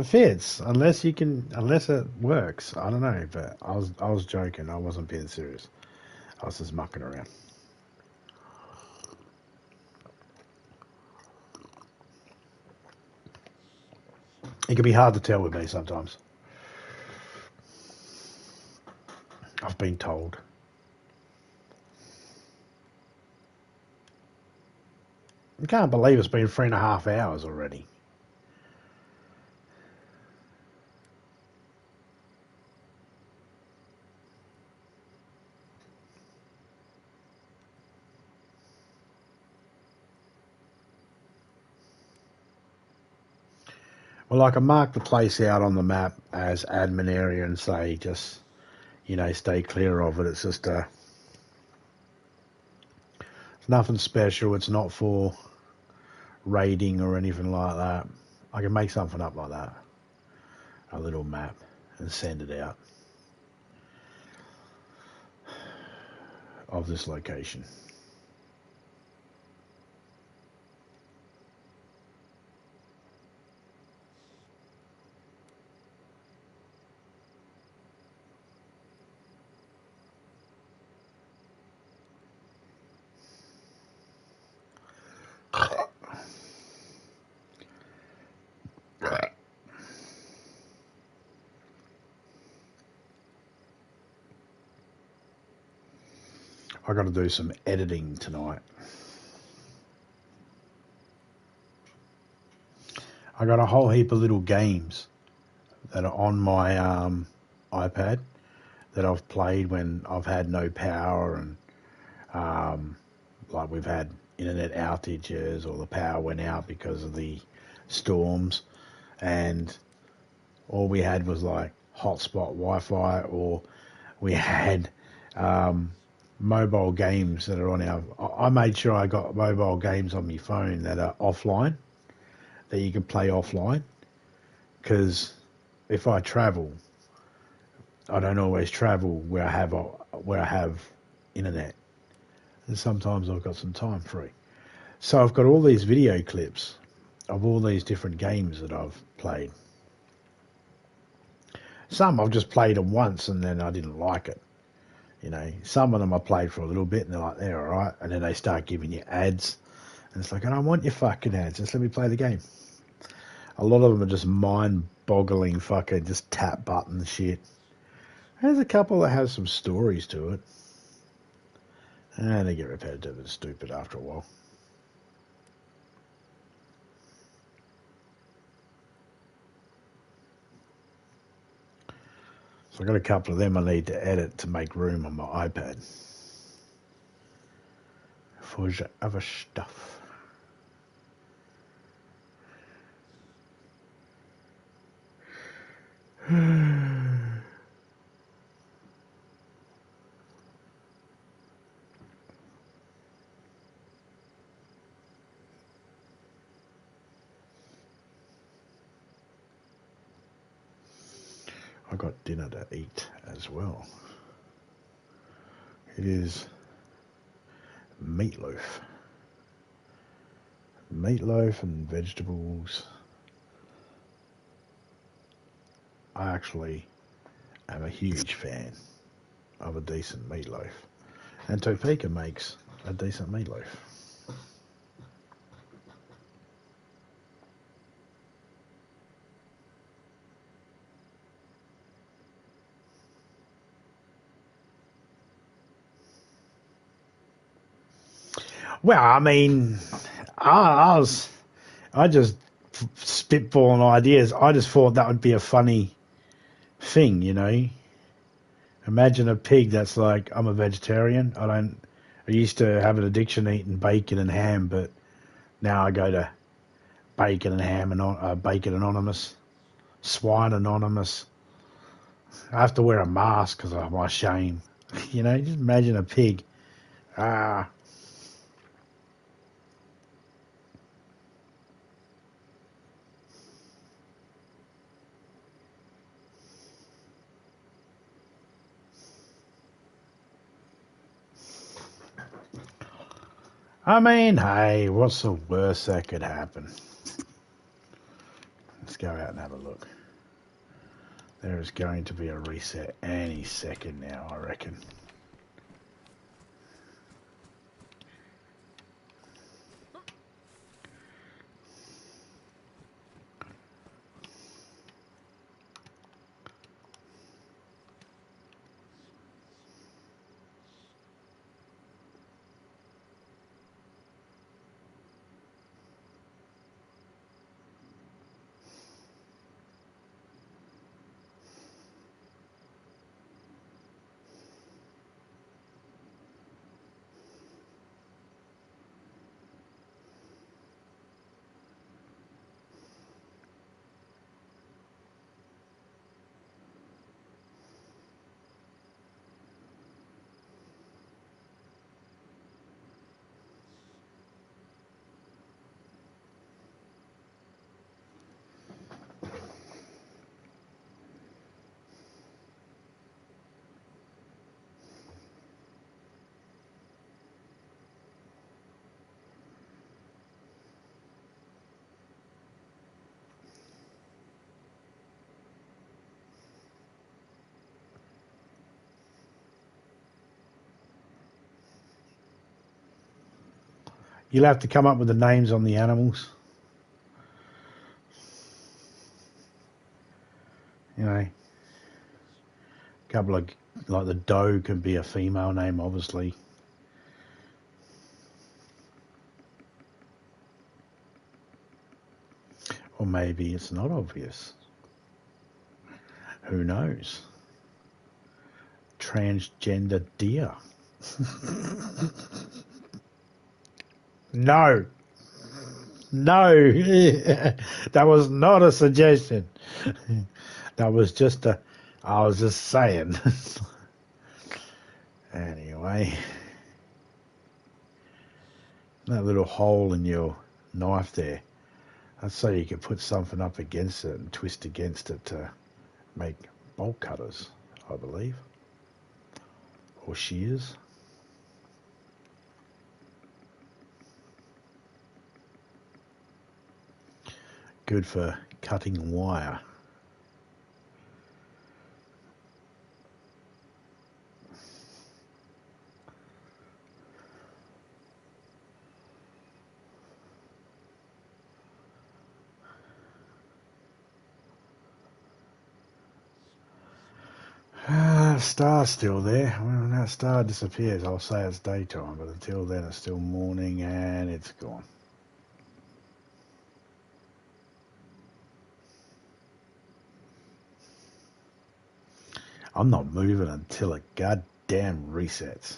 [SPEAKER 1] fits, unless it works. I don't know, but I was joking. I wasn't being serious. I was just mucking around. It can be hard to tell with me sometimes. I've been told. I can't believe it's been 3.5 hours already. Well, I can mark the place out on the map as admin area and say just, stay clear of it. It's just it's nothing special. It's not for raiding or anything like that. I can make something up like that, a little map, and send it out of this location. I got to do some editing tonight. I got a whole heap of little games that are on my iPad that I've played when I've had no power and like we've had internet outages or the power went out because of the storms, and all we had was like hotspot Wi-Fi, or we had mobile games that are on our. I made sure I got mobile games on my phone that are offline, that you can play offline, because if I travel, I don't always travel where I have internet, and sometimes I've got some time free. So I've got all these video clips of all these different games that I've played. Some I've just played them once and then I didn't like it. You know, some of them I played for a little bit and they're like, they're all right. And then they start giving you ads. And it's like, I don't want your fucking ads. Just let me play the game. A lot of them are just mind-boggling fucking just tap button shit. There's a couple that have some stories to it. And they get repetitive and stupid after a while. So I've got a couple of them I need to edit to make room on my iPad for the other stuff. I got dinner to eat as well. It is meatloaf. Meatloaf and vegetables. I actually am a huge fan of a decent meatloaf. And Topeka makes a decent meatloaf. Well, I mean, I just spitballing ideas. I just thought that would be a funny thing, you know. Imagine a pig that's like, I'm a vegetarian. I used to have an addiction eating bacon and ham, but now I go to Bacon and Ham and Bacon Anonymous, Swine Anonymous. I have to wear a mask because of my shame. You know, just imagine a pig. Ah. I mean, hey, what's the worst that could happen? Let's go out and have a look. There is going to be a reset any second now, I reckon. You'll have to come up with the names on the animals. You know, a couple of, like the doe can be a female name, obviously. Or maybe it's not obvious. Who knows? Transgender deer. No. No. That was not a suggestion. That was just I was just saying. Anyway. That little hole in your knife there. That's so you can put something up against it and twist against it to make bolt cutters, I believe. Or shears. Good for cutting wire. Star's still there. When that star disappears, I'll say it's daytime, but until then it's still morning and it's gone. I'm not moving until it goddamn resets.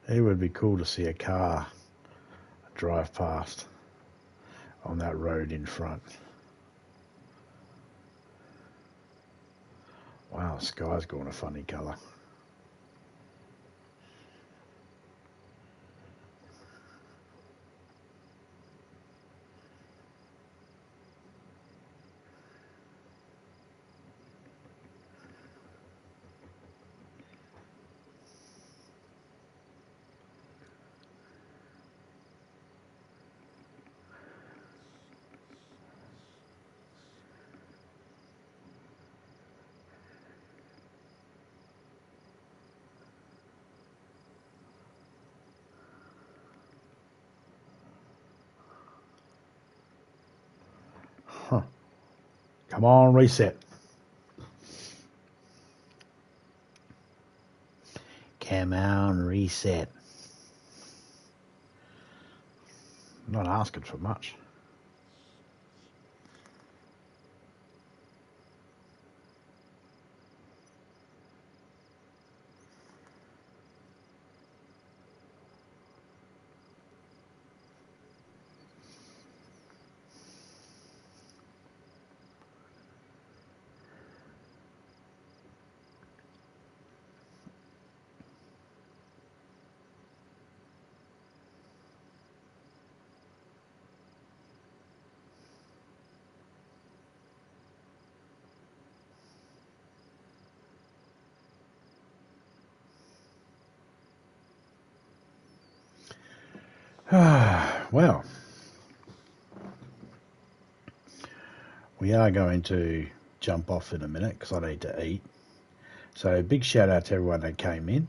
[SPEAKER 1] It would be cool to see a car drive past on that road in front. Wow, the sky's going a funny colour. Huh. Come on, reset. Come on, reset. I'm not asking for much. Well, we are going to jump off in a minute because I need to eat. So big shout out to everyone that came in.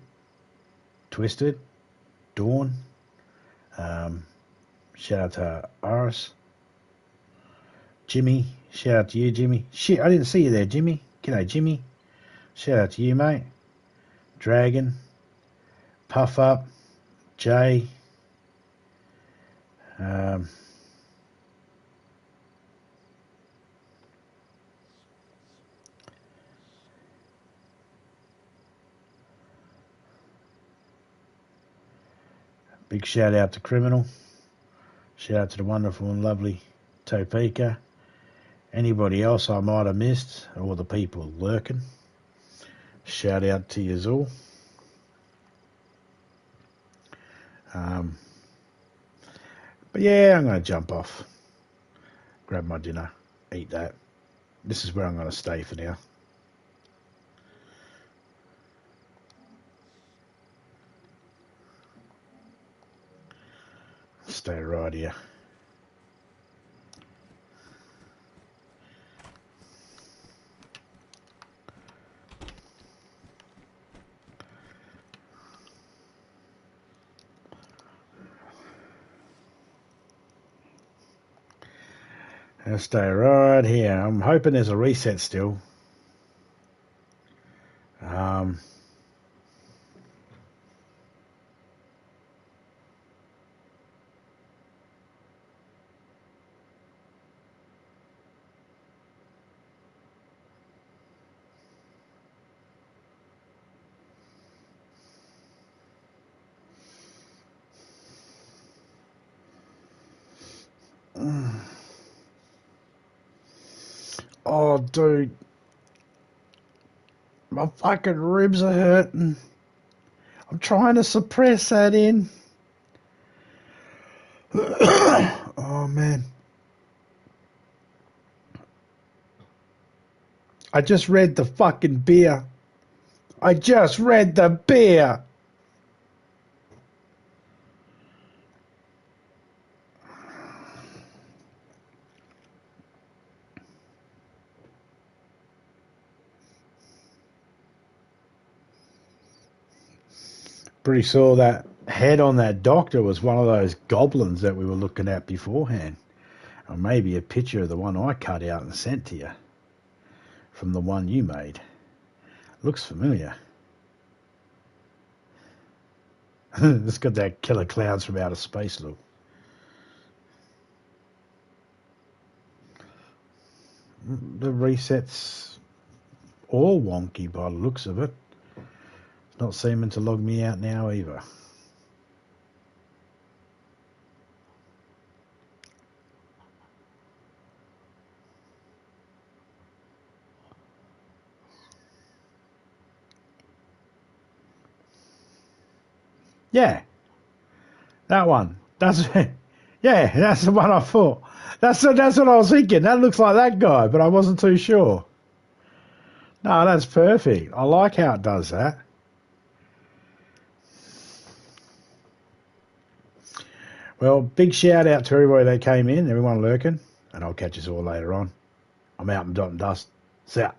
[SPEAKER 1] Twisted, Dawn, shout out to Iris, Jimmy, shout out to you, Jimmy. Shit, I didn't see you there, Jimmy. G'day, Jimmy. Shout out to you, mate. Dragon, Puff Up, Jay, big shout out to Criminal. Shout out to the wonderful and lovely Topeka. Anybody else I might have missed, or the people lurking, shout out to you all. But yeah, I'm going to jump off, grab my dinner, eat that. This is where I'm going to stay for now. Stay right here. I'll stay right here. I'm hoping there's a reset still. Oh, dude. My fucking ribs are hurting. I'm trying to suppress that in. Oh, man. I just read the fucking beer. I just read the beer. Pretty sure that head on that doctor was one of those goblins that we were looking at beforehand. Or maybe a picture of the one I cut out and sent to you from the one you made. Looks familiar. It's got that killer clouds from outer space look. The reset's all wonky by the looks of it. It's not seeming to log me out now either. Yeah, that one. That's yeah, that's the one I thought. That's what I was thinking. That looks like that guy, but I wasn't too sure. No, that's perfect. I like how it does that. Well, big shout out to everybody that came in, everyone lurking, and I'll catch us all later on. I'm out and dot and dust. See ya.